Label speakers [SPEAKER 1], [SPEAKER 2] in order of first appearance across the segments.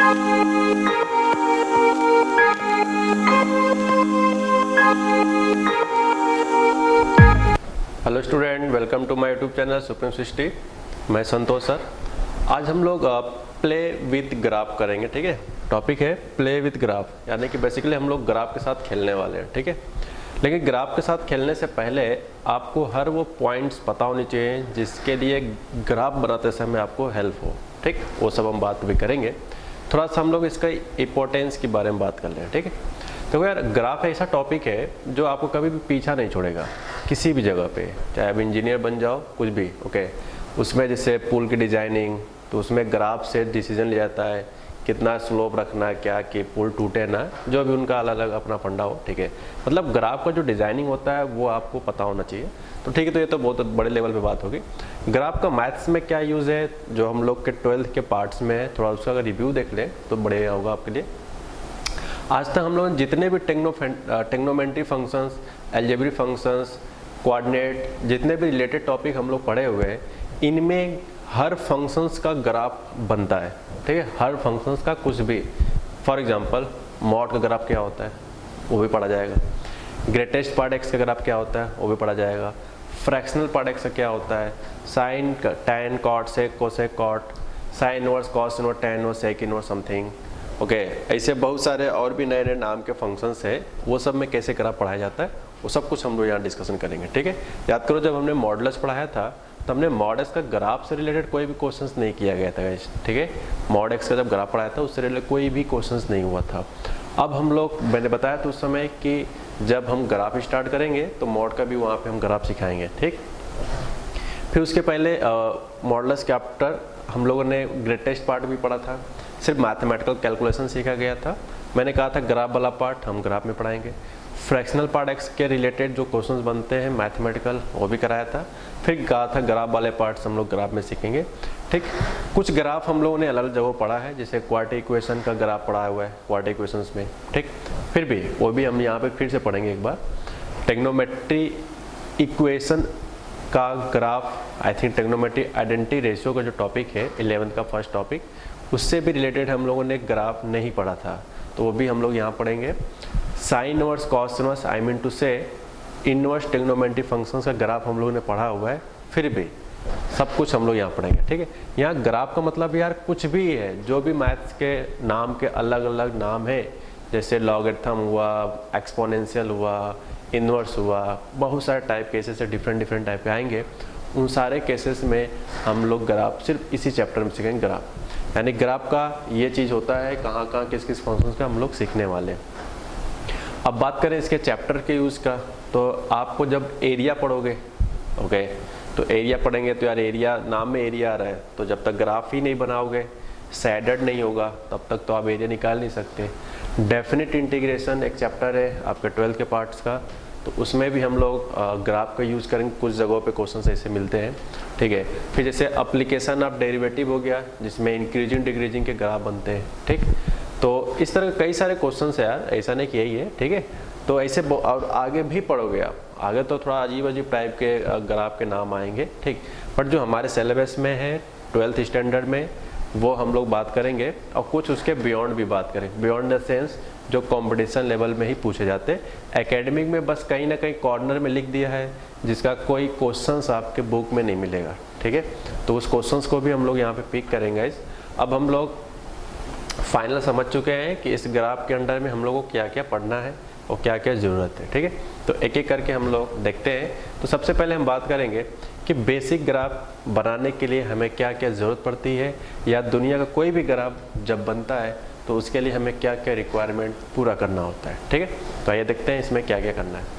[SPEAKER 1] Hello student, welcome to my YouTube channel Supreme Srishti. मैं Santosh sir. आज हम लोग प्ले विथ ग्राफ करेंगे। ठीक है, टॉपिक है प्ले विथ ग्राफ, यानी कि बेसिकली हम लोग ग्राफ के साथ खेलने वाले हैं। ठीक है, लेकिन ग्राफ के साथ खेलने से पहले आपको हर वो पॉइंट्स पता होनी चाहिए जिसके लिए ग्राफ बनाते समय आपको हेल्प हो। ठीक, वो सब हम बात भी करेंगे। थोड़ा सा हम लोग इसका इम्पोर्टेंस के बारे में बात कर लें। ठीक है, तो यार ग्राफ ऐसा टॉपिक है जो आपको कभी भी पीछा नहीं छोड़ेगा किसी भी जगह पे, चाहे आप इंजीनियर बन जाओ कुछ भी। ओके, उसमें जैसे पुल की डिजाइनिंग, तो उसमें ग्राफ से डिसीजन लिया जाता है कितना स्लोप रखना, क्या कि पुल टूटे ना, जो भी उनका अलग अलग अपना फंडा हो। ठीक है, मतलब ग्राफ का जो डिजाइनिंग होता है वो आपको पता होना चाहिए। तो ठीक है, तो ये तो बहुत बड़े लेवल पे बात होगी। ग्राफ का मैथ्स में क्या यूज़ है जो हम लोग के 12th के पार्ट्स में है, थोड़ा उसका अगर रिव्यू देख लें तो बढ़िया होगा आपके लिए। आज तक हम लोग जितने भी टेक्नोमेट्री फंक्शंस, अलजेब्रिक फंक्शंस, कोऑर्डिनेट, जितने भी रिलेटेड टॉपिक हम लोग पढ़े हुए हैं, इनमें हर फंक्शंस का ग्राफ बनता है। ठीक है, हर फंक्शंस का कुछ भी। फॉर एग्जांपल मॉड का ग्राफ क्या होता है वो भी पढ़ा जाएगा। ग्रेटेस्ट पार्ट एक्स का ग्राफ क्या होता है वो भी पढ़ा जाएगा। फ्रैक्शनल पार्ट एक्स का क्या होता है, sine, tan, cot, sec, cosec, cot, sine inverse, cos inverse, tan inverse, sec inverse something. Okay, ऐसे बहुत सारे और भी नए नए नाम के फंक्शंस है, वो सब में कैसे ग्राफ पढ़ाया जाता है वो सब कुछ हम लोग यहाँ डिस्कशन करेंगे। ठीक है, याद करो जब हमने मॉडल्स पढ़ाया था तो हमने मॉड एक्स का ग्राफ से रिलेटेड कोई भी क्वेश्चंस नहीं किया गया था। ठीक है, मॉड एक्स का जब ग्राफ पढ़ाया था उससे रिलेटेड कोई भी क्वेश्चंस नहीं हुआ था। अब हम लोग, मैंने बताया था उस समय कि जब हम ग्राफ स्टार्ट करेंगे तो मॉड का भी वहाँ पे हम ग्राफ सिखाएंगे। ठीक, फिर उसके पहले मॉडल्स चैप्टर हम लोगों ने ग्रेटेस्ट पार्ट भी पढ़ा था, सिर्फ मैथमेटिकल कैलकुलेशन सीखा गया था। मैंने कहा था ग्राफ वाला पार्ट हम ग्राफ में पढ़ाएंगे। फ्रैक्शनल पार्ट एक्स के रिलेटेड जो क्वेश्चंस बनते हैं मैथमेटिकल वो भी कराया था। फिर कहा था ग्राफ वाले पार्ट्स हम लोग ग्राफ में सीखेंगे। ठीक, कुछ ग्राफ हम लोगों ने अलग अलग जगह पढ़ा है, जैसे क्वाड्रेटिक इक्वेशन का ग्राफ पढ़ा हुआ है क्वाड्रेटिक इक्वेशंस में। ठीक, फिर भी वो भी हम यहाँ पे फिर से पढ़ेंगे एक बार। टेक्नोमेट्री इक्वेशन का graph, I think टेक्नोमेट्री identity ratio का जो टॉपिक है 11th का फर्स्ट टॉपिक, उससे भी रिलेटेड हम लोगों ने ग्राफ नहीं पढ़ा था, तो वो भी हम लोग यहाँ पढ़ेंगे। Sine inverse, cos inverse, I mean to से इनवर्स टेक्नोमेट्री फंक्शंस का ग्राफ हम लोगों ने पढ़ा हुआ है, फिर भी सब कुछ हम लोग यहाँ पढ़ेंगे। ठीक है, यहाँ ग्राफ का मतलब यार कुछ भी है, जो भी मैथ्स के नाम के अलग अलग नाम है, जैसे लॉगरिथम हुआ, एक्सपोनेंशियल हुआ, इनवर्स हुआ, बहुत सारे टाइप केसेस से डिफरेंट टाइप के आएंगे। उन सारे केसेस में हम लोग ग्राफ सिर्फ इसी चैप्टर में सीखेंगे। ग्राफ यानी ग्राफ का ये चीज़ होता है कहाँ कहाँ किस किस फंक्शंस का हम लोग सीखने वाले हैं। अब बात करें इसके चैप्टर के यूज़ का, तो आपको जब एरिया पढ़ोगे, ओके, तो एरिया पढ़ेंगे तो यार एरिया, नाम में एरिया आ रहा है, तो जब तक ग्राफ ही नहीं बनाओगे, सैडर्ड नहीं होगा, तब तक तो आप एरिया निकाल नहीं सकते। डेफिनेट इंटीग्रेशन एक चैप्टर है आपके 12th के पार्ट्स का, तो उसमें भी हम लोग ग्राफ का यूज़ करेंगे, कुछ जगहों पे क्वेश्चन ऐसे मिलते हैं। ठीक है, फिर जैसे अप्लीकेशन ऑफ डेरिवेटिव हो गया, जिसमें इंक्रीजिंग डिक्रीजिंग के ग्राफ बनते हैं। ठीक, तो इस तरह कई सारे क्वेश्चन है यार, ऐसा नहीं कि यही है। ठीक है, तो ऐसे और आगे भी पढ़ोगे आप, आगे तो थोड़ा अजीब अजीब टाइप के ग्राफ के नाम आएंगे। ठीक, बट जो हमारे सिलेबस में है 12th स्टैंडर्ड में, वो हम लोग बात करेंगे, और कुछ उसके बियॉन्ड भी बात करेंगे। बियॉन्ड द सेंस जो कंपटीशन लेवल में ही पूछे जाते हैं। एकेडमिक में बस कहीं ना कहीं कॉर्नर में लिख दिया है, जिसका कोई क्वेश्चंस आपके बुक में नहीं मिलेगा। ठीक है, तो उस क्वेश्चंस को भी हम लोग यहाँ पे पिक करेंगे। अब हम लोग फाइनल समझ चुके हैं कि इस ग्राफ के अंडर में हम लोगों को क्या क्या पढ़ना है और क्या क्या ज़रूरत है। ठीक है, तो एक एक करके हम लोग देखते हैं। तो सबसे पहले हम बात करेंगे कि बेसिक ग्राफ बनाने के लिए हमें क्या क्या ज़रूरत पड़ती है, या दुनिया का कोई भी ग्राफ जब बनता है तो उसके लिए हमें क्या क्या रिक्वायरमेंट पूरा करना होता है। ठीक है, तो आइए देखते हैं इसमें क्या क्या करना है।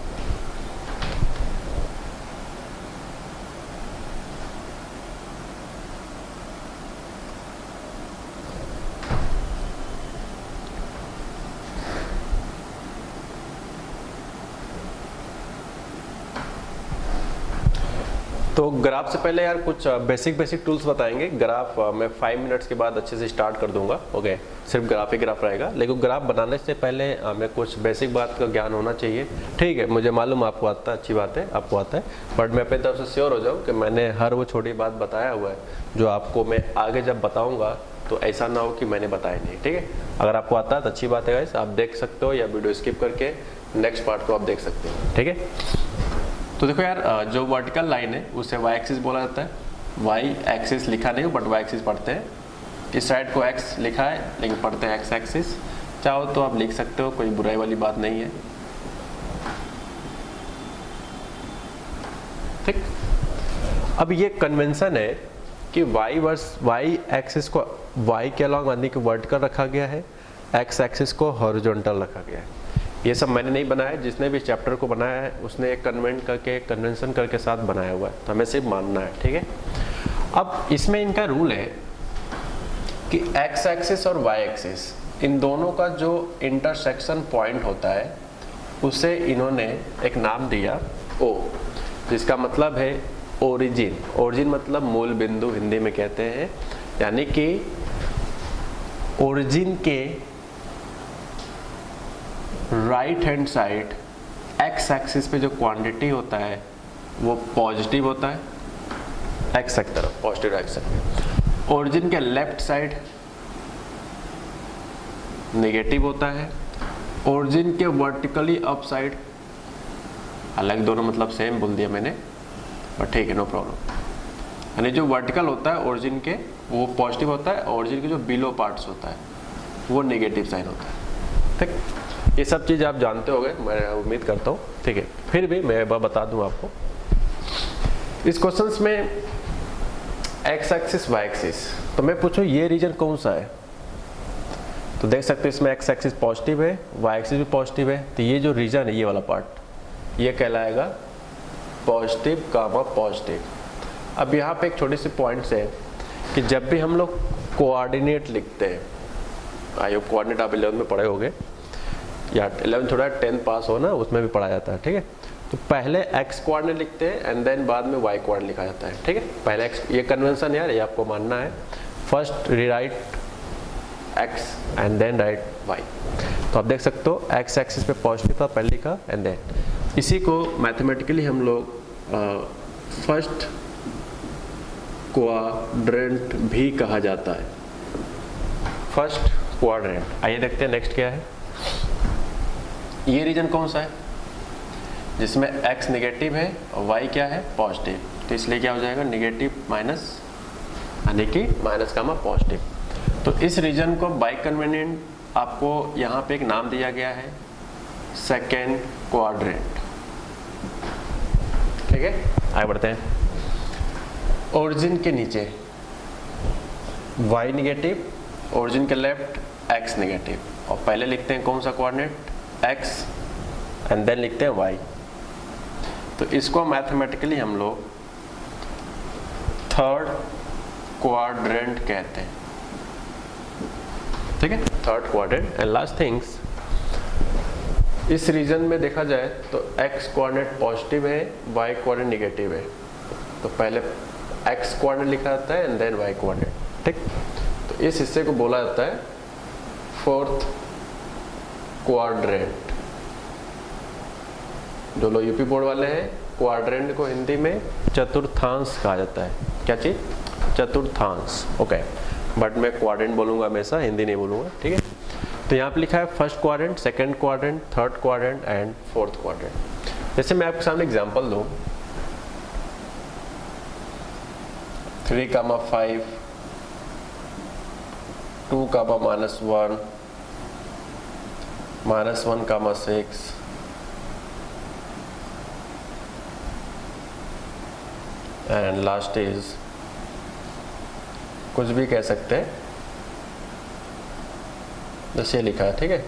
[SPEAKER 1] तो ग्राफ से पहले यार कुछ बेसिक टूल्स बताएंगे। ग्राफ मैं 5 मिनट्स के बाद अच्छे से स्टार्ट कर दूंगा। ओके, सिर्फ ग्राफ ही ग्राफ रहेगा, लेकिन ग्राफ बनाने से पहले हमें कुछ बेसिक बात का ज्ञान होना चाहिए। ठीक है, मुझे मालूम आपको आता है, अच्छी बात है आपको आता है, बट मैं अपनी तरफ से श्योर हो जाऊँ कि मैंने हर वो छोटी बात बताया हुआ है जो आपको मैं आगे जब बताऊँगा तो ऐसा ना हो कि मैंने बताया नहीं, ठीक है। अगर आपको आता है तो अच्छी बात है गाइस, आप देख सकते हो या वीडियो स्किप करके नेक्स्ट पार्ट को आप देख सकते हो, ठीक है। तो देखो यार, जो वर्टिकल लाइन है उसे वाई एक्सिस बोला जाता है। वाई एक्सिस लिखा नहीं बट वाई एक्सिस पढ़ते हैं। इस साइड को एक्स लिखा है लेकिन पढ़ते हैं एक्स एक्सिस। चाहो तो आप लिख सकते हो, कोई बुराई वाली बात नहीं है, ठीक। अब ये कन्वेंशन है कि वाई एक्सिस को वाई के अलॉन्ग यानी कि वर्टिकल रखा गया है, एक्स एक्सिस को हॉरिजॉन्टल रखा गया है। ये सब मैंने नहीं बनाया, जिसने भी चैप्टर को बनाया है उसने एक कन्वेंशन करके साथ बनाया हुआ है, तो हमें सिर्फ मानना है, ठीक है। अब इसमें इनका रूल है कि एक्स एक्सिस और वाई एक्सिस इन दोनों का जो इंटरसेक्शन पॉइंट होता है उसे इन्होंने एक नाम दिया ओ, जिसका मतलब है ओरिजिन। ओरिजिन मतलब मूल बिंदु हिंदी में कहते हैं, यानी कि ओरिजिन के right hand side x axis पे जो क्वांटिटी होता है वो पॉजिटिव होता है, एक्स की तरफ पॉजिटिव डायरेक्शन। ओरिजिन के लेफ्ट साइड नेगेटिव होता है। ओरिजिन के वर्टिकली अप साइड, अलग दोनों मतलब सेम बोल दिया मैंने, और ठीक है, नो प्रॉब्लम। यानी जो वर्टिकल होता है ओरिजिन के वो पॉजिटिव होता है, ओरिजिन के जो बिलो पार्ट्स होता है वो नेगेटिव साइन होता है, ठीक। ये सब चीज़ आप जानते होंगे, मैं उम्मीद करता हूँ, ठीक है। फिर भी मैं एक बार बता दूँ आपको, इस क्वेश्चंस में एक्स एक्सिस वाई एक्सिस, तो मैं पूछूँ ये रीजन कौन सा है, तो देख सकते हो इसमें एक्स एक्सिस पॉजिटिव है, वाई एक्सिस भी पॉजिटिव है, तो ये जो रीजन है ये वाला पार्ट ये कहलाएगा पॉजिटिव कामा पॉजिटिव। अब यहाँ पे एक छोटी सी पॉइंट्स है कि जब भी हम लोग कोऑर्डिनेट लिखते हैं, आई होप कोऑर्डिनेट आप 11th में पढ़े होंगे या 11th थोड़ा 10th पास हो ना, उसमें भी पढ़ा जाता है, ठीक है। तो पहले एक्स कोऑर्डिनेट लिखते हैं एंड देन बाद में वाई कोऑर्डिनेट लिखा जाता है, ठीक है। पहले एक्स, ये कन्वेंशन यार, ये आपको मानना है। First rewrite x and then write y. तो आप देख सकते हो एक्स एक्सिस पे पॉजिटिव था पहले लिखा एंड देन, इसी को मैथमेटिकली हम लोग फर्स्ट क्वाड्रेंट भी कहा जाता है, फर्स्ट क्वाड्रेंट। आइए देखते हैं नेक्स्ट क्या है। ये रीजन कौन सा है जिसमें x नेगेटिव है और y क्या है पॉजिटिव, तो इसलिए क्या हो जाएगा नेगेटिव माइनस, यानी कि माइनस कामा पॉजिटिव। तो इस रीजन को बाय कन्वीनियंट आपको यहाँ पे एक नाम दिया गया है सेकेंड क्वाड्रेंट, ठीक है। आगे बढ़ते हैं। ओरिजिन के नीचे y नेगेटिव, ओरिजिन के लेफ्ट x नेगेटिव, और पहले लिखते हैं कौन सा कोऑर्डिनेट x एंड देन लिखते हैं y। तो इसको मैथमेटिकली हम लोग थर्ड क्वाड्रेंट कहते हैं, ठीक है, third quadrant. And last things, इस रीजन में देखा जाए तो x कोऑर्डिनेट पॉजिटिव है, y कोऑर्डिनेट नेगेटिव है, तो पहले x कोऑर्डिनेट लिखा जाता है एंड देन y कोऑर्डिनेट, ठीक। तो इस हिस्से को बोला जाता है फोर्थ क्वाड्रेंट। जो लोग यूपी बोर्ड वाले हैं, क्वाड्रेंट को हिंदी में चतुर्थांश कहा जाता है। क्या चीज? चतुर्थांश, ओके। बट मैं क्वाड्रेंट बोलूंगा हमेशा, हिंदी नहीं बोलूंगा, ठीक है। तो यहाँ पे लिखा है first quadrant, second quadrant, third quadrant and fourth quadrant. जैसे मैं आपके सामने एग्जांपल दूं, 3,5, 2,-1, -1,6, एंड लास्ट इज कुछ भी कह सकते हैं, जैसे लिखा है, ठीक है।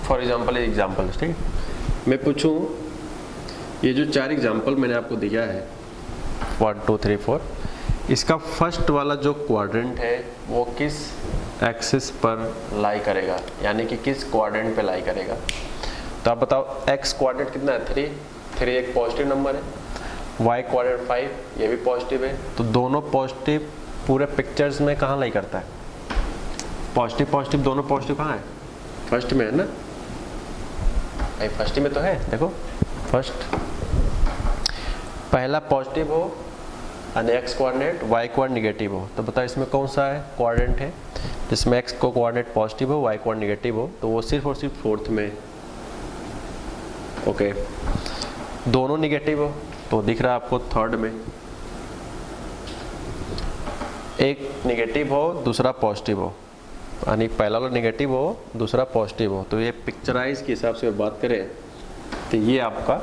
[SPEAKER 1] फॉर एग्जाम्पल ठीक है। मैं पूछूं, ये जो 4 एग्जाम्पल मैंने आपको दिया है 1 2 3 4, इसका फर्स्ट वाला जो क्वाड्रेंट है वो किस एक्सिस पर लाई करेगा, यानी कि किस क्वाड्रेंट पे लाई करेगा। तो आप बताओ, x क्वाड्रेंट कितना है 3 एक पॉजिटिव नंबर है, y क्वाड्रेंट 5 ये भी पॉजिटिव है, तो दोनों पॉजिटिव पूरे पिक्चर्स में कहाँ लाई करता है, पॉजिटिव दोनों पॉजिटिव कहाँ है, फर्स्ट में है ना भाई, फर्स्ट में तो है, देखो फर्स्ट पहला पॉजिटिव हो यानी x coordinate y coordinate negative हो, तो बताओ इसमें कौन सा है कोऑर्डिनेट है जिसमें एक्स को कोऑर्डिनेट पॉजिटिव हो वाई कोऑर्डिनेट निगेटिव हो, तो वो सिर्फ और सिर्फ फोर्थ में। ओके, दोनों निगेटिव हो तो दिख रहा है आपको थर्ड में, एक निगेटिव हो दूसरा पॉजिटिव हो, यानी पहला वाला निगेटिव हो दूसरा पॉजिटिव हो, तो ये पिक्चराइज के हिसाब से बात करें तो ये आपका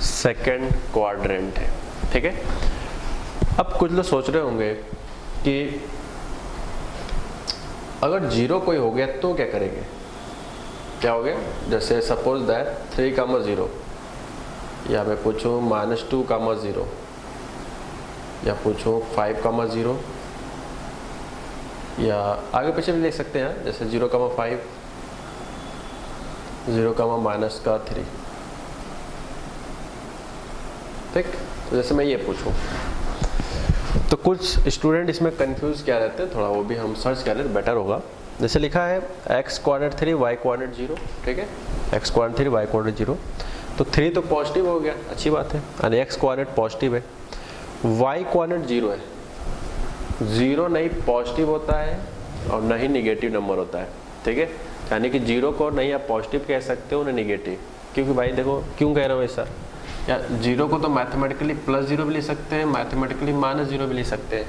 [SPEAKER 1] सेकंड क्वाड्रेंट है। ठीक है, अब कुछ लोग सोच रहे होंगे कि अगर जीरो कोई हो गया तो क्या करेंगे, क्या हो गया, जैसे सपोज दैट 3,0 या मैं पूछूं -2,0 या पूछूं 5,0 या आगे पीछे भी लिख सकते हैं, जैसे 0,5 0,-3। ठीक, तो जैसे मैं ये पूछूं तो कुछ स्टूडेंट इसमें कंफ्यूज क्या रहते हैं, थोड़ा वो भी हम सर्च कर लें तो बेटर होगा। जैसे लिखा है x कोऑर्डिनेट 3 y कोऑर्डिनेट 0, ठीक है, x कोऑर्डिनेट 3 y कोऑर्डिनेट 0, तो 3 तो पॉजिटिव हो गया, अच्छी बात है, यानी x कोऑर्डिनेट पॉजिटिव है, y कोऑर्डिनेट 0 है, 0 नहीं पॉजिटिव होता है और न ही निगेटिव नंबर होता है। ठीक है, यानी कि 0 को नहीं आप पॉजिटिव कह सकते हो ना निगेटिव, क्योंकि भाई देखो क्यों कह रहा हूँ ऐसा, या 0 को तो मैथमेटिकली +0 भी ले सकते हैं, मैथमेटिकली -0 भी ले सकते हैं,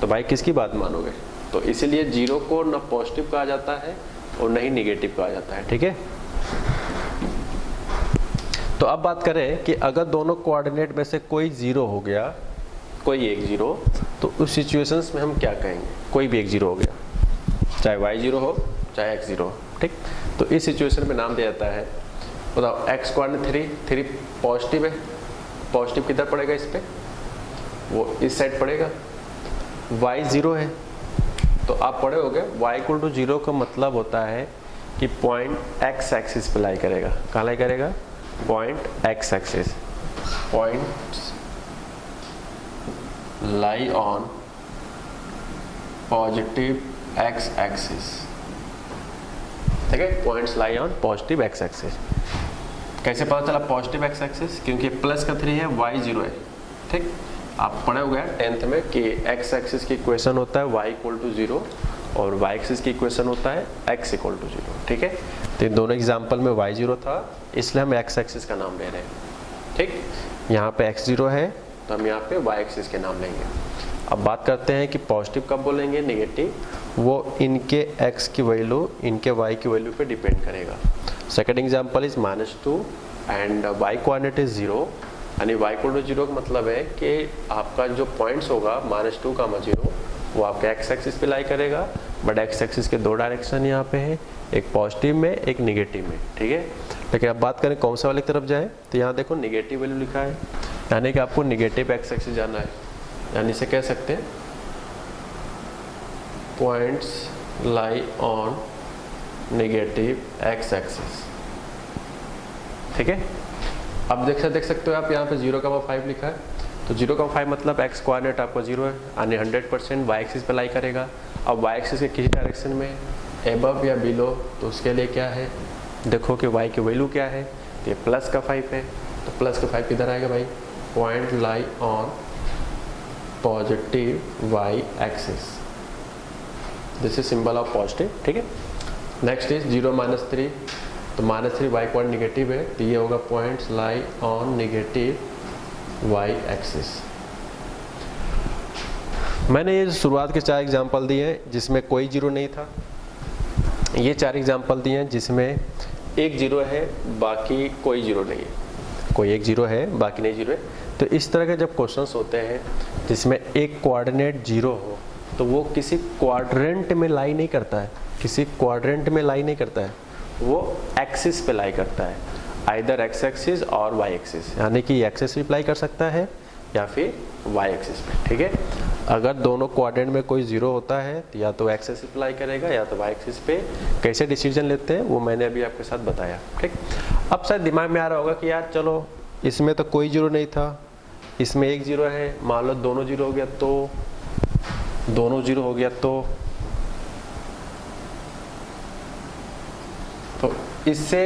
[SPEAKER 1] तो भाई किसकी बात मानोगे, तो इसीलिए 0 को न पॉजिटिव कहा जाता है और न ही निगेटिव कहा जाता है। ठीक है, तो अब बात करें कि अगर दोनों कोऑर्डिनेट में से कोई 0 हो गया, कोई एक 0, तो उस सिचुएशंस में हम क्या कहेंगे, कोई भी एक 0 हो गया, चाहे y 0 हो चाहे x 0 हो। ठीक, तो इस सिचुएशन में नाम दिया जाता है, बताओ x कोऑर्डिनेट 3 पॉजिटिव है, पॉजिटिव किधर पड़ेगा, इस पे, वो इस साइड पड़ेगा, y 0 है, तो आप पढ़े होगे y = 0 का मतलब होता है कि पॉइंट x एक्सिस पे लाई करेगा, कहाँ लाई करेगा, point x axis, point lie on positive x axis. ठीक है, points lie on positive x axis. कैसे पता चला पॉजिटिव x एक्सिस, क्योंकि प्लस का 3 है y 0 है। ठीक, आप पढ़े हो गया 10th में कि x एक्सिस की इक्वेशन होता है y = 0 और y एक्सिस की इक्वेशन होता है x = 0। ठीक है, तो इन दोनों एग्जांपल में y 0 था, इसलिए हम x एक्सिस का नाम ले रहे हैं। ठीक, यहाँ पे x 0 है तो हम यहाँ पे y एक्सिस के नाम लेंगे। अब बात करते हैं कि पॉजिटिव कब बोलेंगे, निगेटिव, वो इनके x की वैल्यू इनके y की वैल्यू पे डिपेंड करेगा। Second example is -2 and y coordinate is 0, यानी y = 0 का मतलब है कि आपका जो पॉइंट्स होगा -2,0 वो आपके x एक्सिस पे लाई करेगा, बट x एक्सिस के दो डायरेक्शन यहाँ पे है, एक पॉजिटिव में एक निगेटिव में। ठीक है, लेकिन अब बात करें कौन सा वाले की तरफ जाए, तो यहाँ देखो निगेटिव वैल्यू लिखा है, यानी कि आपको निगेटिव x एक्सिस जाना है, यानी इसे कह सकते हैं points lie on negative x axis. ठीक है, अब देख सकते हो आप यहाँ पे 0,5 लिखा है, तो 0,5 मतलब x कोऑर्डिनेट आपको 0 है, यानी 100% y एक्सिस पे लाई करेगा। अब y एक्सिस के किसी डायरेक्शन में, एबव या बिलो, तो उसके लिए क्या है, देखो कि y की वैल्यू क्या है, तो ये +5 है, तो +5 किधर आएगा भाई, point lie on positive y axis, this is symbol of positive. ठीक है, नेक्स्ट इज 0 - 3, तो -3 y कोऑर्डिनेट निगेटिव है, तो ये होगा points lie on negative y axis. मैंने ये शुरुआत के 4 एग्जांपल दिए हैं जिसमें कोई 0 नहीं था, ये 4 एग्जांपल दिए हैं जिसमें एक 0 है बाकी कोई 0 नहीं है, कोई एक 0 है बाकी नहीं 0 है। तो इस तरह के जब क्वेश्चंस होते हैं जिसमें एक कोऑर्डिनेट 0 हो, तो वो किसी क्वाड्रेंट में लाई नहीं करता है, किसी क्वाड्रेंट में लाई नहीं करता है, वो एक्सिस पे लाई करता है, आइदर एक्स एक्सिस और वाई एक्सिस, यानी कि एक्सिस पे अप्लाई कर सकता है या फिर वाई एक्सिस पे। ठीक है, अगर दोनों क्वाड्रेंट में कोई 0 होता है तो या तो एक्सिस पे अप्लाई करेगा या तो वाई एक्सिस पे। कैसे डिसीजन लेते हैं वो मैंने अभी आपके साथ बताया। ठीक, अब शायद दिमाग में आ रहा होगा कि यार चलो इसमें तो कोई 0 नहीं था, इसमें एक 0 है, मान लो दोनों 0 हो गया तो, दोनों 0 हो गया तो इससे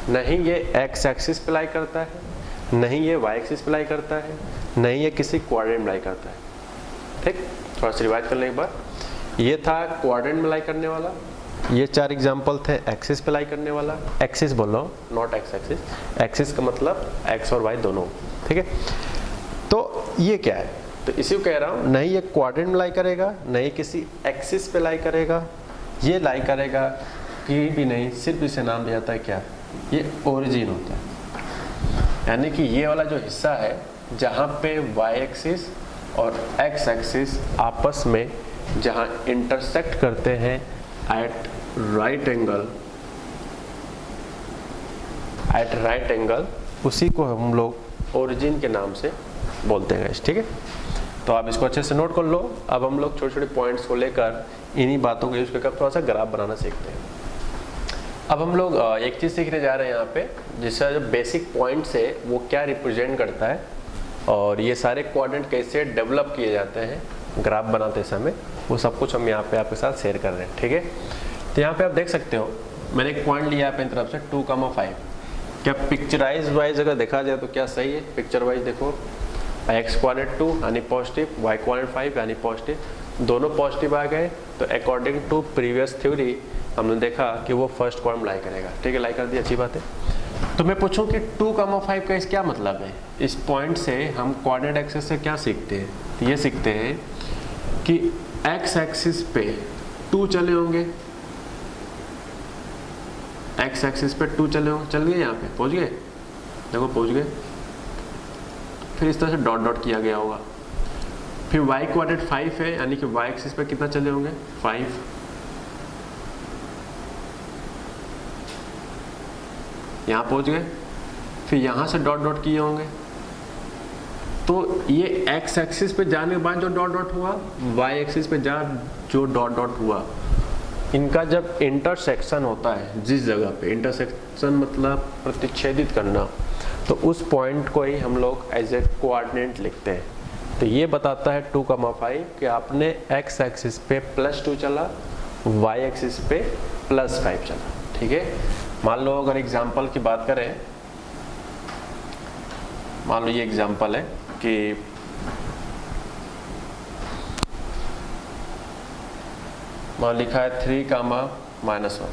[SPEAKER 1] नहीं ये एक्स एक्सिस पे लाई करता है, नहीं ये वाई एक्सिस पे लाई करता है, नहीं ये किसी क्वाड्रेंट में लाई करता है। ठीक, थोड़ा सा रिवाइज कर लें एक बार। ये था क्वाड्रेंट में लाई करने वाला, ये 4 एग्जाम्पल थे एक्सिस पे लाई करने वाला, एक्सिस बोल रहा हूँ नॉट एक्स एक्सिस, एक्सिस का मतलब एक्स और वाई दोनों। ठीक है, तो ये क्या है, तो इसी को कह रहा हूँ नहीं ये क्वाड्रेंट में लाई करेगा, नहीं किसी एक्सिस पे लाई करेगा, ये लाई करेगा कहीं भी नहीं, सिर्फ इसे नाम दिया जाता है क्या, ये ओरिजिन होता है। यानी कि ये वाला जो हिस्सा है जहाँ पे वाई एक्सिस और एक्स एक्सिस आपस में जहाँ इंटरसेक्ट करते हैं एट राइट एंगल, उसी को हम लोग ओरिजिन के नाम से बोलते हैं। ठीक है, तो आप इसको अच्छे से नोट कर लो। अब हम लोग छोटे छोटे पॉइंट्स को लेकर इन्हीं बातों को यूज करके थोड़ा सा ग्राफ बनाना सीखते हैं। अब हम लोग एक चीज़ सीखने जा रहे हैं यहाँ पे, जिसका जो बेसिक पॉइंट्स है वो क्या रिप्रेजेंट करता है और ये सारे क्वाड्रेंट कैसे डेवलप किए जाते हैं ग्राफ बनाते समय, वो सब कुछ हम यहाँ पे आपके साथ शेयर कर रहे हैं। ठीक है, तो यहाँ पे आप देख सकते हो मैंने एक पॉइंट लिया अपनी तरफ से 2,5। क्या पिक्चराइज वाइज अगर देखा जाए तो क्या सही है, पिक्चर वाइज देखो एक्स क्वाड्रेंट 2 यानी पॉजिटिव, वाई क्वाड्रेंट 5 यानी पॉजिटिव, दोनों पॉजिटिव आ गए। तो अकॉर्डिंग टू प्रीवियस थ्योरी हमने देखा कि वो फर्स्ट क्वाड्रेंट लाई करेगा। ठीक है, लाई कर दी, अच्छी बात है। तो मैं पूछूं कि 2,5 का इस क्या मतलब है, इस पॉइंट से हम कोऑर्डिनेट एक्सिस से क्या सीखते हैं, तो ये सीखते हैं कि एक्स एक्सिस पे 2 चले होंगे, एक्स एक्सिस पे 2 चले होंगे, चल गए यहाँ पे पहुँच गए, देखो पहुँच गए। फिर इस तरह से डॉट डॉट किया गया होगा। फिर वाई क्वाड्रेंट 5 है, यानी कि वाई एक्सिस पे कितना चले होंगे 5, यहाँ पहुँच गए। फिर यहाँ से डॉट डॉट किए होंगे, तो ये एक्स एक्सिस पे जाने के बाद जो डॉट डॉट हुआ, वाई एक्सिस पे जो डॉट डॉट हुआ, इनका जब इंटरसेक्शन होता है, जिस जगह पे इंटरसेक्शन मतलब प्रतिच्छेदित करना, तो उस पॉइंट को ही हम लोग एज ए कोऑर्डिनेट लिखते हैं। तो ये बताता है 2,5 कि आपने एक्स एक्सिस पे +2 चला, वाई एक्सिस पे +5 चला। ठीक है, मान लो अगर एग्जाम्पल की बात करें, मान लो ये एग्जाम्पल है कि मान लिखा है 3,-1,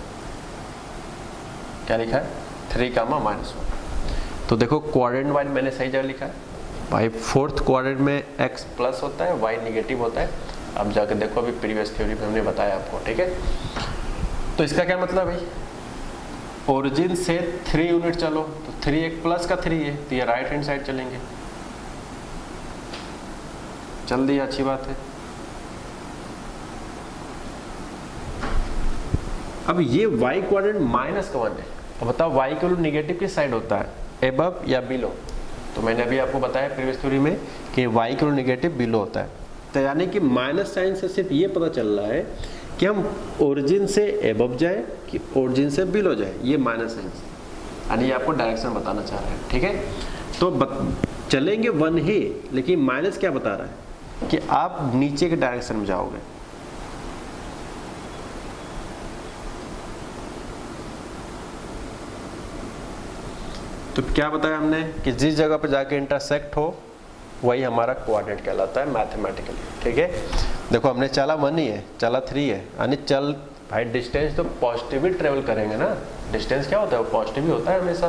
[SPEAKER 1] क्या लिखा है 3,-1। तो देखो क्वाड्रेंट वाइज मैंने सही जगह लिखा है भाई, 4th क्वाड्रेंट में x प्लस होता है, y निगेटिव होता है। अब जाकर देखो, अभी प्रीवियस थ्योरी में हमने बताया आपको। ठीक है, तो इसका क्या मतलब है, ओरिजिन से 3 यूनिट चलो, तो 3 एक प्लस का 3 है, तो ये राइट हैंड साइड चलेंगे, चल दिया, अच्छी बात है। अब ये y क्वाड्रेंट -1 है, तो बताओ y के लिए निगेटिव किस साइड होता है, एबव या बिलो। तो मैंने अभी आपको बताया प्रीवियस थ्योरी में कि y के लिए निगेटिव बिलो होता है। तो यानी कि माइनस साइन से सिर्फ ये पता चल रहा है कि हम ओरिजिन से एबव जाए कि ओरिजिन से बिलो जाए, ये माइनस साइन से, यानी आपको डायरेक्शन बताना चाह रहा है। ठीक है, तो चलेंगे 1 ही, लेकिन माइनस क्या बता रहा है कि आप नीचे के डायरेक्शन में जाओगे। तो क्या बताया हमने कि जिस जगह पर जाके इंटरसेक्ट हो वही हमारा कोऑर्डिनेट कहलाता है मैथमेटिकली। ठीक है, देखो हमने चला 1 ही है, चला 3 है, यानी चल भाई डिस्टेंस तो पॉजिटिव ही ट्रेवल करेंगे ना, डिस्टेंस क्या होता है वो पॉजिटिव ही होता है हमेशा।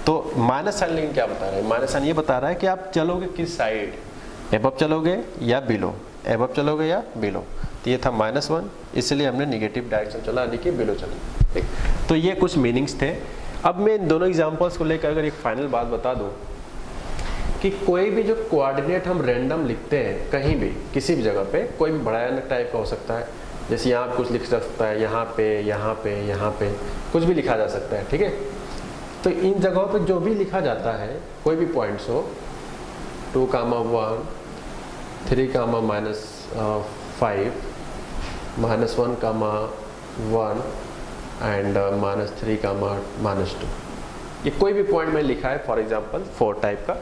[SPEAKER 1] तो माइनस साइन लेकिन क्या बता रहा है, माइनस साइन ये बता रहा है कि आप चलोगे किस साइड, एबव चलोगे या बिलो, एबव चलोगे या बिलो। तो ये था -1, इसलिए हमने निगेटिव डायरेक्शन चला, यानी कि बिलो चला। ठीक, तो ये कुछ मीनिंग्स थे। अब मैं इन दोनों एग्जांपल्स को लेकर अगर एक फाइनल बात बता दूं कि कोई भी जो कोऑर्डिनेट हम रैंडम लिखते हैं कहीं भी किसी भी जगह पे, कोई भी भयानक टाइप का हो सकता है, जैसे यहाँ कुछ लिख सकता है, यहाँ पे यहाँ पे यहाँ पे कुछ भी लिखा जा सकता है। ठीक है, तो इन जगहों पे जो भी लिखा जाता है, कोई भी पॉइंट्स हो, 2,1, 3,-5, -1,1 एंड -3,-2, ये कोई भी पॉइंट में लिखा है, फॉर एग्जांपल 4 टाइप का।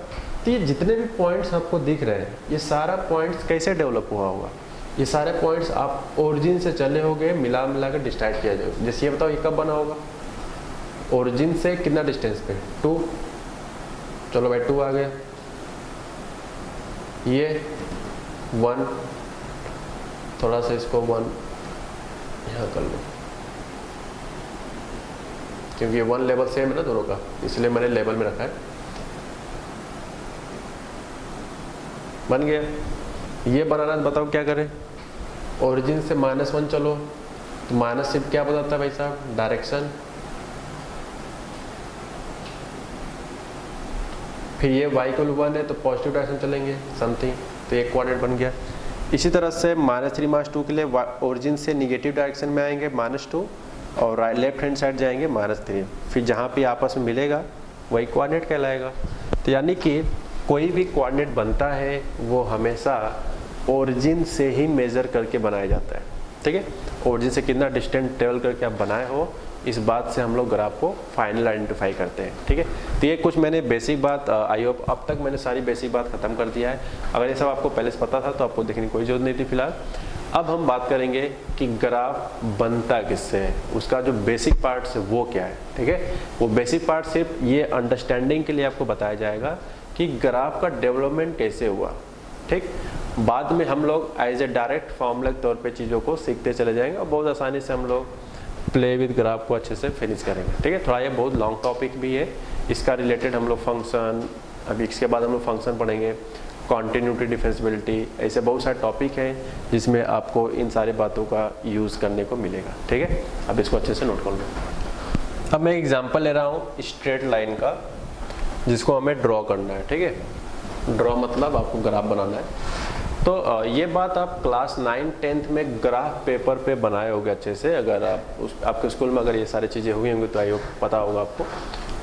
[SPEAKER 1] तो ये जितने भी पॉइंट्स आपको दिख रहे हैं, ये सारा पॉइंट्स कैसे डेवलप हुआ होगा, ये सारे पॉइंट्स आप ओरिजिन से चले होंगे, मिला कर डिस्टाइड किया जाएगा। जैसे ये बताओ ये कब बना होगा, ओरिजिन से कितना डिस्टेंस पे 2, चलो भाई 2 आ गया, ये 1, थोड़ा सा इसको 1 यहाँ कर लो, क्योंकि ये 1 लेवल सेम है ना दोनों का, इसलिए मैंने लेवल में रखा है। बन गया। ये बनाना है, बताओ क्या करें। ओरिजिन से -1 चलो, तो माइनस सिर्फ क्या बताता है भाई साहब, डायरेक्शन। फिर ये y को 1 है तो पॉजिटिव डायरेक्शन चलेंगे समथिंग, तो एक कोऑर्डिनेट बन गया। इसी तरह से -3 -2 के लिए ओरिजिन से निगेटिव डायरेक्शन में आएंगे -2 और लेफ्ट हैंड साइड जाएंगे -3। फिर जहाँ पे आपस में मिलेगा वही कोऑर्डिनेट कहलाएगा। तो यानी कि कोई भी कोऑर्डिनेट बनता है वो हमेशा ओरिजिन से ही मेजर करके बनाया जाता है, ठीक है। ओरिजिन से कितना डिस्टेंस ट्रेवल करके आप बनाए हो, इस बात से हम लोग ग्राफ को फाइनल आइडेंटिफाई करते हैं, ठीक है। तो ये कुछ मैंने बेसिक बात, आई होप अब तक मैंने सारी बेसिक बात खत्म कर दिया है। अगर ये सब आपको पहले से पता था तो आपको देखने की कोई जरूरत नहीं थी फिलहाल। अब हम बात करेंगे कि ग्राफ बनता किससे है, उसका जो बेसिक पार्ट्स है वो क्या है, ठीक है। वो बेसिक पार्ट सिर्फ ये अंडरस्टैंडिंग के लिए आपको बताया जाएगा कि ग्राफ का डेवलपमेंट कैसे हुआ, ठीक। बाद में हम लोग एज ए डायरेक्ट फॉर्मूला के तौर पे चीज़ों को सीखते चले जाएंगे और बहुत आसानी से हम लोग प्ले विद ग्राफ को अच्छे से फिनिश करेंगे, ठीक है। थोड़ा ये बहुत लॉन्ग टॉपिक भी है, इसका रिलेटेड हम लोग फंक्शन, अभी इसके बाद हम लोग फंक्शन पढ़ेंगे, कॉन्टिन्यूटी, डिफरेंशिएबिलिटी, ऐसे बहुत सारे टॉपिक हैं जिसमें आपको इन सारी बातों का यूज़ करने को मिलेगा, ठीक है। अब इसको अच्छे से नोट कर लो। अब मैं एग्जाम्पल ले रहा हूँ स्ट्रेट लाइन का, जिसको हमें ड्रॉ करना है, ठीक है। ड्रॉ मतलब आपको ग्राफ बनाना है। तो ये बात आप क्लास 9 10th में ग्राफ पेपर पे बनाए होंगे अच्छे से। अगर आप आपके स्कूल में अगर ये सारी चीज़ें हुई होंगी तो आई होप पता होगा आपको।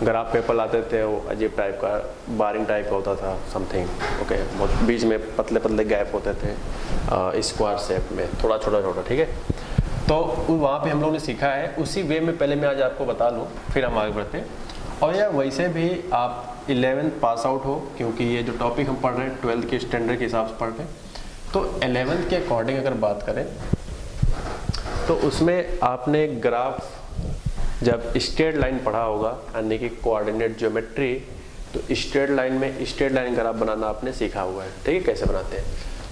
[SPEAKER 1] ग्राफ पेपर लाते थे, वो अजीब टाइप का, बारिंग टाइप का होता था समथिंग, ओके। बहुत बीच में पतले पतले गैप होते थे स्क्वायर शेप में, थोड़ा छोटा छोटा, ठीक है। तो वहाँ पे हम लोगों ने सीखा है, उसी वे में पहले मैं आज आपको बता लूँ, फिर हम आगे बढ़ते हैं। और यार वैसे भी आप 11th पास आउट हो, क्योंकि ये जो टॉपिक हम पढ़ रहे हैं 12th के स्टैंडर्ड के हिसाब से पढ़ रहे हैं। तो 11th के अकॉर्डिंग अगर बात करें तो उसमें आपने ग्राफ जब स्ट्रेट लाइन पढ़ा होगा, यानी कि कोऑर्डिनेट ज्योमेट्री, तो स्ट्रेट लाइन में स्ट्रेट लाइन ग्राफ बनाना आपने सीखा हुआ है, ठीक है, कैसे बनाते हैं।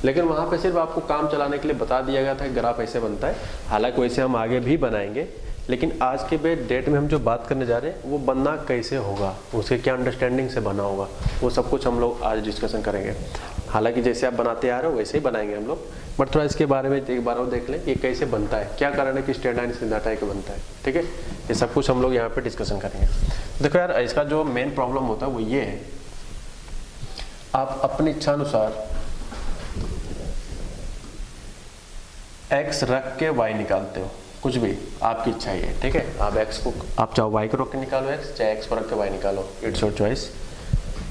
[SPEAKER 1] लेकिन वहाँ पे सिर्फ आपको काम चलाने के लिए बता दिया गया था कि ग्राफ ऐसे बनता है। हालांकि वैसे हम आगे भी बनाएंगे, लेकिन आज के डेट में हम जो बात करने जा रहे हैं वो बनना कैसे होगा, उसके क्या अंडरस्टैंडिंग से बना होगा, वो सब कुछ हम लोग आज डिस्कशन करेंगे। हालांकि जैसे आप बनाते आ रहे हो वैसे ही बनाएंगे हम लोग, बट थोड़ा इसके बारे में एक बार और देख लें ये कैसे बनता है, क्या कारण है कि स्ट्रेट लाइन सीधा टाइप बनता है, ठीक है। ये सब कुछ हम लोग यहाँ पे डिस्कशन करेंगे। देखो यार, इसका जो मेन प्रॉब्लम होता है वो ये है, आप अपनी इच्छा अनुसार x रख के y निकालते हो, कुछ भी आपकी इच्छा ही है, ठीक है। आप x को, आप चाहे y को रख के निकालो x, चाहे x को रख के y निकालो, इट्स योर चॉइस।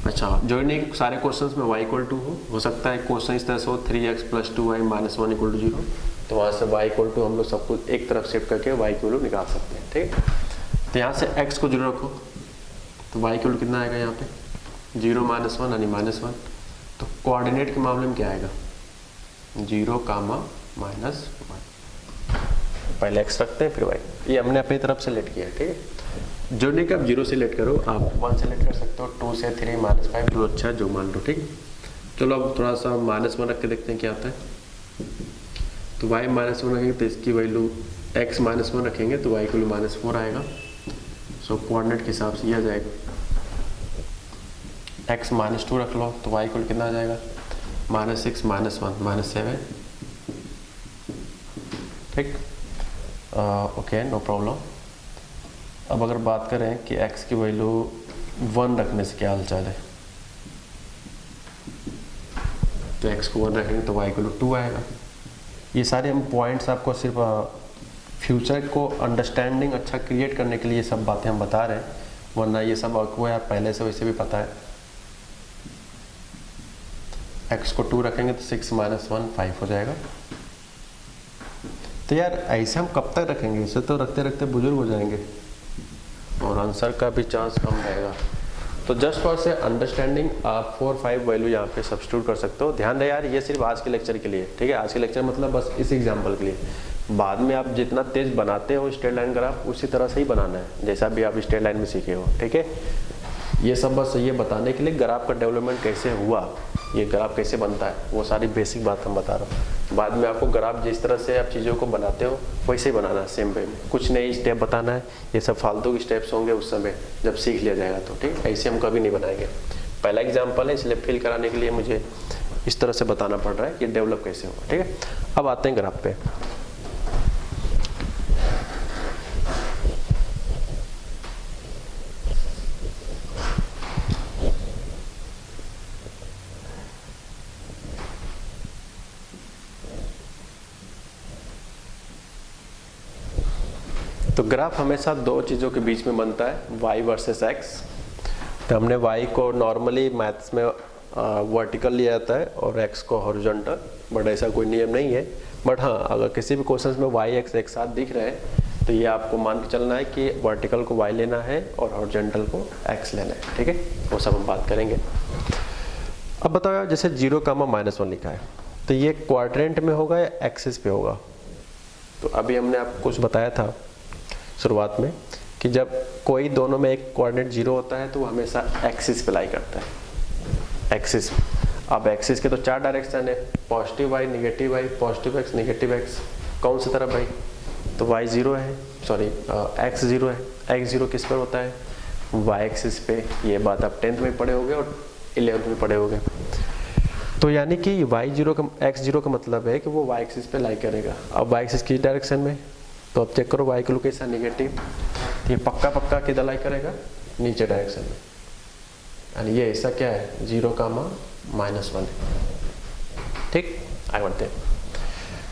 [SPEAKER 1] अच्छा, जो नहीं सारे क्वेश्चंस में y इक्वल टू हो सकता है क्वेश्चन इस तरह से हो 3x + 2y - 1 = 0, तो वहाँ से y इक्वल टू हम लोग सब कुछ एक तरफ शिफ्ट करके y की वैल्यू निकाल सकते हैं, ठीक है। तो यहाँ से x को 0 रखो तो y इक्वल कितना आएगा, यहाँ पे 0 - 1 यानी -1। तो कोऑर्डिनेट के मामले में क्या आएगा, 0, -1। पहले x रखते हैं फिर y, ये हमने अपनी तरफ से लेट किया है, ठीक है। जोड़ने का आप 0 से लेट करो, आप 1 से लेट कर सकते हो, 2 से 3 -5 जो अच्छा है जो मान लो, ठीक। चलो अब थोड़ा सा -1 रख के देखते हैं क्या आता है। तो y -1 रखेंगे तो इसकी वैल्यू x -1 रखेंगे तो y की वैल्यू -4 आएगा। सो कोऑर्डिनेट के हिसाब से ये आ जाएगा, x -2 रख लो तो y की वैल्यू कितना आ जाएगा, -6 -1 -7, ठीक। Okay, no problem. अब अगर बात करें कि x की वैल्यू 1 रखने से क्या हालचाल है, तो x को 1 रखेंगे तो y की वैल्यू 2 आएगा। ये सारे हम पॉइंट्स आपको सिर्फ फ्यूचर को अंडरस्टैंडिंग अच्छा क्रिएट करने के लिए ये सब बातें हम बता रहे हैं, वरना ये सब आपको यार पहले से वैसे भी पता है। x को 2 रखेंगे तो 6 - 1 5 हो जाएगा। तो यार ऐसे हम कब तक रखेंगे, इसे तो रखते रखते बुजुर्ग हो जाएंगे और आंसर का भी चांस कम रहेगा। तो जस्ट फॉर से अंडरस्टैंडिंग आप 4 5 वैल्यू यहाँ पे सब्स्टिट्यूट कर सकते हो। ध्यान रहे यार, ये सिर्फ आज के लेक्चर के लिए, ठीक है। आज के लेक्चर मतलब बस इस एग्जाम्पल के लिए, बाद में आप जितना तेज बनाते हो स्ट्रेट लाइन ग्राफ उसी तरह से ही बनाना है जैसा भी आप स्ट्रेट लाइन में सीखे हो, ठीक है। ये सब बस ये बताने के लिए ग्राफ का डेवलपमेंट कैसे हुआ, ये ग्राफ कैसे बनता है, वो सारी बेसिक बात हम बता रहा हूँ। बाद में आपको ग्राफ जिस तरह से आप चीज़ों को बनाते हो वैसे ही बनाना है, सेम वे में, कुछ नई स्टेप बताना है। ये सब फालतू के स्टेप्स होंगे उस समय जब सीख लिया जाएगा तो, ठीक। ऐसे हम कभी नहीं बनाएंगे। पहला एग्जाम्पल है, इसलिए फील कराने के लिए मुझे इस तरह से बताना पड़ रहा है कि डेवलप कैसे होगा, ठीक है। अब आते हैं ग्राफ पे। तो ग्राफ हमेशा दो चीज़ों के बीच में बनता है, y वर्सेस x। तो हमने y को नॉर्मली मैथ्स में वर्टिकल लिया जाता है और x को हॉरिजॉन्टल, बट ऐसा कोई नियम नहीं है। बट हाँ, अगर किसी भी क्वेश्चन में y x एक साथ दिख रहे हैं तो ये आपको मान के चलना है कि वर्टिकल को y लेना है और हॉरिजॉन्टल को x लेना है, ठीक है। वो सब हम बात करेंगे। अब बताओ, जैसे 0,-1 लिखा है तो ये क्वाड्रेंट में होगा या एक्सिस पे होगा? तो अभी हमने आपको कुछ बताया था शुरुआत में कि जब कोई दोनों में एक कोऑर्डिनेट 0 होता है तो वो हमेशा एक्सिस पे लाई करता है, एक्सिस। अब एक्सिस के तो 4 डायरेक्शन है, positive y, negative y, positive x, negative x। कौन सी तरफ भाई? तो y 0 है, सॉरी x 0 है। x 0 किस पर होता है? y एक्सिस पे। ये बात आप 10th में पढ़े होगे और 11th में पढ़े होगे। तो यानी कि y0 का x 0 का मतलब है कि वो y एक्सिस पे लाई करेगा। अब y एक्सिस किस डायरेक्शन में? तो अब चेक करो, y की लोकेशन नेगेटिव, तो ये पक्का किधर लाई करेगा? नीचे डायरेक्शन में। यानी ये ऐसा क्या है? 0,-1 है, ठीक। आगे बढ़ते हैं।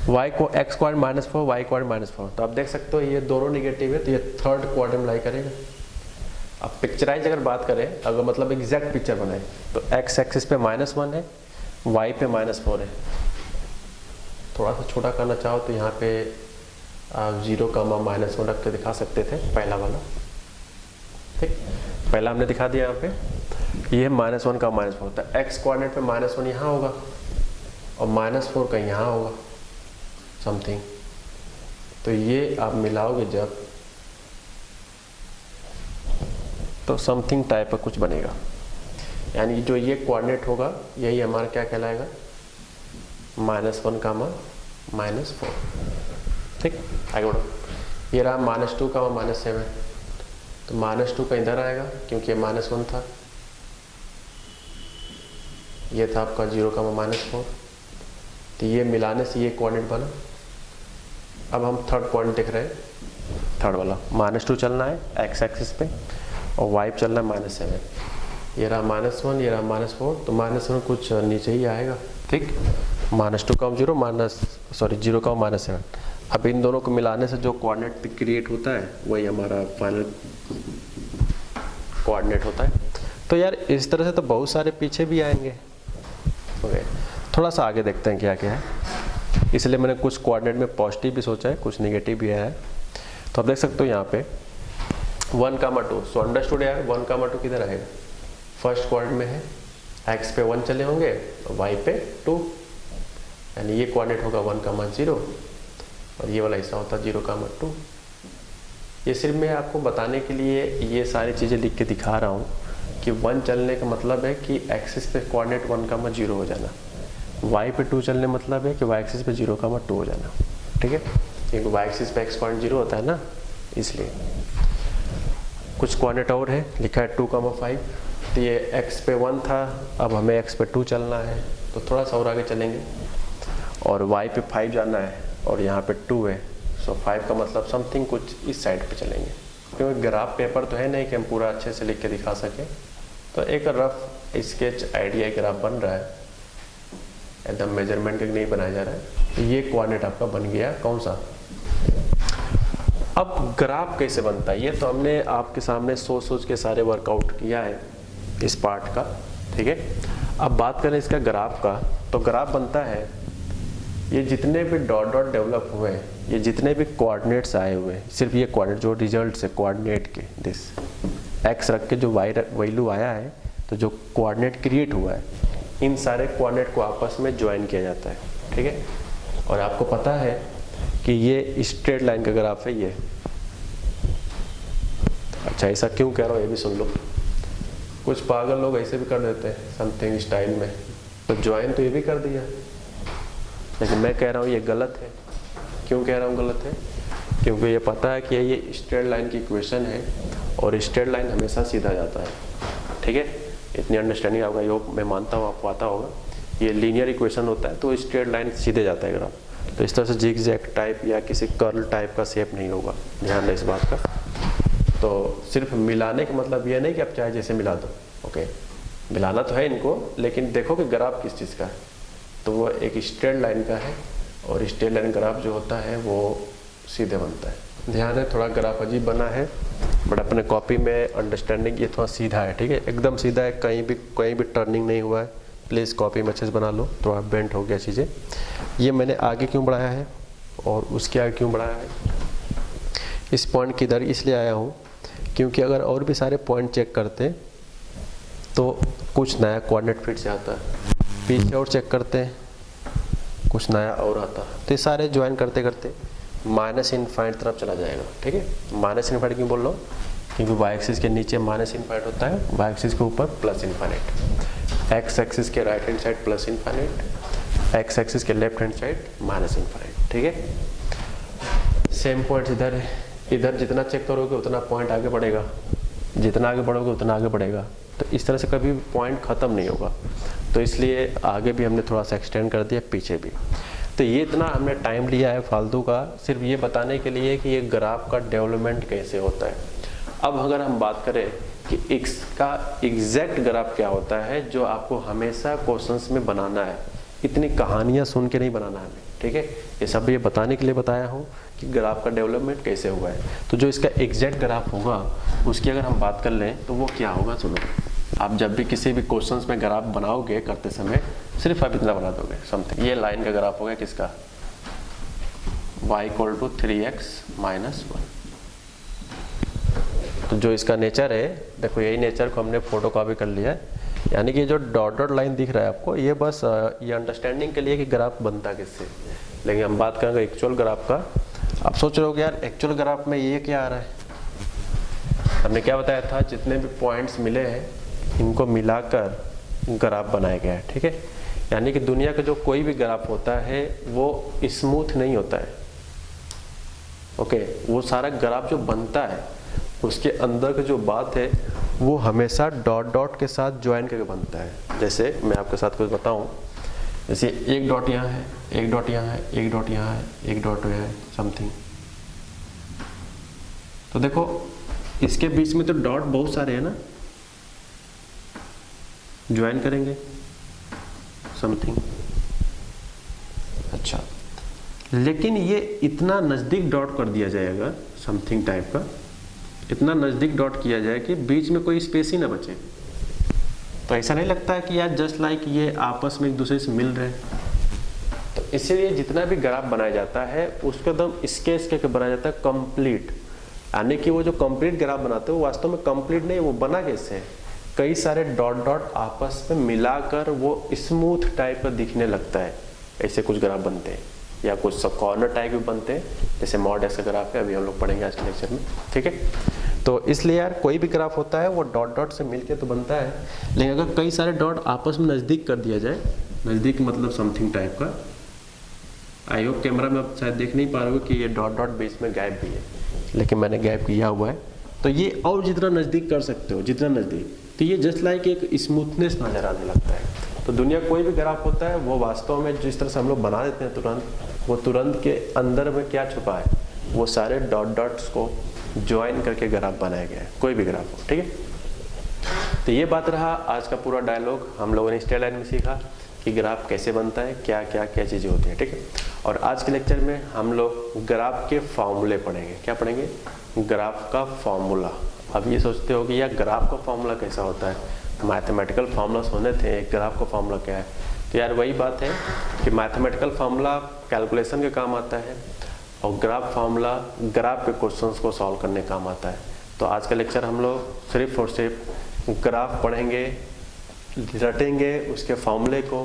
[SPEAKER 1] y को x क्वाड्रेंट -4, y क्वाड्रेंट -4। तो आप देख सकते हो ये दोनों नेगेटिव है तो ये थर्ड क्वाड्रेंट में लाई करेगा। अब पिक्चराइज अगर बात करें, अगर मतलब एग्जैक्ट पिक्चर बनाए तो x एक्सिस पे -1 है, y पे -4 है। थोड़ा सा छोटा करना चाहो तो यहाँ पे 0,-1 रख के दिखा सकते थे, पहला वाला, ठीक। पहला हमने दिखा दिया यहाँ पे। ये -1 का -4 था, x कोऑर्डिनेट पे -1 यहाँ होगा और -4 का यहाँ होगा समथिंग। तो ये आप मिलाओगे जब तो समथिंग टाइप का कुछ बनेगा। यानी जो ये कोऑर्डिनेट होगा यही हमारा क्या कहलाएगा? -1,-4, ठीक। आगे बढ़ो। ये रहा -2, -7। तो -2 का इधर आएगा क्योंकि ये -1 था, ये था आपका 0,-4। तो ये मिलाने से ये कोऑर्डिनेट बना। अब हम थर्ड पॉइंट देख रहे हैं, थर्ड वाला। -2 चलना है x एक्सिस पे और y पे चलना है -7। ये रहा -1, ये रहा -4। तो -1 कुछ नीचे ही आएगा, ठीक। -2,-0, 0,-7। अब इन दोनों को मिलाने से जो कोऑर्डिनेट क्रिएट होता है वही हमारा फाइनल कोऑर्डिनेट होता है। तो यार इस तरह से तो बहुत सारे पीछे भी आएंगे। ओके, थोड़ा सा आगे देखते हैं क्या क्या है। इसलिए मैंने कुछ कोऑर्डिनेट में पॉजिटिव भी सोचा है, कुछ नेगेटिव भी आया है। तो आप देख सकते हो यहाँ पे 1,2। सो अंडरस्टूड यार, 1,2 किधर आएगा? फर्स्ट कोऑर्डिनेट में है, x पे 1 चले होंगे और y पे 2, यानी ये कोऑर्डिनेट होगा 1,0 और ये वाला हिस्सा होता है 0,2। ये सिर्फ मैं आपको बताने के लिए ये सारी चीज़ें लिख के दिखा रहा हूँ कि 1 चलने का मतलब है कि एक्सिस पे कोऑर्डिनेट 1,0 हो जाना, y पे 2 चलने मतलब है कि y एक्सिस पे 0,2 हो जाना, ठीक है। क्योंकि y एक्सिस पे x पॉइंट 0 होता है ना, इसलिए। कुछ कोऑर्डिनेट और है, लिखा है 2,5। तो ये x पे 1 था, अब हमें x पे 2 चलना है तो थोड़ा सा और आगे चलेंगे और y पे 5 जाना है और यहाँ पे 2 है। सो 5 का मतलब समथिंग कुछ इस साइड पे चलेंगे। क्योंकि ग्राफ पेपर तो है नहीं कि हम पूरा अच्छे से लिख के दिखा सकें, तो एक रफ स्केच आइडिया ग्राफ बन रहा है, एकदम मेजरमेंट के नहीं बनाया जा रहा है। तो ये कोऑर्डिनेट आपका बन गया कौन सा? अब ग्राफ कैसे बनता है ये तो हमने आपके सामने सोच के सारे वर्कआउट किया है इस पार्ट का, ठीक है। अब बात करें इसका ग्राफ का, तो ग्राफ बनता है ये जितने भी डॉट डेवलप हुए हैं, ये जितने भी कोऑर्डिनेट्स आए हुए हैं, सिर्फ ये कोऑर्डिनेट जो रिजल्ट्स है कोऑर्डिनेट के, दिस x रख के जो y वैल्यू आया है, तो जो कोऑर्डिनेट क्रिएट हुआ है, इन सारे कोऑर्डिनेट को आपस में ज्वाइन किया जाता है, ठीक है। और आपको पता है कि ये स्ट्रेट लाइन का ग्राफ है ये। अच्छा, ऐसा क्यों कह रहा हूँ ये भी सुन लो। कुछ पागल लोग ऐसे भी कर देते हैं समथिंग स्टाइल में, तो ज्वाइन तो ये भी कर दिया, लेकिन मैं कह रहा हूँ ये गलत है। क्यों कह रहा हूँ गलत है? क्योंकि ये पता है कि ये स्ट्रेट लाइन की इक्वेशन है और स्ट्रेट लाइन हमेशा सीधा जाता है, ठीक है। इतनी अंडरस्टैंडिंग आपका योग मैं मानता हूँ आपको आता होगा। ये लीनियर इक्वेशन होता है तो स्ट्रेट लाइन सीधे जाता है ग्राफ, तो इस तरह से जिगजैग टाइप या किसी कर्ल टाइप का शेप नहीं होगा, ध्यान रहे इस बात का। तो सिर्फ मिलाने का मतलब ये नहीं कि आप चाहे जैसे मिला दो, ओके, मिलाना तो है इनको, लेकिन देखो कि ग्राफ किस चीज़ का है, तो वो एक स्ट्रेट लाइन का है और स्ट्रेट लाइन ग्राफ जो होता है वो सीधे बनता है। ध्यान है, थोड़ा ग्राफ अजीब बना है बट अपने कॉपी में अंडरस्टैंडिंग ये थोड़ा सीधा है, ठीक है, एकदम सीधा है, कहीं भी टर्निंग नहीं हुआ है। प्लीज़ कॉपी में अच्छे से बना लो, थोड़ा बेंट हो गया चीज़ें। ये मैंने आगे क्यों बढ़ाया है और उसके आगे क्यों बढ़ाया है, इस पॉइंट की इधर इसलिए आया हूँ क्योंकि अगर और भी सारे पॉइंट चेक करते तो कुछ नया कोऑर्डिनेट फिर से आता है, पीछे और चेक करते हैं कुछ नया और आता है, तो ये सारे ज्वाइन करते करते माइनस इनफाइनाइट तरफ चला जाएगा, ठीक है। माइनस इनफाइनाइट क्यों बोल रहा हूँ? क्योंकि वाई एक्सिस के नीचे माइनस इनफाइनाइट होता है, वाई एक्सिस के ऊपर प्लस इनफाइनाइट, एक्स एक्सिस के right hand side plus infinite, X axis के left hand side minus infinite, ठीक है। सेम पॉइंट इधर है, इधर जितना चेक करोगे उतना पॉइंट आगे बढ़ेगा, जितना आगे बढ़ोगे उतना आगे बढ़ेगा, तो इस तरह से कभी पॉइंट ख़त्म नहीं होगा। तो इसलिए आगे भी हमने थोड़ा सा एक्सटेंड कर दिया, पीछे भी। तो ये इतना हमने टाइम लिया है फालतू का, सिर्फ ये बताने के लिए कि ये ग्राफ का डेवलपमेंट कैसे होता है। अब अगर हम बात करें कि x का एग्जैक्ट ग्राफ क्या होता है जो आपको हमेशा क्वेश्चंस में बनाना है, इतनी कहानियाँ सुन के नहीं बनाना है, ठीक है। ये सब ये बताने के लिए बताया हूँ कि ग्राफ का डेवलपमेंट कैसे हुआ है। तो जो इसका एग्जैक्ट ग्राफ होगा उसकी अगर हम बात कर लें तो वो क्या होगा, सुनो। आप जब भी किसी भी क्वेश्चंस में ग्राफ बनाओगे करते समय सिर्फ आप इतना बना दोगे समथिंग, ये लाइन का ग्राफ होगा किसका, y = 3x - 1। तो जो इसका नेचर है, देखो यही नेचर को हमने फोटो कॉपी कर लिया है, यानी कि जो डॉट डॉट लाइन दिख रहा है आपको, ये बस ये अंडरस्टैंडिंग के लिए कि ग्राफ बनता किससे। लेकिन हम बात करेंगे एक्चुअल ग्राफ का। आप सोच रहे हो कि यार एक्चुअल ग्राफ में ये क्या आ रहा है, हमने क्या बताया था, जितने भी पॉइंट्स मिले हैं इनको मिलाकर ग्राफ बनाया गया है, ठीक है। यानी कि दुनिया का जो कोई भी ग्राफ होता है वो स्मूथ नहीं होता है, ओके। वो सारा ग्राफ जो बनता है उसके अंदर की जो बात है वो हमेशा डॉट डॉट के साथ ज्वाइन करके बनता है। जैसे मैं आपके साथ कुछ बताऊं, जैसे एक डॉट यहाँ है, एक डॉट यहाँ है, एक डॉट यहाँ है, एक डॉट यहाँ है समथिंग, तो देखो इसके बीच में तो डॉट बहुत सारे हैं ना, ज्वाइन करेंगे समथिंग, अच्छा। लेकिन ये इतना नज़दीक डॉट कर दिया जाएगा समथिंग टाइप का, इतना नज़दीक डॉट किया जाए कि बीच में कोई स्पेस ही ना बचे। तो ऐसा नहीं लगता है कि यार जस्ट लाइक ये आपस में एक दूसरे से मिल रहे हैं। तो इसीलिए जितना भी ग्राफ बनाया जाता है उसको एकदम स्केच करके बनाया जाता है कंप्लीट, यानी कि वो जो कंप्लीट ग्राफ बनाते हैं वो वास्तव में कंप्लीट नहीं, वो बना कैसे है, कई सारे डॉट डॉट आपस में मिलाकर वो स्मूथ टाइप का दिखने लगता है, ऐसे कुछ ग्राफ बनते हैं, या कुछ सब कॉर्नर टाइप भी बनते हैं, जैसे मॉड एक्स का ग्राफ है, अभी हम लोग पढ़ेंगे आज के लेक्चर में, ठीक है। तो इसलिए यार कोई भी ग्राफ होता है वो डॉट डॉट से मिलके तो बनता है, लेकिन अगर कई सारे डॉट आपस में नज़दीक कर दिया जाए, नज़दीक मतलब समथिंग टाइप का, आई होप कैमरा में आप शायद देख नहीं पा रहे हो कि ये डॉट डॉट बीच में गैप भी है, लेकिन मैंने गैप किया हुआ है, तो ये और जितना नज़दीक कर सकते हो, जितना नज़दीक, तो ये जस्ट लाइक एक स्मूथनेस नज़र आने लगता है। तो दुनिया कोई भी ग्राफ होता है वो वास्तव में जिस तरह से हम लोग बना देते हैं तुरंत, वो तुरंत के अंदर में क्या छुपा है, वो सारे डॉट डॉट्स को ज्वाइन करके ग्राफ बनाया गया है, कोई भी ग्राफ हो, ठीक है। तो ये बात रहा आज का पूरा डायलॉग। हम लोगों ने स्ट्रेट लाइन में सीखा कि ग्राफ कैसे बनता है, क्या क्या क्या चीज़ें होती हैं, ठीक है। और आज के लेक्चर में हम लोग ग्राफ के फॉर्मूले पढ़ेंगे। क्या पढ़ेंगे? ग्राफ का फॉर्मूला। अब ये सोचते हो कि यार ग्राफ का फॉर्मूला कैसा होता है, मैथमेटिकल फार्मूलास होने थे, एक ग्राफ का फॉर्मूला क्या है। तो यार वही बात है कि मैथमेटिकल फार्मूला कैलकुलेशन के काम आता है और ग्राफ फार्मूला ग्राफ के क्वेश्चंस को सॉल्व करने काम आता है। तो आज का लेक्चर हम लोग सिर्फ और सिर्फ ग्राफ पढ़ेंगे, रटेंगे उसके फॉर्मूले को।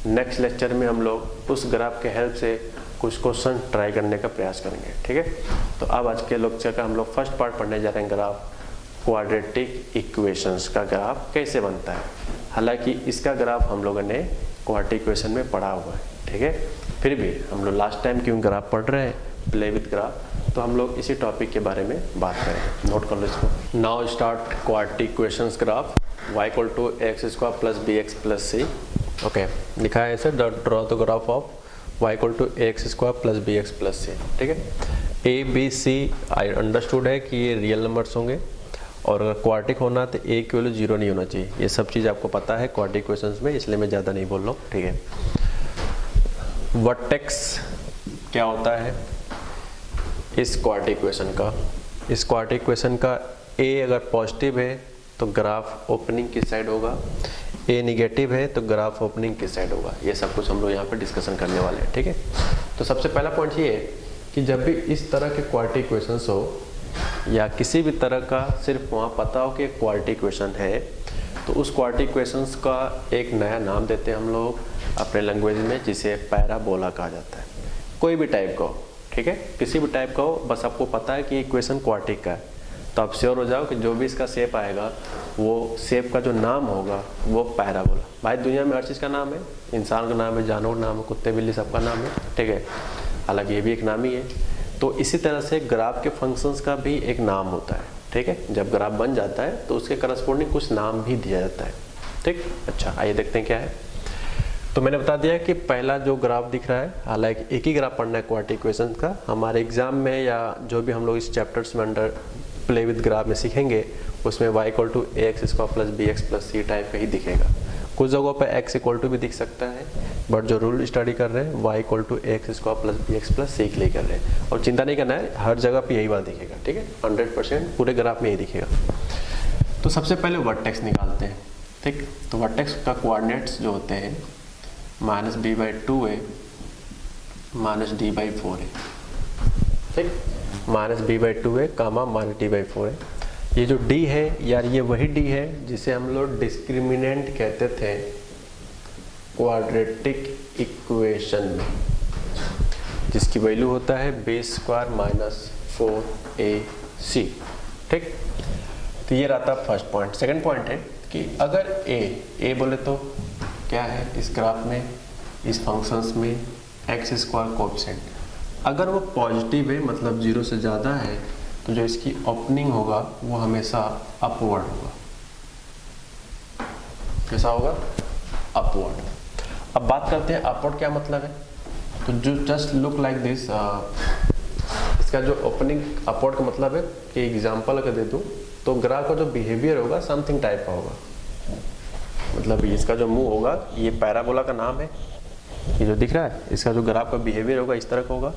[SPEAKER 1] नेक्स्ट लेक्चर में हम लोग उस ग्राफ के हेल्प से कुछ क्वेश्चन ट्राई करने का प्रयास करेंगे, ठीक है। तो अब आज के लेक्चर का हम लोग फर्स्ट पार्ट पढ़ने जा रहे हैं, ग्राफ। क्वाड्रेटिक इक्वेशंस का ग्राफ कैसे बनता है। हालांकि इसका ग्राफ हम लोगों ने क्वाड्रेटिक इक्वेशन में पढ़ा हुआ है, ठीक है, फिर भी हम लोग लास्ट टाइम क्यों ग्राफ पढ़ रहे हैं, प्ले विथ ग्राफ, तो हम लोग इसी टॉपिक के बारे में बात करेंगे। नोट कर लो इसको। Now start quadratic equations graph y equal to x square plus B x plus C. Okay, लिखा है ऐसे, draw the graph of y equal to x square plus B x plus C, ठीक है। A B C I understood है कि ये real numbers होंगे, और अगर क्वाड्रेटिक होना तो ए की वैल्यू 0 नहीं होना चाहिए। ये सब चीज़ आपको पता है क्वाड्रेटिक इक्वेशंस में, इसलिए मैं ज़्यादा नहीं बोल रहा हूँ, ठीक है। वर्टेक्स क्या होता है इस क्वाड्रेटिक इक्वेशन का? इस क्वाड्रेटिक इक्वेशन का ए अगर पॉजिटिव है तो ग्राफ ओपनिंग किस साइड होगा, ए निगेटिव है तो ग्राफ ओपनिंग किस साइड होगा। ये सब कुछ हम लोग यहाँ पे डिस्कशन करने वाले हैं, ठीक है। तो सबसे पहला पॉइंट ये है कि जब भी इस तरह के क्वाड्रेटिक इक्वेशंस हो या किसी भी तरह का सिर्फ वहाँ पता हो कि क्वाड्रेटिक इक्वेशन है, तो उस क्वाड्रेटिक इक्वेशंस का एक नया नाम देते हैं हम लोग अपने लैंग्वेज में, जिसे पैराबोला कहा जाता है। कोई भी टाइप का हो, ठीक है, किसी भी टाइप का हो, बस आपको पता है कि इक्वेशन क्वाड्रेटिक का है, तो आप श्योर हो जाओ कि जो भी इसका शेप आएगा वो शेप का जो नाम होगा वो पैराबोला। भाई दुनिया में हर चीज़ का नाम है, इंसान का नाम है, जानवर का नाम है, कुत्ते बिल्ली सबका नाम है, ठीक है, हालांकि ये भी एक नाम ही है। तो इसी तरह से ग्राफ के फंक्शंस का भी एक नाम होता है, ठीक है। जब ग्राफ बन जाता है तो उसके करस्पॉन्डिंग कुछ नाम भी दिया जाता है, ठीक। अच्छा, आइए देखते हैं क्या है। तो मैंने बता दिया कि पहला जो ग्राफ दिख रहा है, हालांकि एक ही ग्राफ पढ़ना है क्वाड्रेटिक इक्वेशन का, हमारे एग्जाम में या जो भी हम लोग इस चैप्टर्स में अंडर प्ले विद ग्राफ में सीखेंगे उसमें y equal to x square plus B x plus c type का ही दिखेगा। कुछ जगहों पे x इक्वल टू भी दिख सकता है, बट जो रूल स्टडी कर रहे हैं y equal to x square plus B x plus C के लिए कर रहे हैं, और चिंता नहीं करना है, हर जगह पे यही बात दिखेगा, ठीक है, 100% पूरे ग्राफ में यही दिखेगा। तो सबसे पहले वर्टेक्स निकालते हैं, ठीक। तो वर्टेक्स का कोऑर्डिनेट्स जो होते हैं -b/2 है, -d/4 है, ठीक, -b/2 है, कामा -d/4 है। ये जो d है यार, ये वही d है जिसे हम लोग डिस्क्रिमिनेंट कहते थे क्वाड्रेटिक इक्वेशन में, जिसकी वैल्यू होता है b² - 4ac, ठीक। तो ये रहता फर्स्ट पॉइंट। सेकंड पॉइंट है कि अगर a बोले तो क्या है इस ग्राफ में, इस फंक्शंस में x² कोएफिशिएंट, अगर वो पॉजिटिव है मतलब 0 से ज़्यादा है, तो जो इसकी ओपनिंग होगा वो हमेशा अपवर्ड होगा। कैसा होगा? अपवर्ड। अब बात करते हैं अपवर्ड क्या मतलब है। तो जो जस्ट लुक लाइक दिस, इसका जो ओपनिंग अपवर्ड का मतलब है कि एग्जांपल अगर दे दूं तो ग्राफ का जो बिहेवियर होगा समथिंग टाइप का होगा, मतलब इसका जो मुंह होगा, ये पैराबोला का नाम है, ये जो दिख रहा है, इसका जो ग्राफ का बिहेवियर होगा इस तरह का होगा।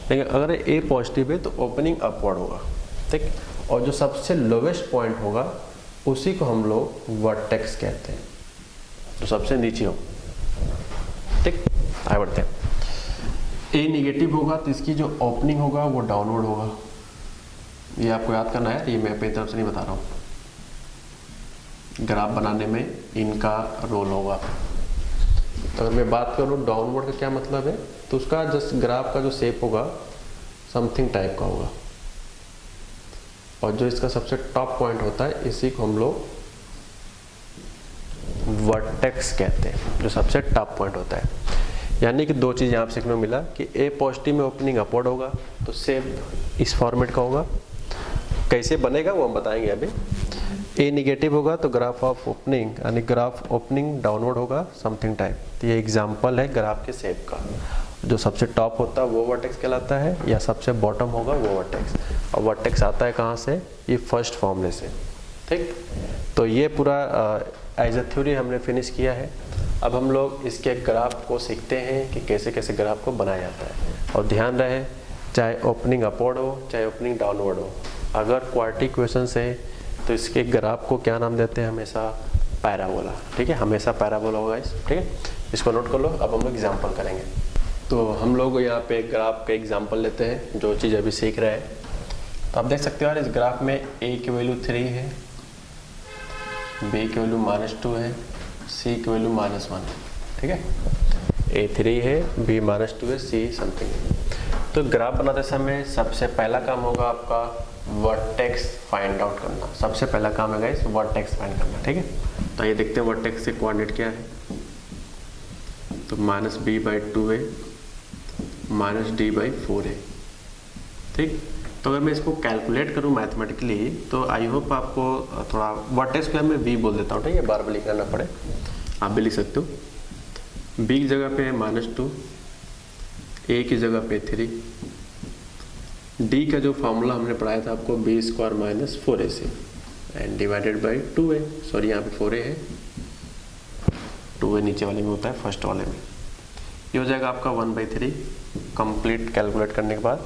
[SPEAKER 1] लेकिन अगर ए पॉजिटिव है तो ओपनिंग अपवर्ड होगा, ठीक। और जो सबसे लोवेस्ट पॉइंट होगा उसी को हम लोग वर्टेक्स कहते हैं, तो सबसे नीचे हो, ठीक। आगे बढ़ते हैं। ए निगेटिव होगा तो इसकी जो ओपनिंग होगा वो डाउनवर्ड होगा। ये आपको याद करना है, ये मैं अपनी तरफ से नहीं बता रहा हूँ, ग्राफ बनाने में इनका रोल होगा। तो अगर मैं बात करूँ डाउनवर्ड का क्या मतलब है, तो उसका जस्ट ग्राफ का जो शेप होगा समथिंग टाइप का होगा, और जो इसका सबसे टॉप पॉइंट होता है इसी को हम लोग वर्टेक्स कहते हैं, जो सबसे टॉप पॉइंट होता है। यानी कि दो चीज़ यहाँ पे सीखने को मिला कि ए पॉजिटिव में ओपनिंग अपवर्ड होगा तो शेप इस फॉर्मेट का होगा। कैसे बनेगा वो हम बताएंगे अभी। ए निगेटिव होगा तो ग्राफ ऑफ ओपनिंग यानी ग्राफ ओपनिंग डाउनवर्ड होगा समथिंग टाइप। तो ये एग्जांपल है ग्राफ के शेप का, जो सबसे टॉप होता है वो वर्टेक्स कहलाता है, या सबसे बॉटम होगा वो वर्टेक्स। और वर्टेक्स आता है कहाँ से? ये फर्स्ट फॉर्मूले से, ठीक। तो ये पूरा एज अ थ्योरी हमने फिनिश किया है। अब हम लोग इसके ग्राफ को सीखते हैं कि कैसे कैसे ग्राफ को बनाया जाता है। और ध्यान रहे, चाहे ओपनिंग अपवर्ड हो चाहे ओपनिंग डाउनवर्ड हो, अगर क्वाड्रेटिक इक्वेशन है तो इसके ग्राफ को क्या नाम देते हैं? हमेशा पैराबोला, ठीक है, हमेशा पैराबोला होगा इस, ठीक है, इसको नोट कर लो। अब हम लोग एग्जाम्पल करेंगे। तो हम लोग यहाँ पे ग्राफ का एग्जाम्पल लेते हैं, जो चीज़ अभी सीख रहे हैं। तो आप देख सकते हो यार, इस ग्राफ में ए की वैल्यू 3 है, बी की वैल्यू -2 है, सी की वैल्यू -1 है, ठीक है। ए 3 है, बी -2 है, सी समथिंग है। तो ग्राफ बनाते समय सबसे पहला काम होगा आपका वर्टेक्स फाइंड आउट करना। सबसे पहला काम है गाइस वर्टेक्स फाइंड करना, ठीक है। तो ये देखते हैं वर्टेक्स के कोऑर्डिनेट क्या है। तो -b/2a -d/4a, ठीक। तो अगर मैं इसको कैलकुलेट करूं मैथमेटिकली तो आई होप आपको थोड़ा वर्टेक्स को मैं v बोल देता हूँ, ठीक है, बार बार लिखना ना पड़े, आप भी लिख सकते हो। b की जगह पे है -2, a की जगह पे 3, d का जो फॉर्मूला हमने पढ़ाया था आपको b² - 4ac and divided by 2a, sorry यहाँ पे 4a है, 2a नीचे वाले में होता है फर्स्ट वाले में। ये हो जाएगा आपका 1/3 कंप्लीट कैलकुलेट करने के बाद।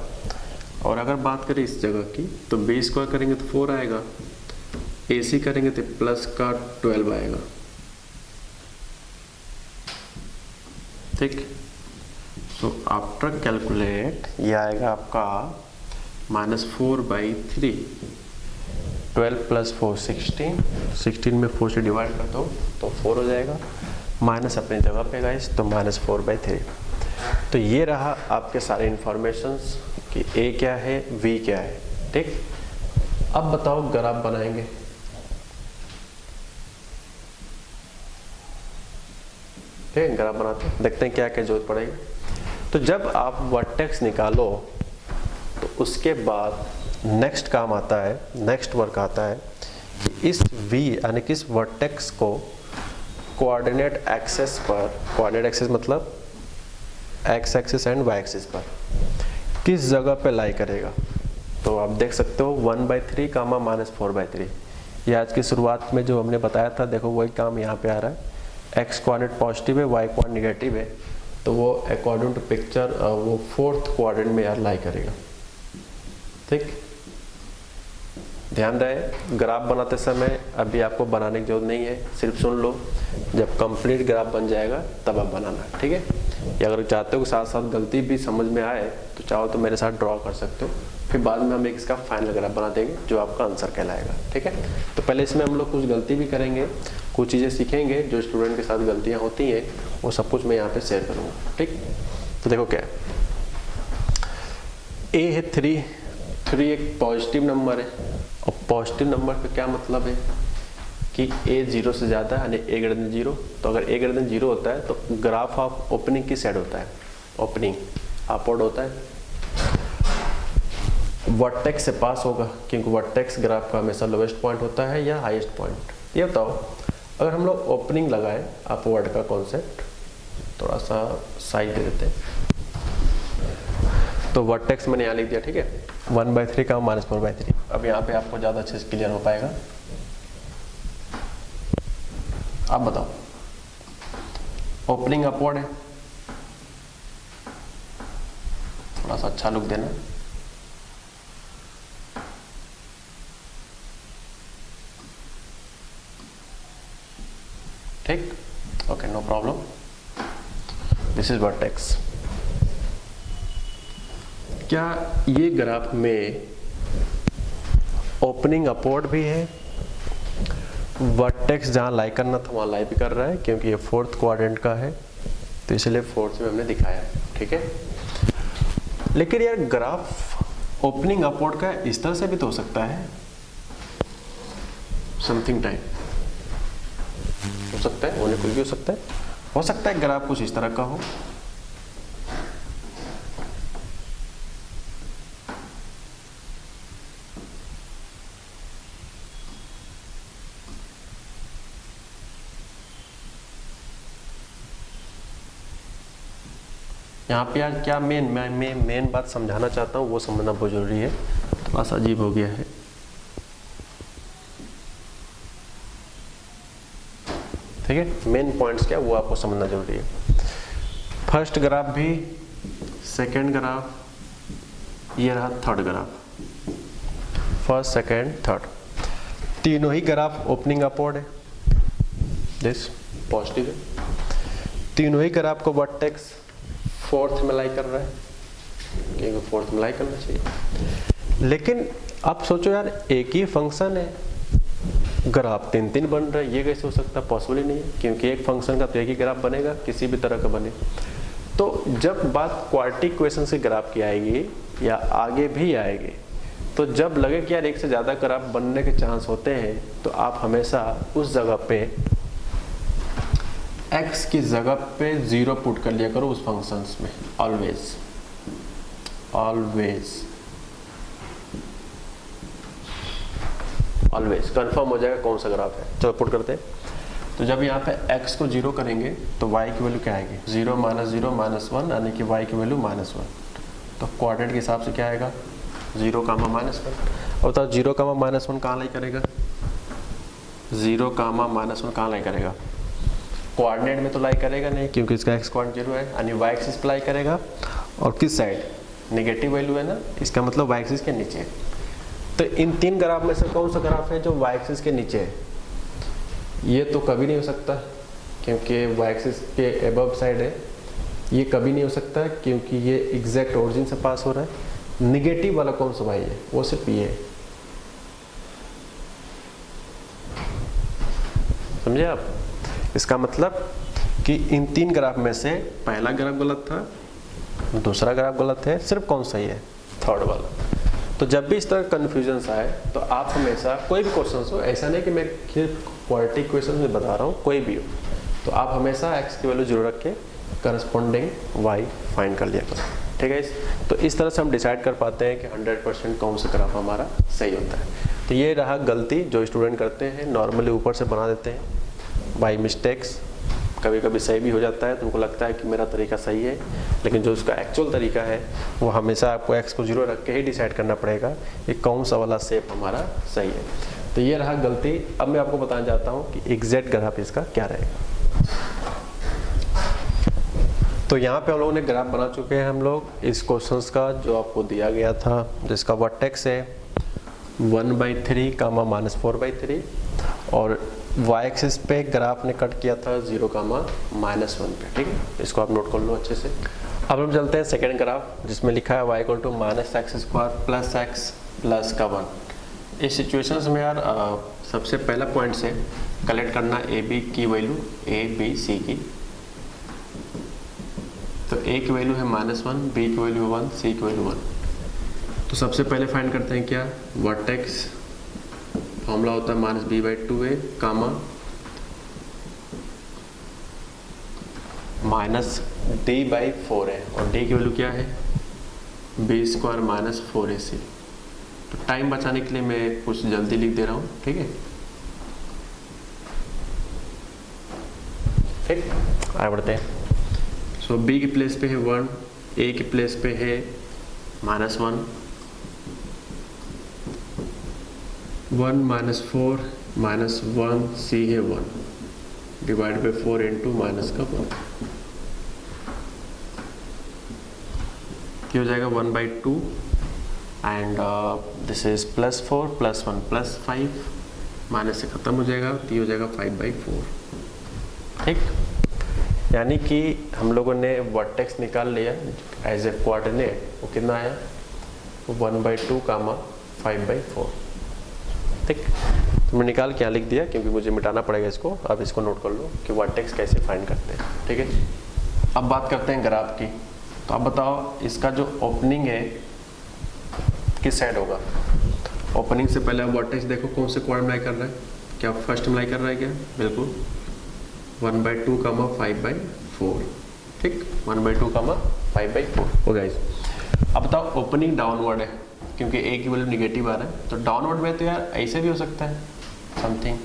[SPEAKER 1] और अगर बात करें इस जगह की तो b² करेंगे तो 4 आएगा, ac करेंगे तो प्लस का 12 आएगा, ठीक। सो आफ्टर कैलकुलेट ये आएगा आपका -4/3, 12 + 4 16, 16 में 4 से डिवाइड कर दो तो 4 हो जाएगा, माइनस अपनी जगह पे गाइस तो -4/3। तो ये रहा आपके सारे इंफॉर्मेशंस कि a क्या है v क्या है, ठीक। अब बताओ ग्राफ बनाएंगे, ठीक है, ग्राफ बनाते हैं, देखते हैं क्या क्या जरूरत पड़ेगी। तो जब आप वर्टेक्स निकालो तो उसके बाद नेक्स्ट काम आता है, नेक्स्ट वर्क आता है कि इस v यानी कि इस वर्टेक्स को कोऑर्डिनेट एक्सेस पर, कोऑर्डिनेट एक्सेस मतलब x axis and y axis पर किस जगह पे लाई करेगा। तो आप देख सकते हो 1/3 कामा -4/3, ये आज की शुरुआत में जो हमने बताया था, देखो वही काम यहाँ पे आ रहा है। x कोऑर्डिनेट पॉजिटिव है, y कोऑर्डिनेट नेगेटिव है, तो वो अकॉर्डिंग टू पिक्चर वो 4th क्वाड्रेंट में यार लाई करेगा, ठीक। ध्यान रहे ग्राफ बनाते समय अभी आपको बनाने की जरूरत नहीं है, सिर्फ सुन लो, जब कंप्लीट ग्राफ बन जाएगा तब आप बनाना, ठीक है। या अगर चाहते हो कि साथ साथ गलती भी समझ में आए तो चाहो तो मेरे साथ ड्रॉ कर सकते हो, फिर बाद में हम एक इसका फाइनल ग्राफ बना देंगे जो आपका आंसर कहलाएगा, ठीक है। तो पहले इसमें हम लोग कुछ गलती भी करेंगे, कुछ चीज़ें सीखेंगे, जो स्टूडेंट के साथ गलतियाँ होती हैं वो सब कुछ मैं यहाँ पे शेयर करूँगा, ठीक। तो देखो क्या है, a है 3 एक पॉजिटिव नंबर है, और पॉजिटिव नंबर का क्या मतलब है कि a 0 से ज़्यादा यानी a > 0। तो अगर a > 0 होता है तो ग्राफ ऑफ ओपनिंग की साइड होता है, ओपनिंग अपवर्ड होता है, वर्टेक्स से पास होगा, क्योंकि वर्टेक्स ग्राफ का हमेशा लोवेस्ट पॉइंट होता है या हाईएस्ट पॉइंट। ये बताओ अगर हम लोग ओपनिंग लगाए अपवर्ड का कॉन्सेप्ट, थोड़ा सा साइड दे देते हैं, तो वर्टेक्स मैंने यहाँ लिख दिया, ठीक है, 1/3 का -4/3। अब यहाँ पे आपको ज़्यादा अच्छे से क्लियर हो पाएगा। आप बताओ ओपनिंग अपवर्ड है, थोड़ा सा अच्छा लुक देना, ठीक, okay, no problem, this is vertex. क्या ये ग्राफ में ओपनिंग अपवर्ड भी है, वर्टेक्स जहाँ लाई करना था वहाँ लाई भी कर रहा है, क्योंकि ये 4th क्वाड्रेंट का है तो इसलिए 4th में हमने दिखाया, ठीक है। लेकिन यार ग्राफ ओपनिंग अपवर्ड का इस तरह से भी तो हो सकता है, समथिंग टाइप हो सकता है, होने कुछ भी हो सकता है ग्राफ कुछ इस तरह का हो, यहाँ पे यार क्या मेन बात समझाना चाहता हूँ वो समझना बहुत जरूरी है, थोड़ा सा अजीब हो गया है, ठीक है। मेन पॉइंट्स क्या वो आपको समझना जरूरी है। फर्स्ट ग्राफ भी, सेकंड ग्राफ, ये रहा third graph, first second third, तीनों ही ग्राफ ओपनिंग अपवर्ड है, दिस पॉजिटिव है, तीनों ही ग्राफ को वर्टेक्स 4th में लाई कर रहा है, क्योंकि 4th में लाई करना चाहिए। लेकिन आप सोचो यार एक ही फंक्शन है, ग्राफ 3 बन रहा है, ये कैसे हो सकता है, पॉसिबल ही नहीं है, क्योंकि एक फंक्शन का तो एक ही ग्राफ बनेगा, किसी भी तरह का बने। तो जब बात क्वाड्रेटिक इक्वेशन से ग्राफ की आएगी या आगे भी आएगी, तो जब लगे कि यार एक से ज़्यादा ग्राफ बनने के चांस होते हैं तो आप हमेशा उस जगह पे x की जगह पे 0 पुट कर लिया करो उस फंक्शंस में, ऑलवेज कंफर्म हो जाएगा कौन सा ग्राफ है। चलो पुट करते हैं। तो जब यहाँ पे x को 0 करेंगे तो y की वैल्यू क्या आएगी, 0 - 0 - 1, यानी कि y की वैल्यू -1। तो कोऑर्डिनेट के हिसाब से क्या आएगा, 0, -1। और बताओ 0, -1 कहाँ लाई करेगा, 0, -1 कहाँ लाई करेगा, कोऑर्डिनेट में तो लाई करेगा नहीं, क्योंकि इसका x कोऑर्डिनेट 0 है, यानी y एक्सिस पे लाई करेगा। और किस साइड, नेगेटिव वैल्यू है ना, इसका मतलब y एक्सिस के नीचे। तो इन 3 ग्राफ में से कौन सा ग्राफ है जो y एक्सिस के नीचे है, ये तो कभी नहीं हो सकता क्योंकि y एक्सिस के अबव साइड है। ये कभी नहीं हो सकता क्योंकि ये एग्जैक्ट ओरिजिन से पास हो रहा है। निगेटिव वाला कौन सा भाई है, वो सिर्फ ये है। समझे आप? इसका मतलब कि इन 3 ग्राफ में से पहला ग्राफ गलत था, दूसरा ग्राफ गलत है, सिर्फ कौन सा ही है, थर्ड वाला। तो जब भी इस तरह कन्फ्यूजन आए तो आप हमेशा कोई भी क्वेश्चन हो, ऐसा नहीं कि मैं सिर्फ क्वाड्रेटिक क्वेश्चन में बता रहा हूँ, कोई भी हो, तो आप हमेशा x की वैल्यू 0 रख के करस्पॉन्डिंग y फाइंड कर लिया करो। ठीक है, तो इस तरह से हम डिसाइड कर पाते हैं कि 100% कौन सा ग्राफ हमारा सही होता है। तो ये रहा गलती जो स्टूडेंट करते हैं, नॉर्मली ऊपर से बना देते हैं बाई मिस्टेक्स। कभी कभी सही भी हो जाता है, तुमको लगता है कि मेरा तरीका सही है, लेकिन जो उसका एक्चुअल तरीका है वो हमेशा आपको x को 0 रख के ही डिसाइड करना पड़ेगा कि कौन सा वाला शेप हमारा सही है। तो ये रहा गलती। अब मैं आपको बताना चाहता हूँ कि एग्जैक्ट ग्राफ इसका क्या रहेगा। तो यहाँ पे हम लोगों ने ग्राफ बना चुके हैं हम लोग इस क्वेश्चंस का जो आपको दिया गया था, जिसका वर्टेक्स है 1/3, -4/3, और y एक्सिस पे ग्राफ ने कट किया था 0, -1 पे। ठीक है, इसको आप नोट कर लो अच्छे से। अब हम चलते हैं सेकेंड ग्राफ जिसमें लिखा है y = -x² + x + 1। इस सिचुएशंस में यार सबसे पहला पॉइंट से कलेक्ट करना a b की वैल्यू, a b c की। तो a की वैल्यू है -1, b की वैल्यू 1, c की वैल्यू 1। तो सबसे पहले फाइंड करते हैं क्या, वर्टेक्स फॉर्मूला होता है -b/2a, -d/4a, और d की वैल्यू क्या है, b² - 4ac। तो टाइम बचाने के लिए मैं कुछ जल्दी लिख दे रहा हूँ। ठीक है, ठीक, आगे बढ़ते हैं। सो b की प्लेस पे है 1, a की प्लेस पे है -1, 1 - 4 - 1, c है 1, डिवाइड बाई 4 इंटू -1, क्या हो जाएगा 1/2, एंड दिस इज +4 + 1 + 5, माइनस से खत्म हो जाएगा, तो ये हो जाएगा 5/4। ठीक, यानी कि हम लोगों ने वर्टेक्स निकाल लिया एज ए कोऑर्डिनेट, वो कितना आया, 1/2, 5/4। ठीक, तो मैं निकाल क्या लिख दिया क्योंकि मुझे मिटाना पड़ेगा इसको। अब इसको नोट कर लो कि वर्टेक्स कैसे फाइंड करते हैं। ठीक है, अब बात करते हैं ग्राफ की। तो अब बताओ इसका जो ओपनिंग है किस साइड होगा। ओपनिंग से पहले आप वर्टेक्स देखो कौन से कोऑर्डिनेट लाई कर रहा है, क्या फर्स्ट में लाई कर रहा है क्या, बिल्कुल 1/2, 5/4। ठीक, 1/2, 5/4 हो गया। अब बताओ ओपनिंग डाउनवर्ड है क्योंकि a की वैल्यू निगेटिव आ रहा है, तो डाउनवर्ड में तो यार ऐसे भी हो सकता है, समथिंग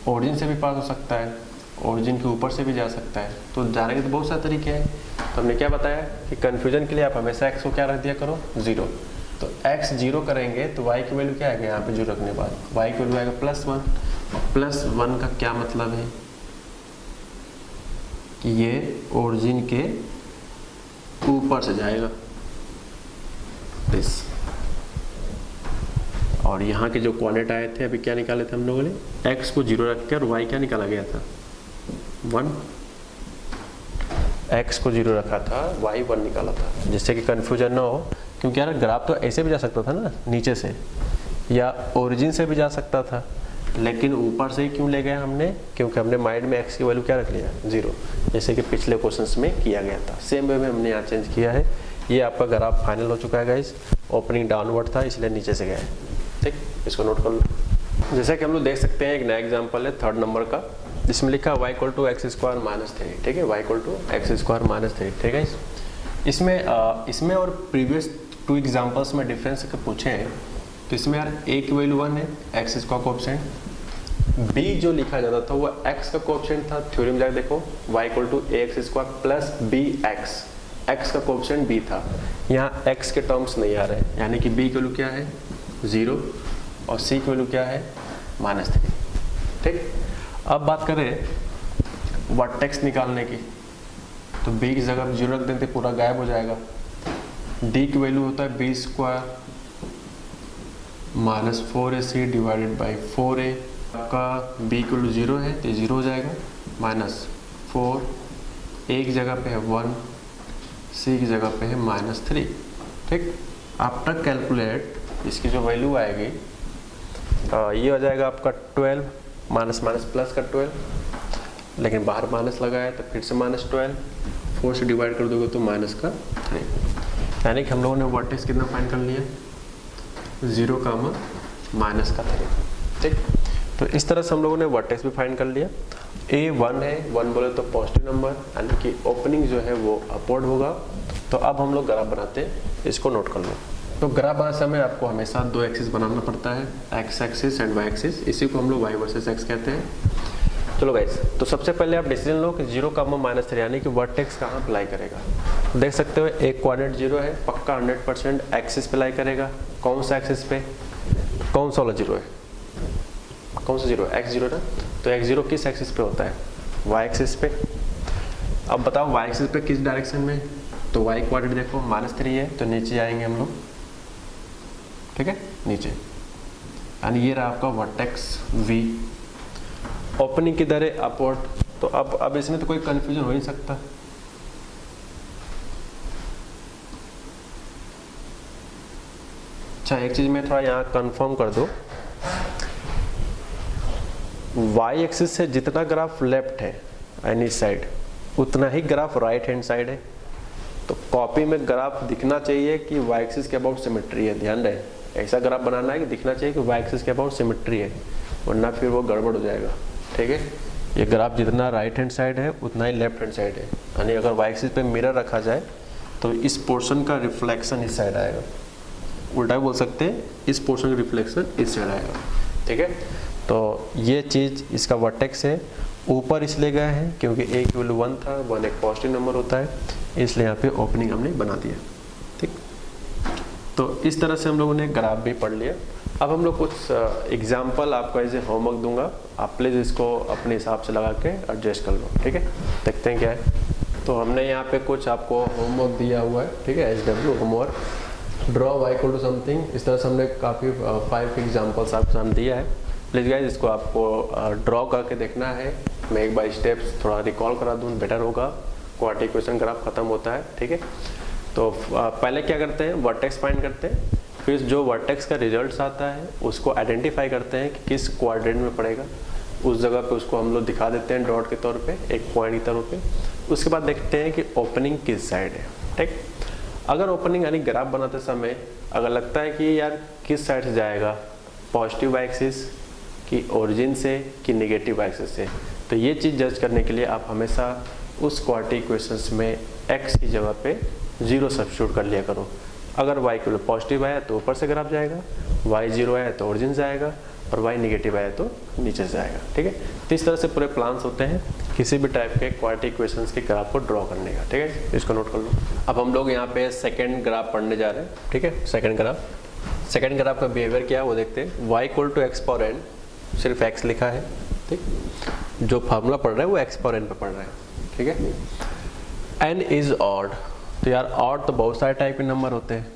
[SPEAKER 1] ओरिजिन से भी पास हो सकता है, ओरिजिन के ऊपर से भी जा सकता है। तो जाने के तो बहुत सारे तरीके हैं। तो हमने क्या बताया कि कन्फ्यूजन के लिए आप हमेशा x को क्या रख दिया करो, 0। तो x 0 करेंगे तो y की वैल्यू क्या आएगा, यहाँ पे 0 रखने के बाद y की वैल्यू आएगा +1। +1 का क्या मतलब है कि ये ओरिजिन के ऊपर से जाएगा दिस, और यहाँ के जो कोऑर्डिनेट आए थे अभी क्या निकाले थे हम लोगों ने, x को 0 रख के, और y क्या निकाला गया था 1, x को 0 रखा था, y 1 निकाला था, जिससे कि कन्फ्यूजन ना हो। क्योंकि यार ग्राफ तो ऐसे भी जा सकता था ना, नीचे से या ओरिजिन से भी जा सकता था, लेकिन ऊपर से ही क्यों ले गए हमने, क्योंकि हमने माइंड में x की वैल्यू क्या रख लिया, 0, जैसे कि पिछले क्वेश्चंस में किया गया था। सेम वे में हमने यहाँ चेंज किया है ये आपका ग्राफ फाइनल हो चुका है गाइस। ओपनिंग डाउनवर्ड था इसलिए नीचे से गया है, ठीक, इसको नोट कर लो। जैसा कि हम लोग देख सकते हैं एक नया एग्जाम्पल है 3rd नंबर का, जिसमें लिखा y equal to x square minus 3, ठीक है, y equal to x square minus 3, ठीक है। इसमें और प्रीवियस 2 एग्जाम्पल्स में डिफरेंस पूछे हैं, तो इसमें यार a की वैल्यू 1 है, x इसका कोएफिशिएंट, b जो लिखा जाता था वो x का कोएफिशिएंट था, थ्योरम जाके देखो y equal to a x square plus B x का कोएफिशिएंट b था, यहाँ x के टर्म्स नहीं आ रहे, यानी कि b की वैल्यू क्या है 0 और c की वैल्यू क्या है -3, ठीक। अब बात करें वर्टेक्स निकालने की, तो b की जगह 0 रख देते पूरा गायब हो जाएगा। d की वैल्यू होता है b square minus 4ac divided by 4a, आपका b की वैल्यू 0 है तो 0 हो जाएगा, माइनस 4, a की जगह पे है 1, c की जगह पे है -3, ठीक। आफ्टर कैलकुलेट इसकी जो वैल्यू आएगी ये हो जाएगा आपका 12, माइनस माइनस प्लस का 12, लेकिन बाहर माइनस लगा है तो फिर से -12, 4 से डिवाइड कर दोगे तो माइनस का 3, यानी कि हम लोगों ने वर्टेक्स कितना फाइंड कर लिया 0, माइनस का 3, ठीक। तो इस तरह से हम लोगों ने वर्टेक्स भी फाइंड कर लिया। a 1 है, 1 बोले तो पॉजिटिव नंबर, यानी कि ओपनिंग जो है वो अपवर्ड होगा। तो अब हम लोग ग्राफ बनाते हैं, इसको नोट कर लो। तो ग्राफ बनाते समय आपको हमेशा 2 एक्सिस बनाना पड़ता है, x axis and y axis, इसी को हम लोग y वर्सेस x कहते हैं। चलो गाइस, तो सबसे पहले आप डिसीजन लो कि 0, -3 यानी कि वर्टेक्स कहाँ अप्लाई करेगा। देख सकते हो एक कोऑर्डिनेट 0 है, पक्का 100% एक्सिस पे अप्लाई करेगा। कौन सा एक्सिस पे, कौन सा वाला 0 है, कौन सा 0 है, x0 ना, तो x0 किस एक्सिस पे होता है y एक्सिस पे। अब बताओ y एक्सिस पे किस डायरेक्शन में, तो y कोऑर्डिनेट देखो -3 है तो नीचे आएंगे हम लोग, ठीक है, नीचे, यानी ये रहा आपका वर्टेक्स v। ओपनिंग किधर है, अपवर्ड, तो अब इसमें तो कोई कंफ्यूजन हो नहीं सकता। अच्छा एक चीज मैं थोड़ा यहाँ कंफर्म कर दो, y एक्सिस से जितना ग्राफ लेफ्ट है एनी साइड, उतना ही ग्राफ राइट हैंड साइड है। तो कॉपी में ग्राफ दिखना चाहिए कि y एक्सिस के अबाउट सिमेट्री है, ध्यान रहे, ऐसा ग्राफ बनाना है कि दिखना चाहिए कि y एक्सिस के अबाउट सिमेट्री है, वरना फिर वो गड़बड़ हो जाएगा, ठीक है। ये ग्राफ जितना राइट हैंड साइड है उतना ही लेफ्ट हैंड साइड है, यानी अगर y एक्सिस पे मिरर रखा जाए तो इस पोर्शन का रिफ्लेक्शन इस साइड आएगा, उल्टा बोल सकते हैं इस पोर्शन का रिफ्लेक्शन इस साइड आएगा, ठीक है। तो ये चीज़ इसका वर्टेक्स है, ऊपर इसलिए गया है क्योंकि a की वैल्यू 1 था, 1 एक पॉजिटिव नंबर होता है, इसलिए यहाँ पे ओपनिंग हमने बना दिया, ठीक। तो इस तरह से हम लोगों ने ग्राफ भी पढ़ लिया। अब हम लोग कुछ एग्जाम्पल आपको एज ए होमवर्क दूंगा, आप प्लीज़ इसको अपने हिसाब से लगा के एडजस्ट कर लो, ठीक है। देखते हैं क्या है। तो हमने यहाँ पे कुछ आपको होमवर्क दिया हुआ है, ठीक है, SW homework, draw y equal to something, इस तरह से हमने काफ़ी 5 एग्जाम्पल्स आपको सामने दिया है। प्लीज़ गाइज इसको आपको ड्रॉ करके देखना है, मैं एक बार स्टेप्स थोड़ा रिकॉल करा दूँ बेटर होगा, क्वाड्रेटिक इक्वेशन ग्राफ खत्म होता है, ठीक है। तो पहले क्या करते हैं, वर्टेक्स फाइंड करते हैं, फिर जो वर्टेक्स का रिजल्ट्स आता है उसको आइडेंटिफाई करते हैं कि किस क्वाड्रेंट में पड़ेगा, उस जगह पे उसको हम लोग दिखा देते हैं डॉट के तौर पे, एक पॉइंट के तौर पे। उसके बाद देखते हैं कि ओपनिंग किस साइड है, ठीक। अगर ओपनिंग यानी ग्राफ बनाते समय अगर लगता है कि यार किस साइड से जाएगा, पॉजिटिव एक्सिस कि ओरिजिन से कि नेगेटिव एक्सिस से, तो ये चीज़ जज करने के लिए आप हमेशा उस क्वाड्रेटिक इक्वेशंस में x की जगह पे 0 सब्स्टिट्यूट कर लिया करो। अगर y की वैल्यू पॉजिटिव आया तो ऊपर से ग्राफ जाएगा, y 0 आया तो ओरिजिन से आएगा, और y नेगेटिव आया तो नीचे से आएगा, ठीक है। तो इस तरह से पूरे प्लान्स होते हैं किसी भी टाइप के क्वाड्रेटिक इक्वेशंस के ग्राफ को ड्रॉ करने का, ठीक है, इसको नोट कर लो। अब हम लोग यहाँ पे सेकेंड ग्राफ पढ़ने जा रहे हैं, ठीक है। सेकेंड ग्राफ का बिहेवियर क्या है वो देखते हैं। y equal to x power n, सिर्फ x लिखा है, ठीक, जो फार्मूला पढ़ रहा है वो x पावर n पे पढ़ रहा है, ठीक है। n इज ऑड, तो यार ऑड तो बहुत सारे टाइप के नंबर होते हैं,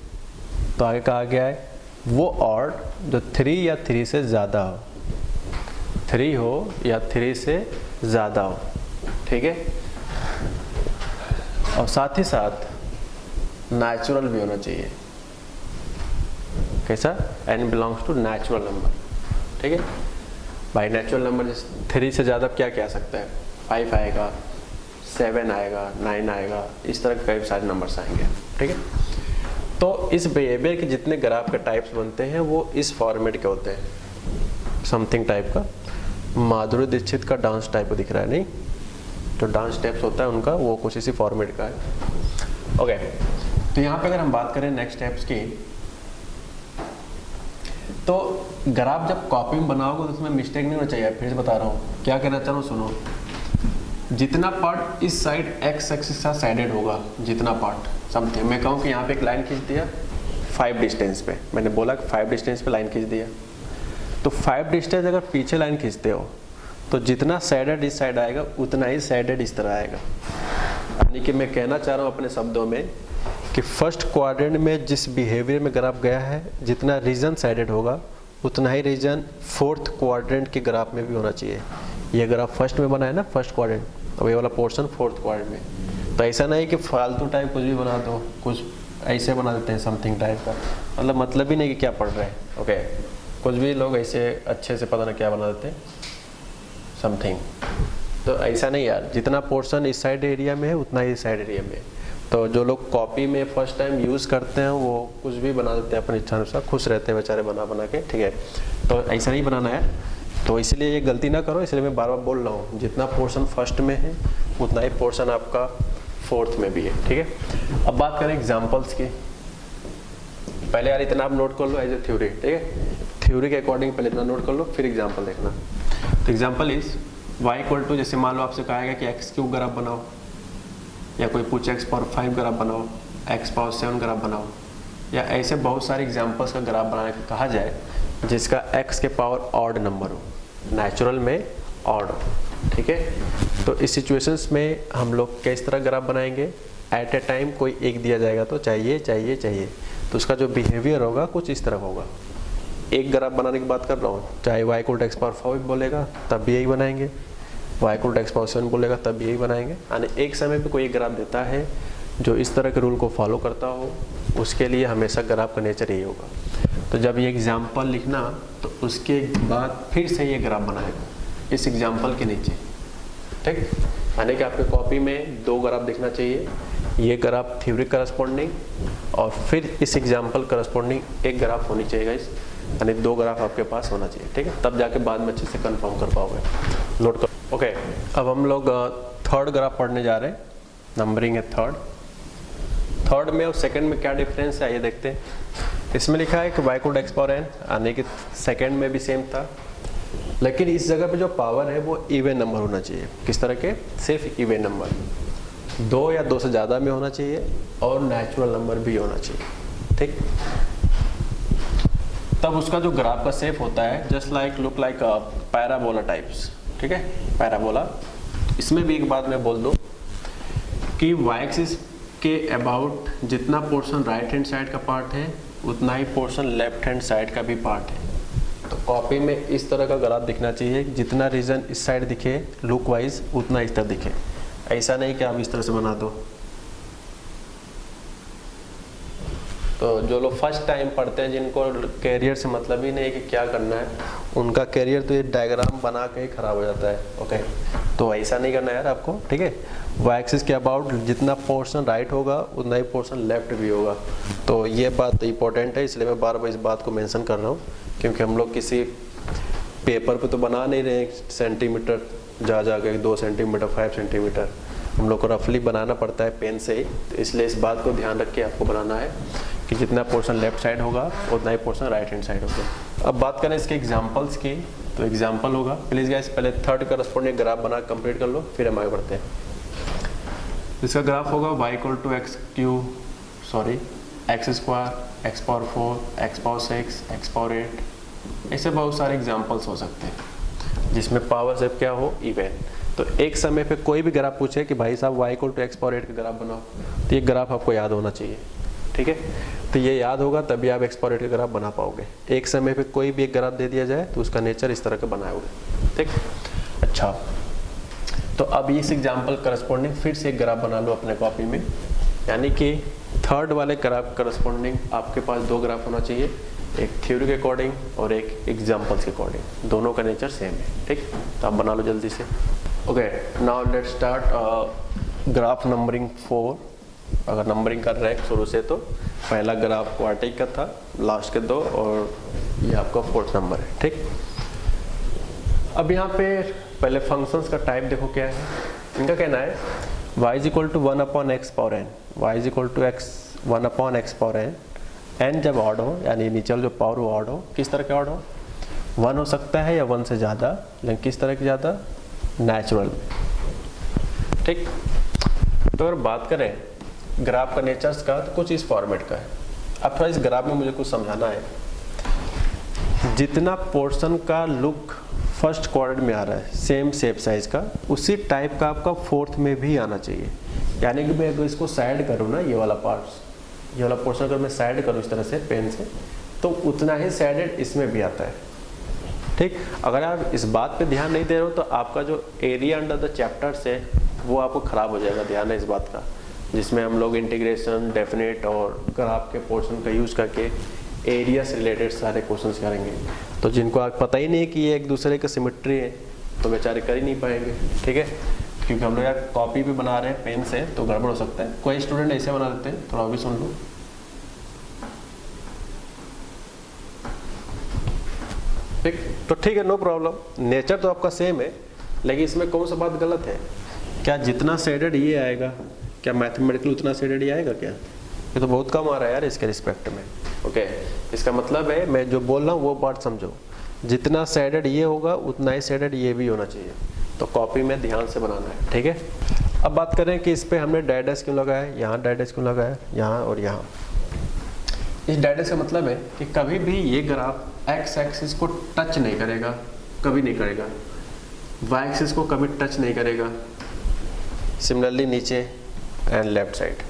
[SPEAKER 1] तो आगे कहा गया है वो ऑड जो 3 या 3 से ज़्यादा हो, 3 हो या 3 से ज़्यादा हो, ठीक है। और साथ ही साथ नेचुरल भी होना चाहिए, कैसा, n belongs to natural number, ठीक है। बाई नेचुरल नंबर जैसे 3 से ज़्यादा क्या क्या आ सकता है, 5 आएगा, 7 आएगा, 9 आएगा, इस तरह के कई सारे नंबर्स आएंगे, ठीक है। तो इस बिहेवियर के जितने ग्राफ के टाइप्स बनते हैं वो इस फॉर्मेट के होते हैं, समथिंग टाइप का। माधुरी दीक्षित का डांस टाइप दिख रहा है, नहीं जो डांस स्टेप्स होता है उनका वो कुछ इसी फॉर्मेट का है। ओके, तो यहाँ पे अगर हम बात करें नेक्स्ट स्टेप्स की, तो ग्राफ जब कॉपी में बनाओगे तो उसमें मिस्टेक नहीं होना चाहिए। फिर से बता रहा हूँ क्या कहना चाह रहा हूँ, सुनो। जितना पार्ट इस साइड एक्स एक्सिस के साथ साइडेड होगा, जितना पार्ट समथिंग, मैं कहूँ कि यहाँ पे एक लाइन खींच दिया 5 डिस्टेंस पे, मैंने बोला कि 5 डिस्टेंस पे लाइन खींच दिया, तो 5 डिस्टेंस अगर पीछे लाइन खींचते हो तो जितना साइडेड इस साइड आएगा उतना ही साइडेड इस तरह आएगा। यानी कि मैं कहना चाह रहा हूँ अपने शब्दों में कि फर्स्ट क्वाड्रेंट में जिस बिहेवियर में ग्राफ गया है, जितना रीजन साइडेड होगा उतना ही रीजन फोर्थ क्वाड्रेंट के ग्राफ में भी होना चाहिए। ये ग्राफ फर्स्ट में बना है ना, फर्स्ट क्वाड्रेंट, अब ये वाला पोर्शन फोर्थ क्वाड्रेंट में। तो ऐसा नहीं कि फालतू टाइप कुछ भी बना दो, कुछ ऐसे बना देते हैं समथिंग टाइप का, मतलब ही नहीं कि क्या पढ़ रहे हैं। ओके, कुछ भी लोग ऐसे अच्छे से पता नहीं क्या बना देते हैं समथिंग, तो ऐसा नहीं यार, जितना पोर्शन इस साइड एरिया में है उतना ही इस साइड एरिया में है। तो जो लोग कॉपी में फर्स्ट टाइम यूज़ करते हैं वो कुछ भी बना देते हैं अपनी इच्छा अनुसार, खुश रहते हैं बेचारे बना बना के, ठीक है। तो ऐसा नहीं बनाना है, तो इसलिए ये गलती ना करो, इसलिए मैं बार बार बोल रहा हूँ, जितना पोर्शन फर्स्ट में है उतना ही पोर्शन आपका फोर्थ में भी है, ठीक है। अब बात करें एग्जाम्पल्स की। पहले यार इतना आप नोट कर लो एज ए थ्योरी, ठीक है। थ्योरी के अकॉर्डिंग पहले इतना नोट कर लो, फिर एग्जाम्पल देखना। तो example is y equal to, जैसे मान लो आपसे कहा गया कि x क्यूब ग्राफ बनाओ, या कोई पूछे x पावर 5 ग्राफ बनाओ, x पावर 7 ग्राफ बनाओ, या ऐसे बहुत सारे एग्जाम्पल्स का ग्राफ बनाने को कहा जाए जिसका x के पावर ऑड नंबर हो, नेचुरल में ऑड, ठीक है। तो इस सिचुएशंस में हम लोग किस तरह ग्राफ बनाएंगे, एट ए टाइम कोई एक दिया जाएगा तो चाहिए चाहिए चाहिए, तो उसका जो बिहेवियर होगा कुछ इस तरह होगा। एक ग्राफ बनाने की बात कर रहा हूँ, चाहे y equal to x power 5 बोलेगा तब भी यही बनाएंगे, y equal to x power 7 बोलेगा तब भी यही बनाएंगे। यानी एक समय पे कोई एक ग्राफ देता है जो इस तरह के रूल को फॉलो करता हो, उसके लिए हमेशा ग्राफ का नेचर यही होगा। तो जब ये एग्जाम्पल लिखना तो उसके बाद फिर से ये ग्राफ बनाएगा इस एग्जाम्पल के नीचे, ठीक। यानी कि आपके कॉपी में 2 ग्राफ दिखना चाहिए, ये ग्राफ थ्योरी करस्पॉन्डिंग और फिर इस एग्जाम्पल करस्पॉन्डिंग एक ग्राफ होनी चाहिए गाइस, यानी 2 ग्राफ आपके पास होना चाहिए, ठीक है। तब जाके बाद में अच्छे से कंफर्म कर पाओगे। नोट कर। ओके, अब हम लोग थर्ड ग्राफ पढ़ने जा रहे हैं, नंबरिंग है थर्ड में और सेकंड में क्या डिफरेंस है ये देखते हैं। इसमें लिखा है कि y equal to x power n, यानी कि सेकंड में भी सेम था, लेकिन इस जगह पे जो पावर है वो इवन नंबर होना चाहिए। किस तरह के, सिर्फ इवन नंबर, 2 या 2 से ज़्यादा में होना चाहिए और नेचुरल नंबर भी होना चाहिए, ठीक। तब उसका जो ग्राफ का शेप होता है just like look like parabola types, ठीक है, पैराबोला। इसमें भी एक बात मैं बोल दूं कि y एक्सिस के अबाउट जितना पोर्शन राइट हैंड साइड का पार्ट है उतना ही पोर्शन लेफ्ट हैंड साइड का भी पार्ट है। तो कॉपी में इस तरह का ग्राफ दिखना चाहिए, जितना रीजन इस साइड दिखे लुक वाइज उतना इस तरह दिखे, ऐसा नहीं कि आप इस तरह से बना दो। तो जो लोग फर्स्ट टाइम पढ़ते हैं, जिनको कैरियर से मतलब ही नहीं कि क्या करना है, उनका कैरियर तो ये डायग्राम बना के ही खराब हो जाता है। ओके, तो ऐसा नहीं करना है यार आपको, ठीक है। वाई एक्सिस के अबाउट जितना पोर्शन राइट होगा उतना ही पोर्शन लेफ्ट भी होगा। तो ये बात इंपॉर्टेंट है, इसलिए मैं बार बार इस बात को मेंशन कर रहा हूँ, क्योंकि हम लोग किसी पेपर पे तो बना नहीं रहे सेंटीमीटर जा के 2 सेंटीमीटर 5 सेंटीमीटर, हम लोग को रफली बनाना पड़ता है पेन से ही। तो इसलिए इस बात को ध्यान रख के आपको बनाना है कि जितना पोर्शन लेफ्ट साइड होगा उतना ही पोर्शन राइट हैंड साइड होगा। अब बात करें इसके एग्जांपल्स की, तो एग्जांपल होगा, प्लीज़ गाइस पहले थर्ड करस्पॉन्डिंग ग्राफ बना कंप्लीट कर लो, फिर हम आगे बढ़ते हैं। इसका ग्राफ होगा y equal to x square, x power 4, x power 6, x power 8, ऐसे बहुत सारे एग्जाम्पल्स हो सकते हैं जिसमें पावर से क्या हो, इवन। तो एक समय पे कोई भी ग्राफ पूछे कि भाई साहब y equal to x power 8 का ग्राफ बनाओ, तो ये ग्राफ आपको याद होना चाहिए, ठीक है। तो ये याद होगा तभी आप एक्स पावर 8 का ग्राफ बना पाओगे। एक समय पे कोई भी एक ग्राफ दे दिया जाए तो उसका नेचर इस तरह का बनाओगे, ठीक। अच्छा, तो अब इस एग्जाम्पल करस्पॉन्डिंग फिर से एक ग्राफ बना लो अपने कॉपी में, यानी कि थर्ड वाले ग्राफ करस्पॉन्डिंग आपके पास 2 ग्राफ होना चाहिए, एक थ्योरी के अकॉर्डिंग और एक एग्जाम्पल्स के अकॉर्डिंग, दोनों का नेचर सेम है, ठीक। तो आप बना लो जल्दी से। Okay, now let's start graph numbering 4, अगर नंबरिंग कर रहे हैं शुरू से तो पहला ग्राफ क्वार्टिक का था, लास्ट के 2, और ये आपका 4th नंबर है। ठीक, अब यहाँ पे पहले फंक्शंस का टाइप देखो क्या है। इनका कहना है y is equal to 1/x power n, y is equal to 1/x power n, n जब ऑड हो, यानी नीचे जो पावर वो ऑड हो, किस तरह के ऑड हो, 1 हो सकता है या 1 से ज़्यादा, लेकिन किस तरह की ज़्यादा, नेचुरल। ठीक, तो अगर बात करें ग्राफ का नेचर्स का तो कुछ इस फॉर्मेट का है। अब थोड़ा इस ग्राफ में मुझे कुछ समझाना है। जितना पोर्शन का लुक फर्स्ट क्वाड्रेंट में आ रहा है सेम शेप साइज का, उसी टाइप का आपका 4th में भी आना चाहिए। यानी कि मैं अगर इसको साइड करूँ ना, ये वाला पार्ट, ये वाला पोर्शन अगर मैं साइड करूँ इस तरह से पेन से, तो उतना ही साइडेड इसमें भी आता है। ठीक, अगर आप इस बात पे ध्यान नहीं दे रहे हो तो आपका जो एरिया अंडर द चैप्टर्स है वो आपको ख़राब हो जाएगा। ध्यान है इस बात का, जिसमें हम लोग इंटीग्रेशन, डेफिनेट और ग्राफ के पोर्शन का यूज़ करके एरिया से रिलेटेड सारे क्वेश्चंस करेंगे। तो जिनको आप पता ही नहीं कि ये एक दूसरे का सिमेट्री है तो बेचारे कर ही नहीं पाएंगे। ठीक है, क्योंकि हम लोग यार कॉपी भी बना रहे हैं पेन से तो गड़बड़ हो सकता है। कोई स्टूडेंट ऐसे बना देते हैं, थोड़ा भी सुन लो। ठीक, तो ठीक है, नो प्रॉब्लम। नेचर तो आपका सेम है, लेकिन इसमें कौन सा बात गलत है? क्या जितना शेडेड ये आएगा, क्या मैथमेटिकली उतना शेडेड ये आएगा क्या? ये तो बहुत कम आ रहा है यार इसके रिस्पेक्ट में। ओके, इसका मतलब है मैं जो बोल रहा हूँ वो पार्ट समझो, जितना शेडेड ये होगा उतना ही शेडेड ये भी होना चाहिए। तो कॉपी में ध्यान से बनाना है। ठीक है, अब बात करें कि इस पे हमने डायडेक्स क्यों लगाया, यहाँ डायडेक्स क्यों लगाया, यहाँ और यहाँ। इस डायडेक्स का मतलब है कि कभी भी ये ग्राफ एक्स एक्सिस को टच नहीं करेगा, कभी नहीं करेगा, वाई एक्सिस को कभी टच नहीं करेगा, सिमिलरली नीचे एंड लेफ्ट साइड।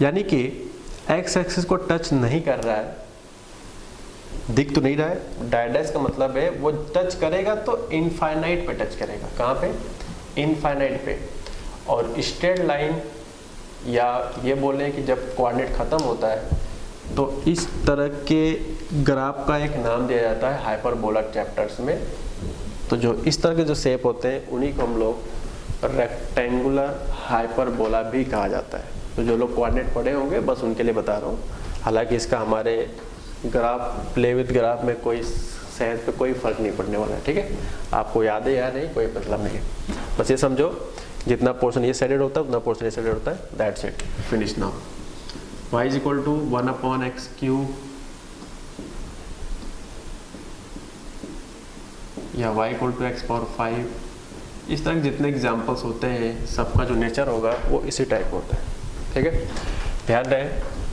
[SPEAKER 1] यानी कि एक्स एक्सिस को टच नहीं कर रहा है, दिख तो नहीं रहा है। डायडेक्स का मतलब है वो टच करेगा तो इनफाइनाइट पे टच करेगा। कहाँ पे? इनफाइनाइट पे। और स्ट्रेट लाइन, या ये बोलें कि जब कोऑर्डिनेट खत्म होता है तो इस तरह के ग्राफ का एक नाम दिया जाता है हाइपरबोला चैप्टर्स में। तो जो इस तरह के जो शेप होते हैं उन्हीं को हम लोग रेक्टेंगुलर हाइपरबोला भी कहा जाता है। तो जो लोग कोऑर्डिनेट पढ़े होंगे बस उनके लिए बता रहा हूँ। हालांकि इसका हमारे ग्राफ, प्ले विद ग्राफ में कोई शायद पे कोई फर्क नहीं पड़ने वाला है। ठीक है, आपको याद है या नहीं कोई मतलब नहीं है, बस ये समझो जितना पोर्शन ये साइडेड होता है उतना पोर्शन ये साइडेड होता है। That's it, finish now. y is equal to 1/x cube या y equal to x power 5। इस तरह के जितने एग्जाम्पल्स होते हैं सबका जो नेचर होगा वो इसी टाइप होता है। ठीक है, ध्यान रहे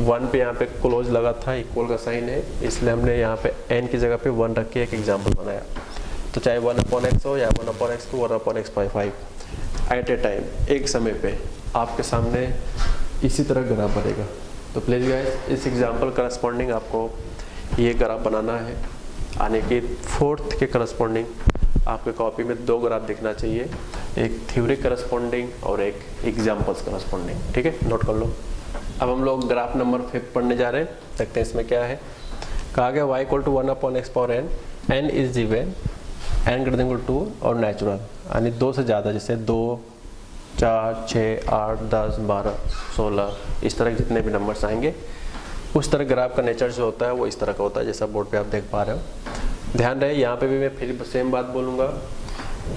[SPEAKER 1] 1 पे यहाँ पे क्लोज लगा था, इक्वल का साइन है, इसलिए हमने यहाँ पे n की जगह पे 1 रख के एक एग्जाम्पल बनाया। तो चाहे 1/x हो या 1/x2, 1/x5 एट ए टाइम, एक समय पे आपके सामने इसी तरह ग्राफ बनेगा। तो प्लीज़ गाइस इस एग्जाम्पल करस्पॉन्डिंग आपको ये ग्राफ बनाना है, यानी कि 4th के करस्पॉन्डिंग आपके कॉपी में 2 ग्राफ दिखना चाहिए, एक थ्योरी करस्पॉन्डिंग और एक एग्जाम्पल्स करस्पॉन्डिंग। ठीक है, नोट कर लो। अब हम लोग ग्राफ नंबर 5 पढ़ने जा रहे हैं। देखते हैं इसमें क्या है। कहा गया y equal to 1/x power n, n is given, n greater than equal to और नेचुरल, यानी 2 से ज़्यादा, जैसे 2, 4, 6, 8, 10, 12, 16, इस तरह के जितने भी नंबर्स आएंगे उस तरह ग्राफ का नेचर जो होता है वो इस तरह का होता है, जैसा बोर्ड पे आप देख पा रहे हो। ध्यान रहे यहाँ पे भी मैं फिर सेम बात बोलूँगा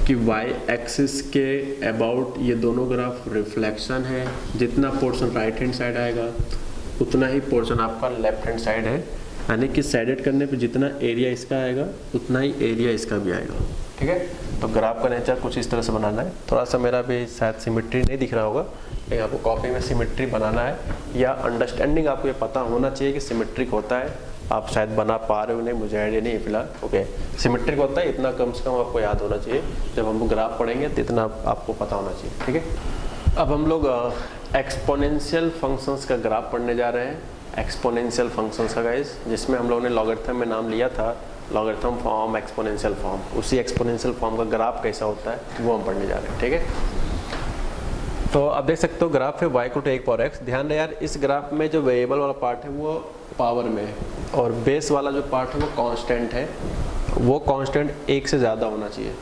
[SPEAKER 1] कि y एक्सिस के अबाउट ये दोनों ग्राफ रिफ्लेक्शन है। जितना पोर्शन राइट हैंड साइड आएगा उतना ही पोर्शन आपका लेफ्ट हैंड साइड है, यानी कि साइडेड करने पे जितना एरिया इसका आएगा उतना ही एरिया इसका भी आएगा। ठीक है, तो ग्राफ का नेचर कुछ इस तरह से बनाना है। थोड़ा सा मेरा भी शायद सिमेट्री नहीं दिख रहा होगा, लेकिन आपको कॉपी में सिमेट्री बनाना है, या अंडरस्टैंडिंग आपको ये पता होना चाहिए कि सिमेट्रिक होता है। आप शायद बना पा रहे हो नहीं, मुझे आइडिया नहीं है फिलहाल। ओके, सिमेट्रिक होता है, इतना कम से कम आपको याद होना चाहिए। जब हम ग्राफ पढ़ेंगे तो इतना आपको पता होना चाहिए। ठीक है, अब हम लोग एक्सपोनेंशियल फंक्शंस का ग्राफ पढ़ने जा रहे हैं। एक्सपोनेंशियल फंक्शंस का गाइस, जिसमें हम लोगों ने लॉगरिथम में नाम लिया था, लॉगरिथम फॉर्म, एक्सपोनेंशियल फॉर्म। उसी एक्सपोनेंशियल फॉर्म का ग्राफ कैसा होता है वो हम पढ़ने जा रहे हैं। ठीक है, तो आप देख सकते हो ग्राफ है y equal to 1 power x। ध्यान रहे यार इस ग्राफ में जो वेरिएबल वाला पार्ट है वो पावर में है, और बेस वाला जो पार्ट है वो कांस्टेंट है। वो कांस्टेंट 1 से ज़्यादा होना चाहिए।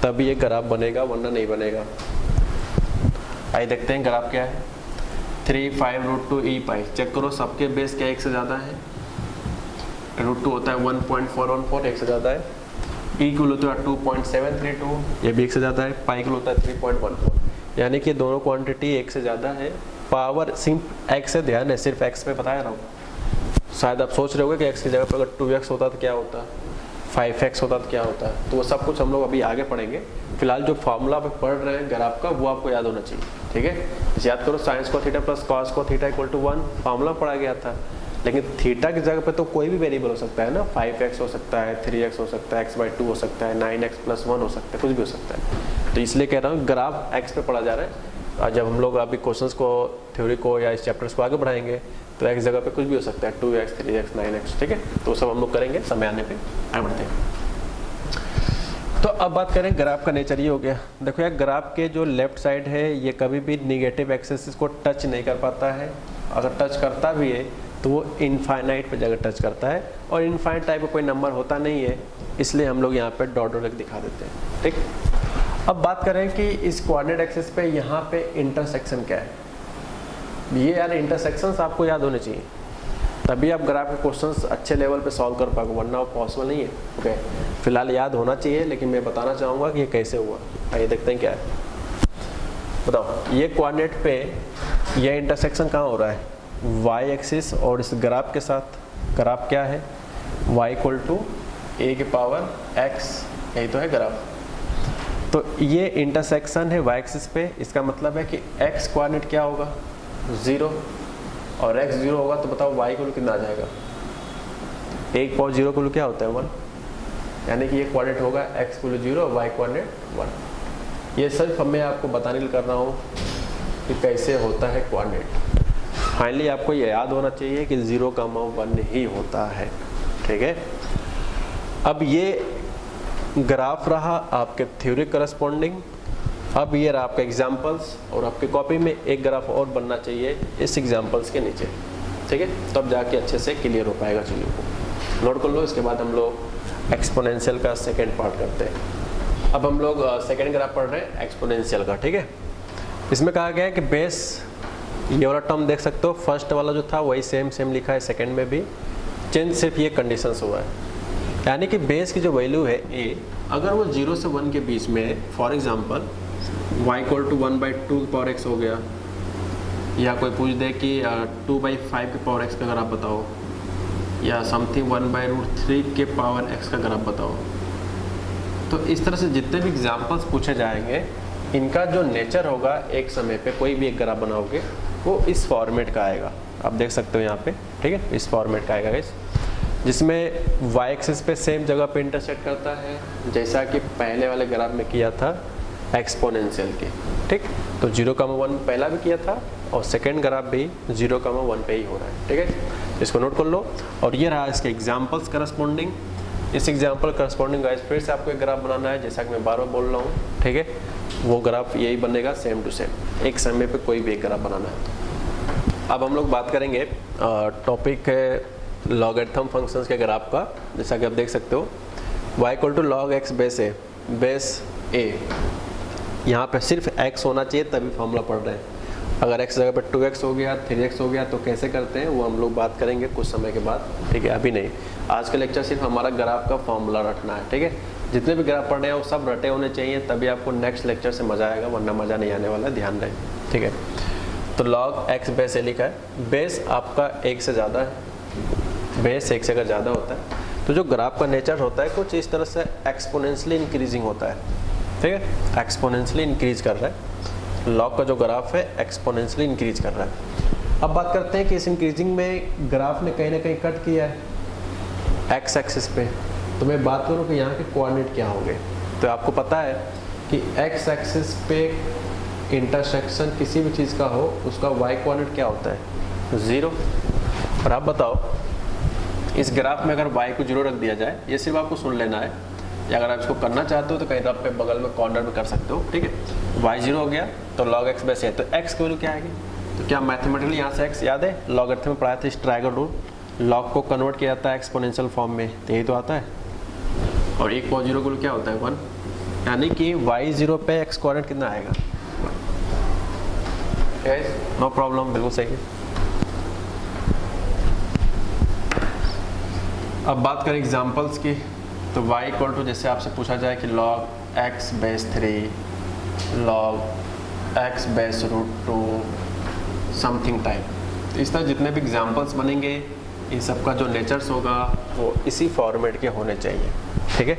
[SPEAKER 1] तभी ये ग्राफ बनेगा, वरना नहीं बनेगा। आइए देखते हैं ग्राफ क्या है। 3 5 √2 e पाई, चेक करो सबके बेस क्या एक से ज़्यादा है। √2 होता है 1.414, एक से ज़्यादा है। e की होता है 2.732, ये भी एक से ज़्यादा है। पाई की होता है 3.14, यानी कि दोनों क्वांटिटी एक से ज़्यादा है। पावर सिर्फ x से ध्यान है, सिर्फ x पे बता रहा हूँ। शायद आप सोच रहे होगे कि x की जगह पर अगर 2x होता तो क्या होता, 5x होता तो क्या होता। तो वो सब कुछ हम लोग अभी आगे पढ़ेंगे। फिलहाल जो फॉर्मूला पे पढ़ रहे हैं ग्राफ का, वो आपको याद होना चाहिए, ठीक है। याद करो साइंस को थीटा प्लस कॉस को थीटा इक्वल टू 1 फॉर्मूला पढ़ा गया था। लेकिन थीटा की जगह पे तो कोई भी वेरिएबल हो सकता है ना, 5x हो सकता है, 3x हो सकता है, x/2 हो सकता है, 9x + 1 हो सकता है, कुछ भी हो सकता है। तो इसलिए कह रहा हूँ ग्राफ x पे पढ़ा जा रहा है। और जब हम लोग अभी क्वेश्चंस को, थ्योरी को या इस चैप्टर्स को आगे बढ़ाएंगे तो x जगह पे कुछ भी हो सकता है, 2x 3x 9x, ठीक है। तो सब हम लोग करेंगे समय आने पे, आगे बढ़ते हैं। तो अब बात करें ग्राफ का नेचर, ये हो गया। देखो यार, ग्राफ के जो लेफ्ट साइड है ये कभी भी निगेटिव एक्सिस को टच नहीं कर पाता है। अगर टच करता भी है तो वो इनफाइनाइट पे जगह टच करता है, और इनफाइनाइट टाइप का कोई नंबर होता नहीं है, इसलिए हम लोग यहाँ पे डॉट डॉट दिखा देते हैं, ठीक। अब बात करें कि इस कोऑर्डिनेट एक्सिस पे यहाँ पे इंटरसेक्शन क्या है। ये यार इंटरसेक्शंस आपको याद होने चाहिए, तभी आप ग्राफ के क्वेश्चंस अच्छे लेवल पे सॉल्व कर पाओगे, वरना वो पॉसिबल नहीं है। ओके, फिलहाल याद होना चाहिए, लेकिन मैं बताना चाहूँगा कि ये कैसे हुआ। आइए देखते हैं क्या है। बताओ, ये कोऑर्डिनेट पे ये इंटरसेक्शन कहाँ हो रहा है, y एक्सिस और इस ग्राफ के साथ। ग्राफ क्या है, y = a⁴x, यही तो है ग्राफ। तो ये इंटरसेक्शन है y एक्सिस पे, इसका मतलब है कि x कोऑर्डिनेट क्या होगा, 0, और x 0 होगा तो बताओ y को कितना आ जाएगा, 1/0 को क्या होता है 1, यानी कि ये कोऑर्डिनेट होगा x को 0 और y कोऑर्डिनेट 1। ये सिर्फ मैं आपको बताने के लिए कर रहा हूँ कि कैसे होता है कोऑर्डिनेट। फाइनली आपको ये याद होना चाहिए कि 0,1 ही होता है, ठीक है। अब ये ग्राफ रहा आपके थ्योरी करस्पॉन्डिंग। अब ये रहा आपका एग्जाम्पल्स, और आपके कॉपी में एक ग्राफ और बनना चाहिए इस एग्जाम्पल्स के नीचे, ठीक है। तब जाके अच्छे से क्लियर हो पाएगा चीज़ों को। नोट कर लो, इसके बाद हम लोग एक्सपोनेंशियल का सेकेंड पार्ट करते हैं। अब हम लोग सेकेंड ग्राफ पढ़ रहे हैं एक्सपोनेंशियल का, ठीक है। इसमें कहा गया है कि बेस, ये वाला टर्म देख सकते हो, फर्स्ट वाला जो था वही सेम लिखा है सेकेंड में भी, चेंज सिर्फ ये कंडीशंस हुआ है। यानी कि बेस की जो वैल्यू है a, अगर वो 0 से 1 के बीच में, फॉर एग्जांपल y = 1/2 हो गया, या कोई पूछ दे कि 2/5 का ग्राफ बताओ, या समथिंग 1/√3 का ग्राफ बताओ, तो इस तरह से जितने भी एग्जांपल्स पूछे जाएंगे, इनका जो नेचर होगा, एक समय पे कोई भी एक ग्राफ बनाओगे वो इस फॉर्मेट का आएगा। आप देख सकते हो यहाँ पे, ठीक है, इस फॉर्मेट का आएगा गाइस, जिसमें y एक्सिस पे सेम जगह पे इंटरसेक्ट करता है, जैसा कि पहले वाले ग्राफ में किया था एक्सपोनेंशियल के, ठीक। तो 0,1 पहला भी किया था, और सेकेंड ग्राफ भी 0,1 पे ही हो रहा है, ठीक है। इसको नोट कर लो। और ये रहा इसके एग्जाम्पल्स करस्पॉन्डिंग। इस एग्जाम्पल करस्पॉन्डिंग गाइस फिर से आपको एक ग्राफ बनाना है, जैसा कि मैं बार बार बोल रहा हूँ, ठीक है। वो ग्राफ यही बनेगा, सेम टू सेम, एक समय पे कोई भी एक ग्राफ बनाना है। अब हम लोग बात करेंगे, टॉपिक है लॉगरिथम फंक्शंस के ग्राफ का। जैसा कि आप देख सकते हो, y = log x base a, base a, यहाँ पे सिर्फ x होना चाहिए तभी फॉर्मूला पढ़ रहे हैं। अगर x जगह पर 2x हो गया, 3x हो गया, तो कैसे करते हैं वो हम लोग बात करेंगे कुछ समय के बाद, ठीक है, अभी नहीं। आज का लेक्चर सिर्फ हमारा ग्राफ का फॉर्मूला रटना है, ठीक है। जितने भी ग्राफ पढ़ रहे हैं वो सब रटे होने चाहिए, तभी आपको नेक्स्ट लेक्चर से मजा आएगा, वरना मजा नहीं आने वाला, ध्यान रहे, ठीक है। तो log x बेस a लिखा है, बेस आपका 1 से ज़्यादा है, बेस 1 से अगर ज़्यादा होता है तो जो ग्राफ का नेचर होता है कुछ इस तरह से एक्सपोनेंशियली इंक्रीजिंग होता है, ठीक है, एक्सपोनेंशियली इंक्रीज कर रहा है। लॉग का जो ग्राफ है एक्सपोनेंशियली इंक्रीज कर रहा है। अब बात करते हैं कि इस इंक्रीजिंग में ग्राफ ने कहीं ना कहीं कट किया है एक्स एक्सिस पे। तो मैं बात करूँ कि यहाँ के कोऑर्डिनेट क्या होंगे, तो आपको पता है कि एक्स एक्सिस पे इंटरसेक्शन किसी भी चीज़ का हो, उसका वाई कोऑर्डिनेट क्या होता है, 0। और आप बताओ, इस ग्राफ में अगर y को 0 रख दिया जाए, ये सिर्फ आपको सुन लेना है, या अगर आप इसको करना चाहते हो तो कहीं रफ पे बगल में कॉर्नर में कर सकते हो, ठीक है। y 0 हो गया तो log x बेस है, तो x की वैल्यू क्या आएगी, तो क्या मैथमेटिकली यहाँ से x याद है, लॉगरिथम में पढ़ाया था इस ट्रायंगल रूल, log को कन्वर्ट किया जाता है एक्सपोनेंशियल फॉर्म में, तो यही तो आता है। और 1/0 को क्या होता है 1, यानी कि y0 पे x कोऑर्डिनेट कितना आएगा? नो प्रॉब्लम, बिल्कुल सही है। अब बात करें एग्जांपल्स की, तो y इक्वल टू जैसे आपसे पूछा जाए कि log x base 3 log x base √2 something time, तो इस तरह जितने भी एग्जांपल्स बनेंगे इन सबका जो नेचर्स होगा वो इसी फॉर्मेट के होने चाहिए, ठीक है,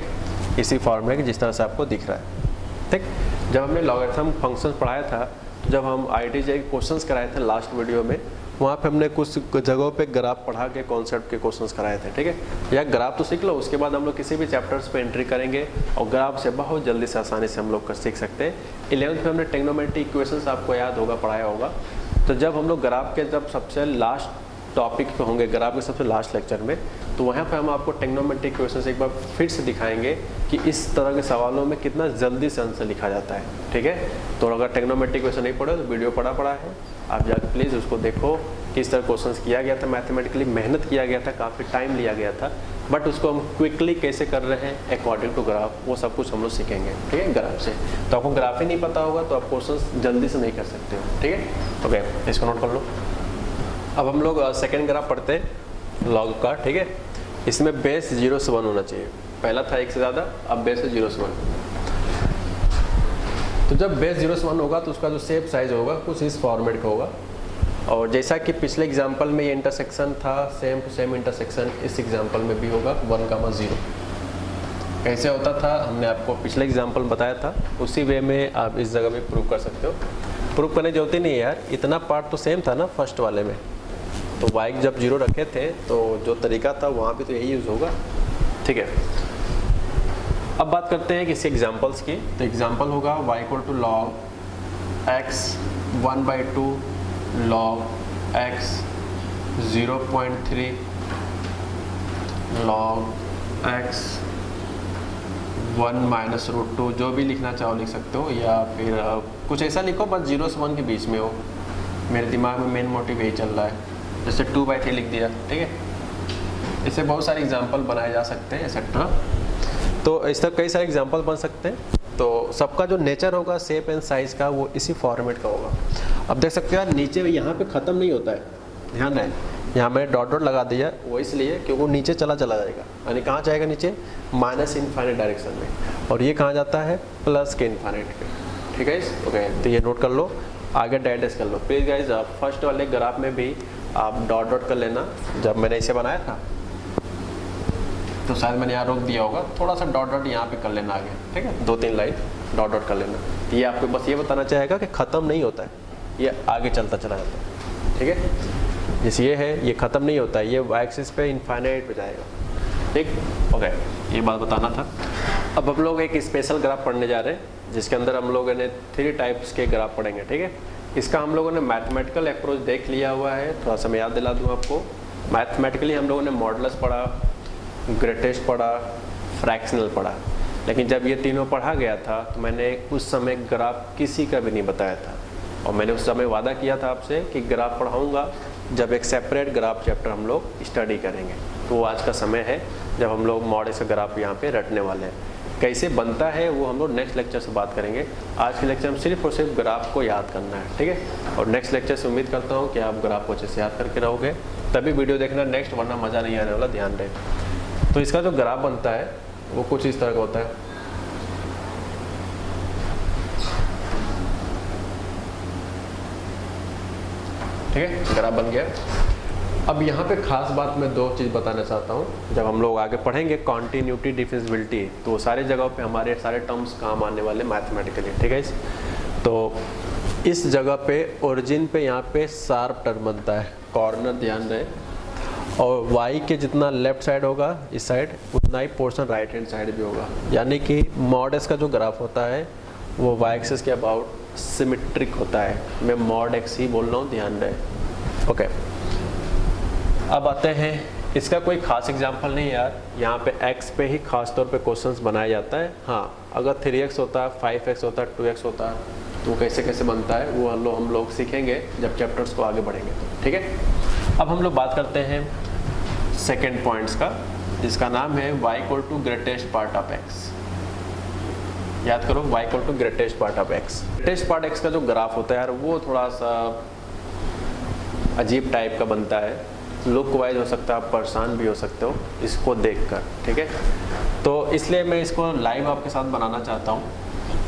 [SPEAKER 1] इसी फॉर्मेट के जिस तरह से आपको दिख रहा है, ठीक। जब हमने लॉगरिथम फंक्शंस पढ़ाया था, जब हम IIT JEE के क्वेश्चंस कराए थे लास्ट वीडियो में, वहाँ पे हमने कुछ जगहों पे ग्राफ पढ़ा के कॉन्सेप्ट के क्वेश्चंस कराए थे, ठीक है। या ग्राफ तो सीख लो, उसके बाद हम लोग किसी भी चैप्टर्स पे एंट्री करेंगे और ग्राफ से बहुत जल्दी से आसानी से हम लोग सीख सकते हैं। 11th में हमने ट्रिग्नोमेट्री इक्वेशंस आपको याद होगा, पढ़ाया होगा। तो जब हम लोग ग्राफ के जब सबसे लास्ट टॉपिक पे होंगे, ग्राफ के सबसे लास्ट लेक्चर में, तो वहाँ पे हम आपको ट्रिग्नोमेट्री इक्वेशंस एक बार फिर से दिखाएंगे कि इस तरह के सवालों में कितना जल्दी से आंसर लिखा जाता है, ठीक है। तो अगर ट्रिग्नोमेट्री इक्वेशन नहीं पढ़े तो वीडियो पड़ा है, आप जाकर प्लीज़ उसको देखो, किस तरह क्वेश्चंस किया गया था, मैथमेटिकली मेहनत किया गया था, काफ़ी टाइम लिया गया था, बट उसको हम क्विकली कैसे कर रहे हैं अकॉर्डिंग टू ग्राफ, वो सब कुछ हम लोग सीखेंगे, ठीक है, ग्राफ से। तो आपको ग्राफ ही नहीं पता होगा तो आप क्वेश्चंस जल्दी से नहीं कर सकते हो, ठीक है। ओके, इसको नोट कर लो। अब हम लोग सेकेंड ग्राफ पढ़ते हैं लॉग का, ठीक है। इसमें बेस 0 से 1 होना चाहिए, पहला था 1 से ज़्यादा, अब बेस है 0 से 1। तो जब बेस 0 से 1 होगा तो उसका जो शेप साइज होगा कुछ इस फॉर्मेट का होगा, और जैसा कि पिछले एग्जाम्पल में ये इंटरसेक्शन था, सेम टू सेम इंटरसेक्शन इस एग्जाम्पल में भी होगा 1,0। कैसे होता था हमने आपको पिछले एग्जाम्पल बताया था, उसी वे में आप इस जगह भी प्रूव कर सकते हो। प्रूव करने की जरूरत ही नहीं है यार, इतना पार्ट तो सेम था ना फर्स्ट वाले में, तो y जब 0 रखे थे तो जो तरीका था वहाँ भी तो यही यूज़ होगा, ठीक है। अब बात करते हैं किसी एग्जाम्पल्स की, तो एग्जाम्पल होगा y equal to log x 1/2 log x 0.3 log x 1 minus √2, जो भी लिखना चाहो लिख सकते हो, या फिर कुछ ऐसा लिखो बस 0 से 1 के बीच में हो। मेरे दिमाग में मेन मोटिव यही चल रहा है, जैसे 2/3 लिख दिया, ठीक है। इससे बहुत सारे एग्जाम्पल बनाए जा सकते हैं एक्सेट्रा, तो इस तरह कई सारे एग्जाम्पल बन सकते हैं। तो सबका जो नेचर होगा शेप एंड साइज का वो इसी फॉर्मेट का होगा। अब देख सकते हो यार नीचे यहाँ पे ख़त्म नहीं होता है, ध्यान रहे, यहाँ मैंने डॉट डॉट लगा दिया, वो इसलिए क्योंकि वो नीचे चला जाएगा, यानी कहाँ जाएगा नीचे, माइनस इनफाइनाइट डायरेक्शन में, और ये कहाँ जाता है, प्लस के इनफाइनाइट पे, ठीक है। ओके, तो ये नोट कर लो, आगे डायरेक्ट कर लो प्लीज़ गाइज। आप फर्स्ट वाले ग्राफ में भी आप डॉट डॉट कर लेना, जब मैंने इसे बनाया था तो शायद मैंने यहाँ रोक दिया होगा, थोड़ा सा डॉट डॉट यहाँ पे कर लेना आगे, ठीक है, 2-3 लाइन डॉट डॉट कर लेना। ये आपको बस ये बताना चाहेगा कि ख़त्म नहीं होता है, ये आगे चलता चला जाता है, ठीक है। जैसे ये है, ये ख़त्म नहीं होता है, ये एक्सिस पे इनफाइनाइट पे जाएगा, ठीक। ओके, ये बात बताना था। अब हम लोग एक स्पेशल ग्राफ पढ़ने जा रहे हैं, जिसके अंदर हम लोगों ने 3 टाइप्स के ग्राफ पढ़ेंगे, ठीक है। इसका हम लोगों ने मैथमेटिकल अप्रोच देख लिया हुआ है, थोड़ा सा मैं याद दिला दूँ आपको। मैथमेटिकली हम लोगों ने मॉडुलस पढ़ा, ग्रेटेस्ट पढ़ा, फ्रैक्शनल पढ़ा, लेकिन जब ये तीनों पढ़ा गया था तो मैंने उस समय ग्राफ किसी का भी नहीं बताया था, और मैंने उस समय वादा किया था आपसे कि ग्राफ पढ़ाऊँगा जब एक सेपरेट ग्राफ चैप्टर हम लोग स्टडी करेंगे। तो वो आज का समय है जब हम लोग मॉडल्स का ग्राफ यहाँ पे रटने वाले हैं। कैसे बनता है वो हम लोग नेक्स्ट लेक्चर से बात करेंगे। आज के लेक्चर में सिर्फ और सिर्फ ग्राफ को याद करना है, ठीक है। और नेक्स्ट लेक्चर से उम्मीद करता हूँ कि आप ग्राफ को अच्छे से याद करके रहोगे, तभी वीडियो देखना नेक्स्ट, वरना मज़ा नहीं आने वाला, ध्यान रहे। तो इसका जो ग्राफ बनता है वो कुछ इस तरह का होता है, ठीक है, ग्राफ बन गया। अब यहाँ पे खास बात मैं 2 चीज़ बताना चाहता हूँ। जब हम लोग आगे पढ़ेंगे कॉन्टिन्यूटी डिफरेंशिएबिलिटी, तो सारे जगहों पे हमारे सारे टर्म्स काम आने वाले मैथमेटिकली, ठीक है। तो इस जगह पे ओरिजिन पे यहाँ पे शार्प टर्म बनता है, कॉर्नर ध्यान रहे, और y के जितना लेफ्ट साइड होगा इस साइड, उतना ही पोर्शन राइट हैंड साइड भी होगा। यानी कि मॉड एक्स का जो ग्राफ होता है वो y एक्सिस के अबाउट सिमेट्रिक होता है। मैं मॉड एक्स ही बोल रहा हूँ, ध्यान रहे। ओके, अब आते हैं, इसका कोई खास एग्जांपल नहीं यार, यहाँ पे x पे ही खास तौर पे क्वेश्चंस बनाया जाता है। हाँ, अगर 3x होता है, 5x होता है, 2x होता है, तो कैसे कैसे बनता है वो हम लोग सीखेंगे जब चैप्टर्स को आगे बढ़ेंगे, ठीक है। अब हम लोग बात करते हैं सेकेंड पॉइंट्स का, जिसका नाम है y equal to greatest part of x। याद करो y equal to greatest part of x। Greatest part x का जो ग्राफ होता है यार वो थोड़ा सा अजीब टाइप का बनता है, लुक वाइज हो सकता है, आप परेशान भी हो सकते हो इसको देखकर, ठीक है। तो इसलिए मैं इसको लाइव आपके साथ बनाना चाहता हूँ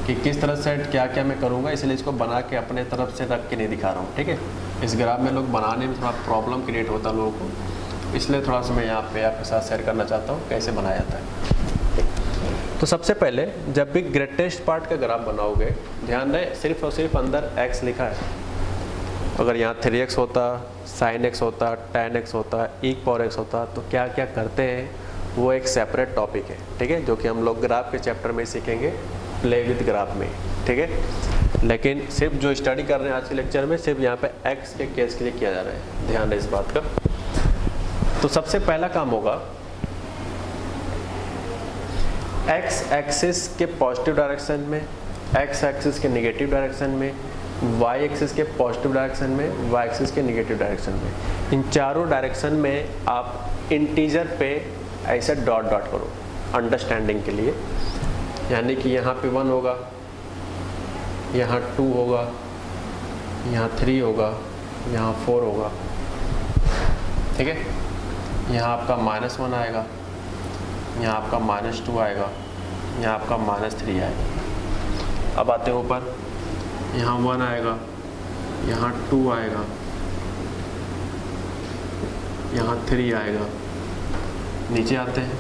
[SPEAKER 1] कि किस तरह से क्या क्या मैं करूँगा, इसलिए इसको बना के अपने तरफ से रख के नहीं दिखा रहा हूँ, ठीक है। इस ग्राफ में लोग बनाने में थोड़ा प्रॉब्लम क्रिएट होता है लोगों को, इसलिए थोड़ा सा मैं यहाँ पे आपके साथ शेयर करना चाहता हूँ कैसे बनाया जाता है। तो सबसे पहले जब भी ग्रेटेस्ट पार्ट का ग्राफ बनाओगे, ध्यान रहे सिर्फ और सिर्फ अंदर x लिखा है। अगर यहाँ 3x होता, sin x होता, tan x होता, e पावर x होता, तो क्या क्या करते हैं वो एक सेपरेट टॉपिक है, ठीक है, जो कि हम लोग ग्राफ के चैप्टर में सीखेंगे, प्ले विद ग्राफ में, ठीक है। लेकिन सिर्फ जो स्टडी कर रहे हैं आज के लेक्चर में सिर्फ यहाँ पे x के केस के लिए किया जा रहा है, ध्यान रहे इस बात का। तो सबसे पहला काम होगा x एक्सिस के पॉजिटिव डायरेक्शन में, x एक्सिस के नेगेटिव डायरेक्शन में, y एक्सिस के पॉजिटिव डायरेक्शन में, y एक्सिस के नेगेटिव डायरेक्शन में, इन चारों डायरेक्शन में आप इंटीजर पे ऐसे डॉट डॉट करो अंडरस्टैंडिंग के लिए। यानी कि यहाँ पे 1 होगा, यहाँ 2 होगा, यहाँ 3 होगा, यहाँ 4 होगा, ठीक है। यहाँ आपका -1 आएगा, यहाँ आपका -2 आएगा, यहाँ आपका -3 आएगा। अब आते हैं ऊपर, यहाँ 1 आएगा, यहाँ 2 आएगा, यहाँ 3 आएगा। नीचे आते हैं,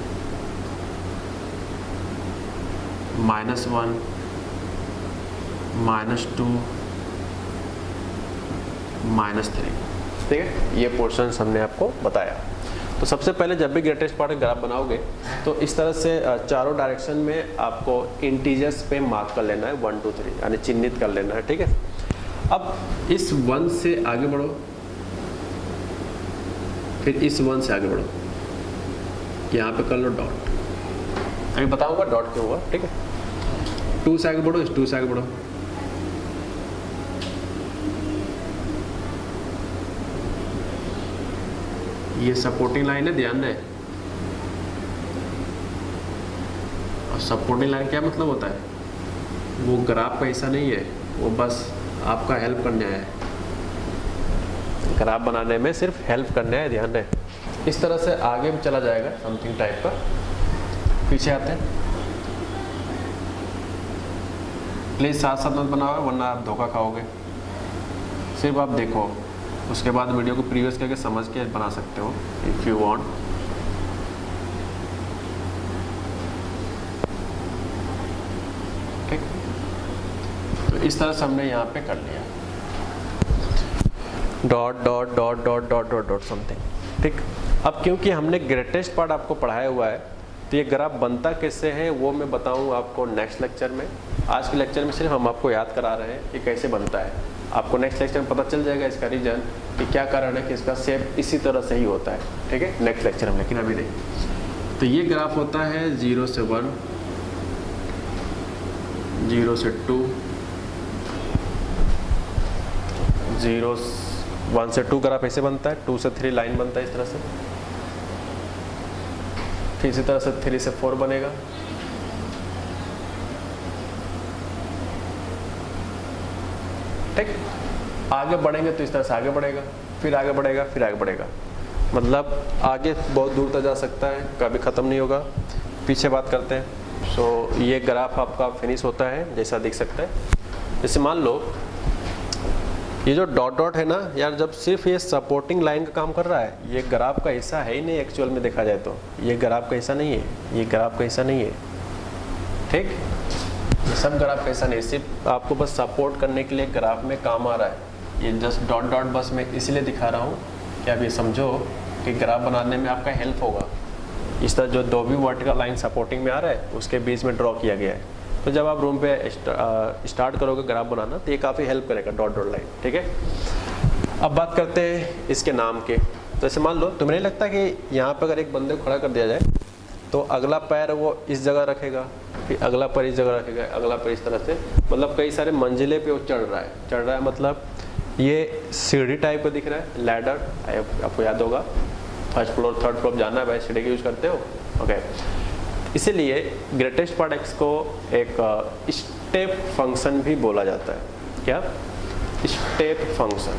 [SPEAKER 1] -1, -2, -3, ठीक है। ये पोर्शन हमने आपको बताया। तो सबसे पहले जब भी ग्रेटेस्ट पार्ट का ग्राफ बनाओगे तो इस तरह से चारों डायरेक्शन में आपको इंटीजर्स पे मार्क कर लेना है, 1 2 3 यानी चिन्हित कर लेना है, ठीक है। अब इस 1 से आगे बढ़ो, फिर इस 1 से आगे बढ़ो, यहाँ पे कर लो डॉट। अभी बताऊंगा डॉट क्यों हुआ, ठीक है। 2 से आगे बढ़ो, इस 2 से आगे बढ़ो, ये सपोर्टिंग लाइन है, ध्यान रहे। और सपोर्टिंग लाइन क्या मतलब होता है, वो ग्राफ का हिस्सा नहीं है, वो बस आपका हेल्प करने है, ग्राफ बनाने में सिर्फ हेल्प करने है, ध्यान रहे। इस तरह से आगे भी चला जाएगा समथिंग टाइप का। पीछे आते हैं, प्लीज साथ साथ मत बनाओ वरना आप धोखा खाओगे। सिर्फ आप देखो, उसके बाद वीडियो को प्रीवियस करके समझ के बना सकते हो इफ़ यू वांट। ठीक, तो इस तरह से हमने यहाँ पे कर लिया, dot dot dot dot dot dot dot something, ठीक। अब क्योंकि हमने ग्रेटेस्ट पार्ट आपको पढ़ाया हुआ है तो ये ग्राफ बनता कैसे है वो मैं बताऊँ आपको नेक्स्ट लेक्चर में। आज के लेक्चर में सिर्फ हम आपको याद करा रहे हैं कि कैसे बनता है। आपको नेक्स्ट लेक्चर में पता चल जाएगा इसका रीजन कि क्या कारण है कि इसका शेप इसी तरह से ही होता है, ठीक है, नेक्स्ट लेक्चर में। लेकिन अभी नहीं। तो ये ग्राफ होता है 0 से 1, 0 से 2, 1 से 2 ग्राफ ऐसे बनता है, 2 से 3 लाइन बनता है इस तरह से, फिर इसी तरह से 3 से 4 बनेगा, ठीक। आगे बढ़ेंगे तो इस तरह से आगे बढ़ेगा, फिर आगे बढ़ेगा, फिर आगे बढ़ेगा, मतलब आगे बहुत दूर तक जा सकता है, कभी ख़त्म नहीं होगा। पीछे बात करते हैं। सो ये ग्राफ आपका फिनिश होता है जैसा दिख सकता है। जैसे मान लो ये जो डॉट डॉट है ना यार, जब सिर्फ ये सपोर्टिंग लाइन का काम कर रहा है, ये ग्राफ का हिस्सा है ही नहीं एक्चुअल में देखा जाए तो। ये ग्राफ का हिस्सा नहीं है, ये ग्राफ का हिस्सा नहीं है, ठीक। ये सब ग्राफ का हिस्सा नहीं, सिर्फ आपको बस सपोर्ट करने के लिए ग्राफ में काम आ रहा है। ये जस्ट डॉट डॉट बस मैं इसलिए दिखा रहा हूँ कि आप ये समझो कि ग्राफ बनाने में आपका हेल्प होगा। इस तरह जो दो भी वर्टिकल लाइन सपोर्टिंग में आ रहा है उसके बीच में ड्रॉ किया गया है। तो जब आप रूम पे स्टार्ट करोगे ग्राफ बनाना तो ये काफ़ी हेल्प करेगा डॉट डॉट लाइन, ठीक है। अब बात करते हैं इसके नाम के। तो ऐसे मान लो, तुम्हें नहीं लगता कि यहाँ पर अगर एक बंदे को खड़ा कर दिया जाए तो अगला पैर वो इस जगह रखेगा, फिर अगला पैर इस जगह रखेगा, अगला पैर इस तरह से, मतलब कई सारे मंजिले पे वो चढ़ रहा है, मतलब ये सीढ़ी टाइप का दिख रहा है, लैडर। आपको याद होगा फर्स्ट फ्लोर थर्ड फ्लोर जाना है भाई, सीढ़ी का यूज़ करते हो, ओके। इसीलिए ग्रेटेस्ट पार्ट एक्स को एक स्टेप फंक्शन भी बोला जाता है। क्या? Step function.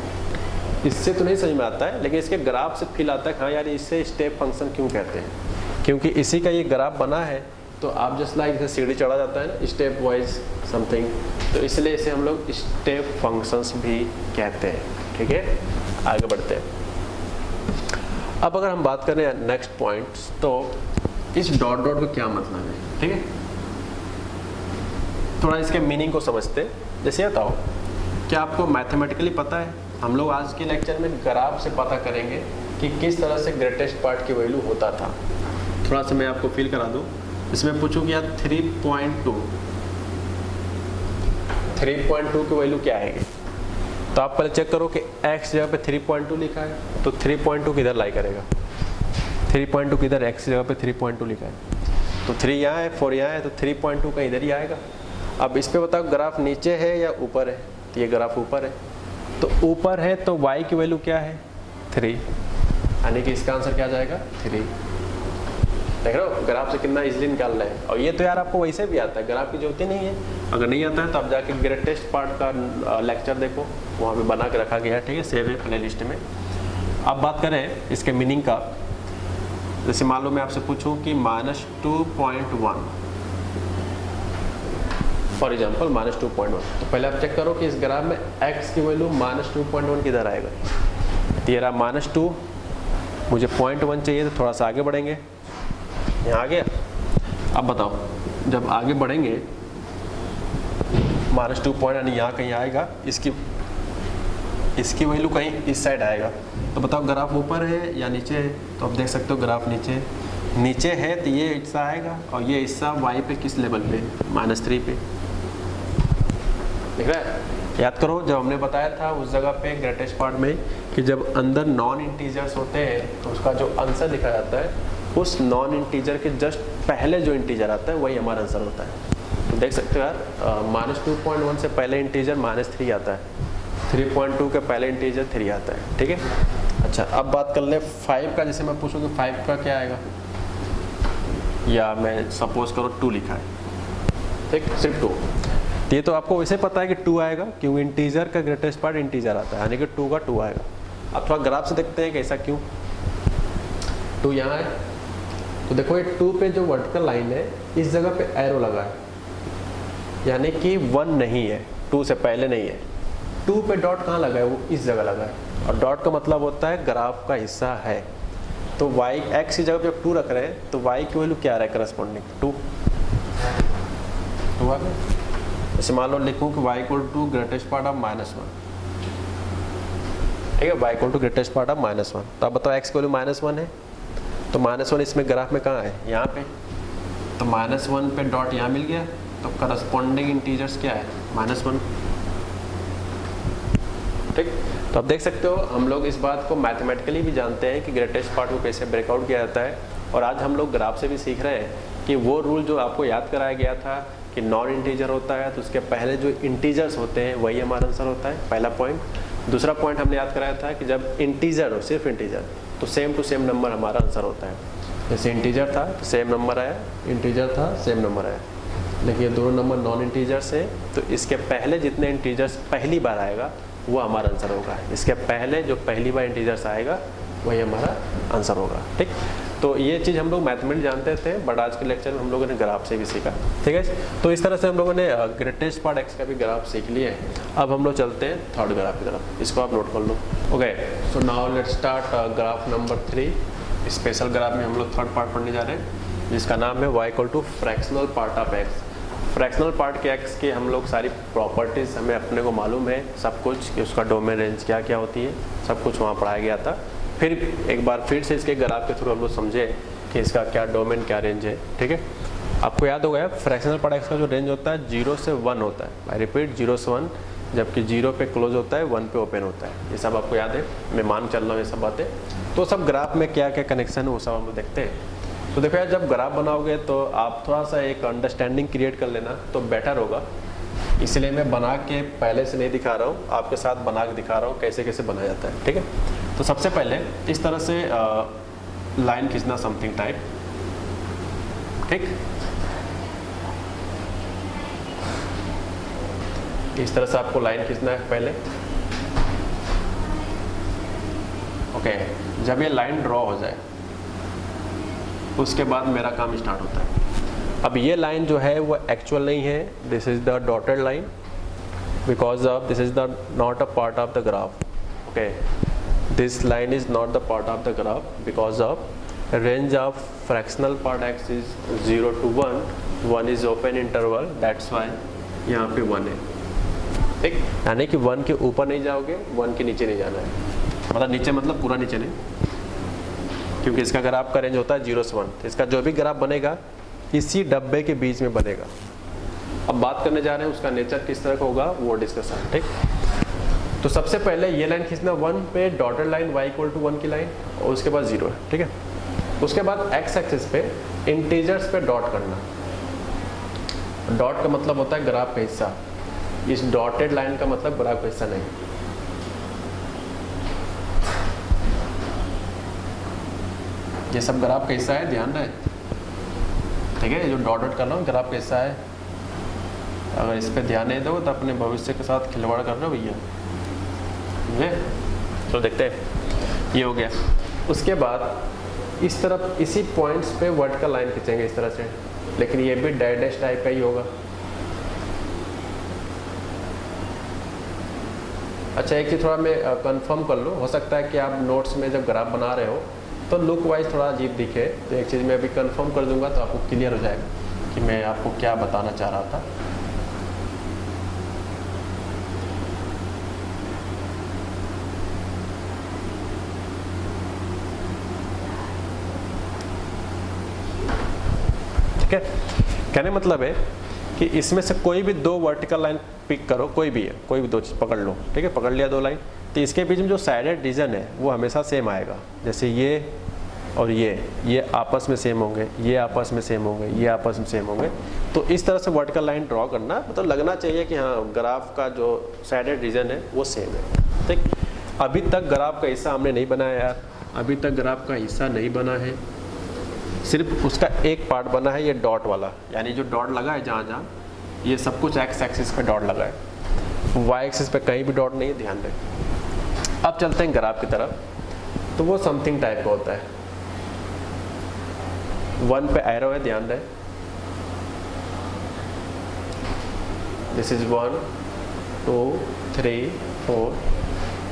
[SPEAKER 1] इससे तो नहीं समझ में आता है, लेकिन इसके ग्राफ से फील आता है हाँ यार इससे स्टेप फंक्शन क्यों कहते हैं, क्योंकि इसी का ये ग्राफ बना है। तो आप जस्ट लाइक जैसे सीढ़ी चढ़ा जाता है ना स्टेप वाइज समथिंग, तो इसलिए इसे हम लोग स्टेप फंक्शंस भी कहते हैं। ठीक है, आगे बढ़ते हैं। अब अगर हम बात करें नेक्स्ट पॉइंट्स, तो इस डॉट डॉट का क्या मतलब है, ठीक है, थोड़ा इसके मीनिंग को समझते हैं। जैसे बताओ, क्या आपको मैथमेटिकली पता है? हम लोग आज के लेक्चर में ग्राफ से पता करेंगे कि किस तरह से ग्रेटेस्ट पार्ट की वैल्यू होता था। थोड़ा सा मैं आपको फील करा दूं। इसमें पूछूं कि यार 3.2 की वैल्यू क्या है, तो आप पहले चेक करो कि x जगह पे 3.2 लिखा है, तो 3.2 किधर लाई करेगा? 3.2 किधर? x जगह पे 3.2 लिखा है, तो 3 यहाँ है, 4 यहाँ है, तो 3.2 का इधर ही आएगा। अब इस पे बताओ ग्राफ नीचे है या ऊपर है? तो ये ग्राफ ऊपर है, तो ऊपर है तो y की वैल्यू क्या है? 3, यानी कि इसका आंसर क्या जाएगा? 3। देख रहे हो ग्राफ से कितना इजीली निकाल रहे हैं। और ये तो यार आपको वैसे भी आता है, ग्राफ की जरूरत ही नहीं है। अगर नहीं आता है तो आप जाके ग्रेटेस्ट पार्ट का लेक्चर देखो, वहाँ पे बना के रखा गया है, ठीक है, सेव है प्ले लिस्ट में। अब बात करें इसके मीनिंग का। जैसे मान लो मैं आपसे पूछूं कि -2.1 फॉर एग्जाम्पल -2.1, तो पहले आप चेक करो कि इस ग्राफ में x की वैल्यू -2.1 किधर आएगा। ये रहा -2, मुझे 0.1 चाहिए, तो थोड़ा सा आगे बढ़ेंगे, यहाँ आ गया। अब बताओ जब आगे बढ़ेंगे -2 यानी यहाँ कहीं आएगा, इसकी वैल्यू कहीं इस साइड आएगा। तो बताओ ग्राफ ऊपर है या नीचे है? तो आप देख सकते हो ग्राफ नीचे है, तो ये हिस्सा आएगा, और ये हिस्सा y पे किस लेवल पे? -3 पे। देख रहा है? याद करो जब हमने बताया था उस जगह पे ग्रेटेस्ट पार्ट में कि जब अंदर नॉन इंटीजर्स होते हैं तो उसका जो आंसर लिखा जाता है उस नॉन इंटीजर के जस्ट पहले जो इंटीजर आता है वही हमारा आंसर होता है। तो देख सकते हो यार -2.1 से पहले इंटीजर -3 आता है, 3.2 के पहले इंटीजर 3 आता है, ठीक है। अच्छा, अब बात कर ले 5 का। जैसे मैं पूछूँ कि 5 का क्या आएगा, या मैं सपोज करो 2 लिखा है, ठीक, सिर्फ 2। ये तो आपको वैसे पता है कि 2 आएगा, क्योंकि इंटीजर का ग्रेटेस्ट पार्ट इंटीजर आता है, यानी कि 2 का 2 आएगा। अब थोड़ा ग्राफ से देखते हैं कि ऐसा क्यों। 2 यहाँ है, तो देखो ये 2 पे जो वर्टिकल लाइन है इस जगह पे एरो लगा है, यानी कि 1 नहीं है, 2 से पहले नहीं है। 2 पे डॉट कहाँ लगा है? वो इस जगह लगा है, और डॉट का मतलब होता है ग्राफ का हिस्सा है। तो y x की जगह पे 2 रख रहे हैं, तो y की वैल्यू क्या आ रहा है करस्पॉन्डिंग? 2 आ गया। जैसे मान लो लिखूँ कि y equal to greatest part of -1, ठीक है, y equal to greatest part of -1। तो आप बताओ x की वैल्यू -1 है, तो -1 इसमें ग्राफ में कहाँ है? यहाँ पे। तो -1 पे डॉट यहाँ मिल गया, तो करस्पॉन्डिंग इंटीजर्स क्या है? -1, ठीक। तो आप देख सकते हो हम लोग इस बात को मैथमेटिकली भी जानते हैं कि ग्रेटेस्ट पार्ट को कैसे ब्रेकआउट किया जाता है, और आज हम लोग ग्राफ से भी सीख रहे हैं कि वो रूल जो आपको याद कराया गया था कि नॉन इंटीजर होता है तो उसके पहले जो इंटीजर्स होते हैं वही हमारा आंसर होता है, पहला पॉइंट। दूसरा पॉइंट हमने याद कराया था कि जब इंटीजर हो, सिर्फ इंटीजर, तो सेम टू सेम नंबर हमारा आंसर होता है। जैसे इंटीजर था तो सेम नंबर आया, इंटीजर था सेम नंबर आया, लेकिन ये दोनों नंबर नॉन इंटीजर्स हैं, तो इसके पहले जितने इंटीजर्स पहली बार आएगा वो हमारा आंसर होगा। इसके पहले जो पहली बार इंटीजर्स आएगा वही हमारा आंसर होगा, ठीक। तो ये चीज़ हम लोग मैथमेटिक्स जानते थे, बट आज के लेक्चर में हम लोगों ने ग्राफ से भी सीखा, ठीक है। तो इस तरह से हम लोगों ने ग्रेटेस्ट पार्ट एक्स का भी ग्राफ सीख लिए हैं। अब हम लोग चलते हैं थर्ड ग्राफ की तरफ, इसको आप नोट कर लो। Okay, so now let's start graph number 3। Special graph में हम लोग थर्ड पार्ट पढ़ने जा रहे हैं, जिसका नाम है y equal to fractional part of x. Fractional part के एक्स के हम लोग सारी प्रॉपर्टीज़ हमें अपने को मालूम है, सब कुछ कि उसका डोमेन रेंज क्या क्या होती है, सब कुछ वहाँ पढ़ाया गया था। फिर एक बार फिर से इसके ग्राफ के थ्रू हम लोग समझे कि इसका क्या डोमेन क्या रेंज है, ठीक है। आपको याद होगा फ्रैक्शनल पार्ट एक्स का जो रेंज होता है 0 से 1 होता है, आई रिपीट 0 से 1, जबकि 0 पे क्लोज होता है, 1 पे ओपन होता है। ये सब आपको याद है, मैं मान चल रहा हूँ ये सब बातें। तो सब ग्राफ में क्या क्या कनेक्शन है वो सब हम लोग देखते हैं। तो देखो यार, जब ग्राफ बनाओगे तो आप थोड़ा सा एक अंडरस्टैंडिंग क्रिएट कर लेना तो बेटर होगा, इसलिए मैं बना के पहले से नहीं दिखा रहा हूँ, आपके साथ बना के दिखा रहा हूँ कैसे कैसे बनाया जाता है, ठीक है। तो सबसे पहले इस तरह से लाइन खींचना, समथिंग टाइप, ठीक, इस तरह से आपको लाइन खींचना है पहले। ओके, जब ये लाइन ड्रॉ हो जाए उसके बाद मेरा काम स्टार्ट होता है। अब ये लाइन जो है वो एक्चुअल नहीं है, this is the dotted line because of this is the not a part of the graph. Okay, this line is not the part of the graph because of range of fractional part x is 0 to 1, 1 is open interval, that's why यहाँ पे 1 है। ठीक, यानी कि 1 के ऊपर नहीं जाओगे, 1 के नीचे नहीं जाना है, मतलब नीचे मतलब पूरा नीचे नहीं, क्योंकि इसका ग्राफ का रेंज होता है 0 से 1। तो इसका जो भी ग्राफ बनेगा इसी डब्बे के बीच में बनेगा। अब बात करने जा रहे हैं उसका नेचर किस तरह का होगा, वो डिस्कशन। ठीक, तो सबसे पहले ये लाइन खींचना 1 पे, डॉटेड लाइन y = 1 की लाइन, और उसके बाद 0 है। ठीक है, उसके बाद x एक्सिस पे इंटीजर्स पे डॉट करना। डॉट का मतलब होता है ग्राफ का हिस्सा, इस डॉटेड लाइन का मतलब ग्राफ का हिस्सा नहीं। ये सब ग्राफ का हिस्सा है, ध्यान रहे। ठीक है, जो डॉट डॉट कर रहा हूँ ग्राफ का हिस्सा है, अगर इस पे ध्यान नहीं दोगे तो अपने भविष्य के साथ खिलवाड़ कर रहे हो भैया। तो देखते हैं, ये हो गया। उसके बाद इस तरफ इसी पॉइंट्स पे वर्टिकल लाइन खींचेंगे इस तरह से, लेकिन ये भी डैश टाइप का ही होगा। अच्छा, एक चीज़ थोड़ा मैं कंफर्म कर लूँ, हो सकता है कि आप नोट्स में जब ग्राफ बना रहे हो तो लुक वाइज थोड़ा अजीब दिखे, तो एक चीज़ मैं अभी कंफर्म कर दूंगा तो आपको क्लियर हो जाएगा कि मैं आपको क्या बताना चाह रहा था। ठीक है, कहने मतलब है कि इसमें से कोई भी 2 वर्टिकल लाइन पिक करो, कोई भी है, कोई भी 2 चीज़ पकड़ लो। ठीक है, पकड़ लिया 2 लाइन, तो इसके बीच में जो साइडेड रीजन है वो हमेशा सेम आएगा। जैसे ये और ये आपस में सेम होंगे, ये आपस में सेम होंगे, ये आपस में सेम होंगे। तो इस तरह से वर्टिकल लाइन ड्रॉ करना, मतलब लगना चाहिए कि हाँ ग्राफ का जो साइडेड रीजन है वो सेम है। ठीक, अभी तक ग्राफ का हिस्सा हमने नहीं बनाया यार, अभी तक ग्राफ का हिस्सा नहीं बना है, सिर्फ उसका एक पार्ट बना है, ये डॉट वाला, यानी जो डॉट लगा है जहाँ जहाँ, ये सब कुछ एक्स एक्सिस पे डॉट लगा है, वाई एक्सिस पे कहीं भी डॉट नहीं है, ध्यान दें। अब चलते हैं ग्राफ की तरफ, तो वो समथिंग टाइप का होता है। 1 पे एरो है, ध्यान दें, दिस इज 1 2 3 4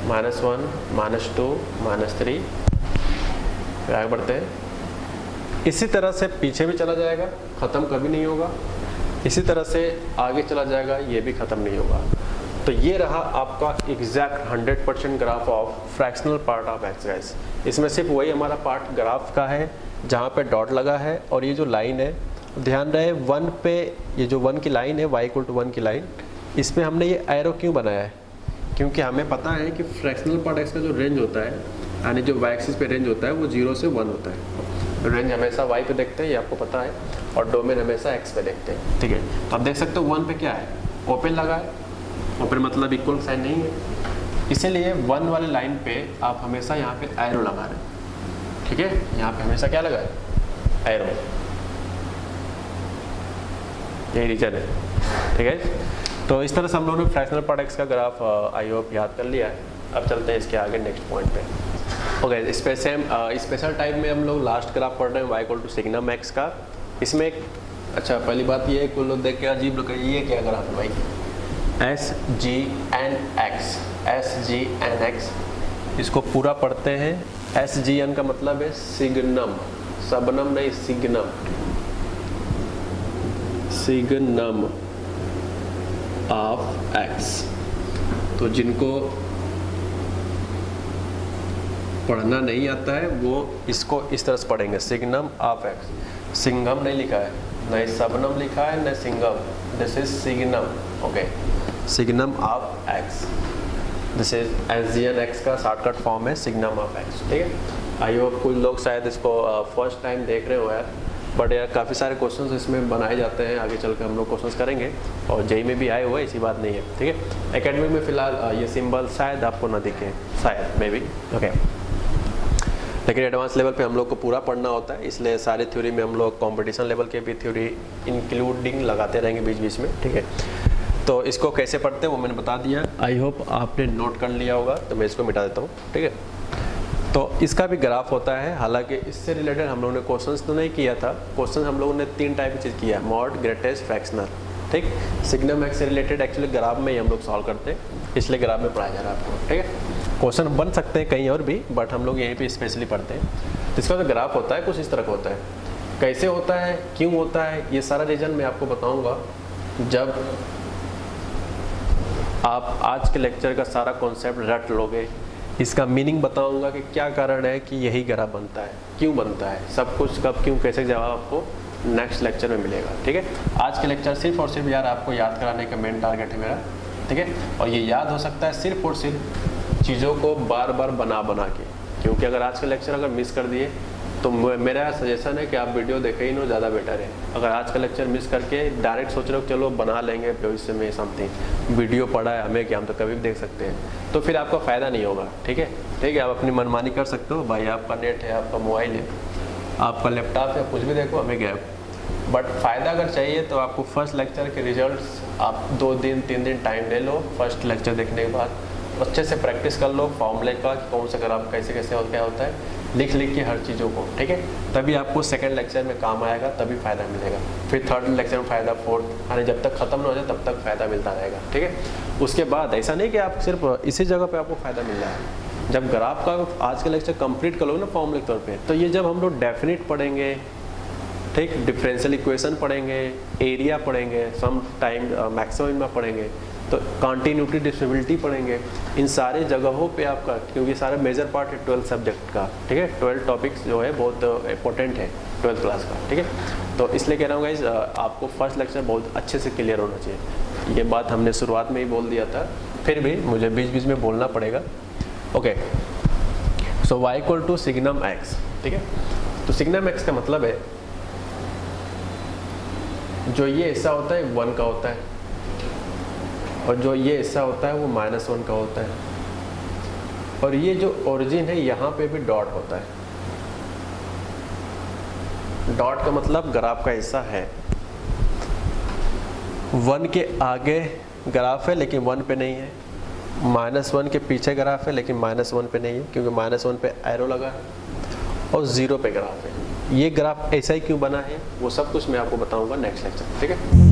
[SPEAKER 1] -1 -2 -3, फिर आगे बढ़ते हैं। इसी तरह से पीछे भी चला जाएगा, ख़त्म कभी नहीं होगा, इसी तरह से आगे चला जाएगा, ये भी ख़त्म नहीं होगा। तो ये रहा आपका exact 100% graph of fractional part of x guys. इसमें सिर्फ वही हमारा पार्ट ग्राफ का है जहाँ पे डॉट लगा है, और ये जो लाइन है, ध्यान रहे 1 पे, ये जो 1 की लाइन है y = 1 की लाइन, इसमें हमने ये एरो क्यों बनाया है, क्योंकि हमें पता है कि फ्रैक्शनल पार्ट एक्स का जो रेंज होता है, यानी जो y एक्सिस पे रेंज होता है वो 0 से 1 होता है। रेंज हमेशा y पे देखते हैं, ये आपको पता है, और डोमेन हमेशा x पे देखते हैं। ठीक है, तो आप देख सकते हो 1 पे क्या है, ओपन लगा है, ओपन मतलब इक्वल साइन नहीं है, इसीलिए 1 वाले लाइन पे आप हमेशा यहाँ पे एरो लगा रहे हैं। ठीक है, यहाँ पे हमेशा क्या लगा है, एरो, यही रीजन है। ठीक है, तो इस तरह से हम लोगों ने फ्रैक्शनल पार्ट एक्स का ग्राफ आई होप याद कर लिया है। अब चलते हैं इसके आगे नेक्स्ट पॉइंट पे। ओके, स्पेशल टाइप में हम लोग लास्ट ग्राफ पढ़ रहे हैं y = सिग्नम x का। इसमें एक, अच्छा पहली बात ये है, कुछ लोग देख के अजीब लोग, ये क्या ग्राफ है भाई, SGNX, इसको पूरा पढ़ते हैं। SGN का मतलब है सिग्नम, सबनम नहीं, सिग्नम ऑफ x। तो जिनको पढ़ना नहीं आता है वो इसको इस तरह से पढ़ेंगे, सिग्नम ऑफ एक्स। सिंघम नहीं लिखा है, नहीं सबनम लिखा है, नहीं Singham, this is signum. Okay, signum of x, this is SGNX का शॉर्टकट फॉर्म है सिग्नम ऑफ एक्स। ठीक है, आई होप कुछ लोग शायद इसको फर्स्ट टाइम देख रहे हो यार, बट यार काफ़ी सारे क्वेश्चंस इसमें बनाए जाते हैं, आगे चल के हम लोग क्वेश्चंस करेंगे, और जेई में भी आए हुए, ऐसी बात नहीं है। ठीक है, एकेडमी में फिलहाल ये सिंबल शायद आपको ना दिखे, शायद मे बी। ओके, लेकिन एडवांस लेवल पे हम लोग को पूरा पढ़ना होता है, इसलिए सारी थ्योरी में हम लोग कंपटीशन लेवल के भी थ्योरी इंक्लूडिंग लगाते रहेंगे बीच बीच में, ठीक है। तो इसको कैसे पढ़ते हैं वो मैंने बता दिया, आई होप आपने नोट कर लिया होगा, तो मैं इसको मिटा देता हूँ, ठीक है। तो इसका भी ग्राफ होता है, हालांकि इससे रिलेटेड हम लोगों ने क्वेश्चंस तो नहीं किया था। क्वेश्चन हम लोगों ने 3 टाइप की चीज़ किया, मॉड, ग्रेटेस्ट, फ्रैक्शनल, ठीक। सिग्नम एक्स से रिलेटेड एक्चुअली ग्राफ में ही हम लोग सॉल्व करते हैं, इसलिए ग्राफ में पढ़ाया जा रहा है आपको, ठीक है। क्वेश्चन बन सकते हैं कहीं और भी, बट हम लोग यहीं पे स्पेशली पढ़ते हैं। इसका जो ग्राफ होता है कुछ इस तरह का होता है। कैसे होता है, क्यों होता है, ये सारा रीजन मैं आपको बताऊँगा जब आप आज के लेक्चर का सारा कॉन्सेप्ट रट लोगे। इसका मीनिंग बताऊंगा कि क्या कारण है कि यही ग्राफ बनता है, क्यों बनता है, सब कुछ कब क्यों कैसे जवाब आपको नेक्स्ट लेक्चर में मिलेगा, ठीक है। आज के लेक्चर सिर्फ और सिर्फ यार आपको याद कराने का मेन टारगेट है मेरा, ठीक है। और ये याद हो सकता है सिर्फ और सिर्फ चीज़ों को बार बार बना के, क्योंकि अगर आज का लेक्चर अगर मिस कर दिए तो मेरा सजेशन है कि आप वीडियो देखें ही नो, ज़्यादा बेटर है। अगर आज का लेक्चर मिस करके डायरेक्ट सोच रहे हो चलो बना लेंगे भविष्य में समथिंग, वीडियो पढ़ा है हमें कि हम तो कभी भी देख सकते हैं, तो फिर आपका फ़ायदा नहीं होगा, ठीक है। ठीक है, आप अपनी मनमानी कर सकते हो, भाई आपका नेट है, आपका मोबाइल है, आपका लैपटॉप है, कुछ भी देखो, हमें क्या है। बट फ़ायदा अगर चाहिए तो आपको फर्स्ट लेक्चर के रिजल्ट्स आप 2 दिन 3 दिन टाइम ले लो, फर्स्ट लेक्चर देखने के बाद अच्छे से प्रैक्टिस कर लो फॉर्मूले का, कौन सा ग्राफ कैसे कैसे और क्या होता है, लिख के हर चीज़ों को, ठीक है। तभी आपको सेकंड लेक्चर में काम आएगा, तभी फ़ायदा मिलेगा, फिर थर्ड लेक्चर में फ़ायदा, फोर्थ, यानी जब तक ख़त्म ना हो जाए तब तक फ़ायदा मिलता रहेगा, ठीक है। उसके बाद ऐसा नहीं कि आप सिर्फ इसी जगह पे आपको फ़ायदा मिल रहा है। जब ग्राफ का आज का लेक्चर कंप्लीट कर लो ना फॉर्मूले के तौर पे, तो ये जब हम लोग डेफिनेट पढ़ेंगे, ठीक, डिफरेंशियल इक्वेशन पढ़ेंगे, एरिया पढ़ेंगे, सम टाइम मैक्सिमम पढ़ेंगे, तो कंटिन्यूटी डिस्ट्रीब्यूबिलिटी पढ़ेंगे, इन सारे जगहों पे आपका, क्योंकि सारा मेजर पार्ट है 12 सब्जेक्ट का, ठीक है। 12 टॉपिक्स जो है बहुत इंपॉर्टेंट है 12th क्लास का, ठीक है। तो इसलिए कह रहा हूँ गाइस, आपको फर्स्ट लेक्चर बहुत अच्छे से क्लियर होना चाहिए। ये बात हमने शुरुआत में ही बोल दिया था, फिर भी मुझे बीच बीच में बोलना पड़ेगा, okay. So y equal to signum x, ठीक है। तो सिग्नम x का मतलब है जो ये हिस्सा होता है 1 का होता है, और जो ये हिस्सा होता है वो -1 का होता है, और ये जो ओरिजिन है यहाँ पे भी डॉट होता है। डॉट का मतलब ग्राफ का हिस्सा है, 1 के आगे ग्राफ है लेकिन 1 पे नहीं है, -1 के पीछे ग्राफ है लेकिन -1 पे नहीं है, क्योंकि -1 पे एरो लगा है, और 0 पे ग्राफ है। ये ग्राफ ऐसा ही क्यों बना है वो सब कुछ मैं आपको बताऊंगा नेक्स्ट लेक्चर, ठीक है।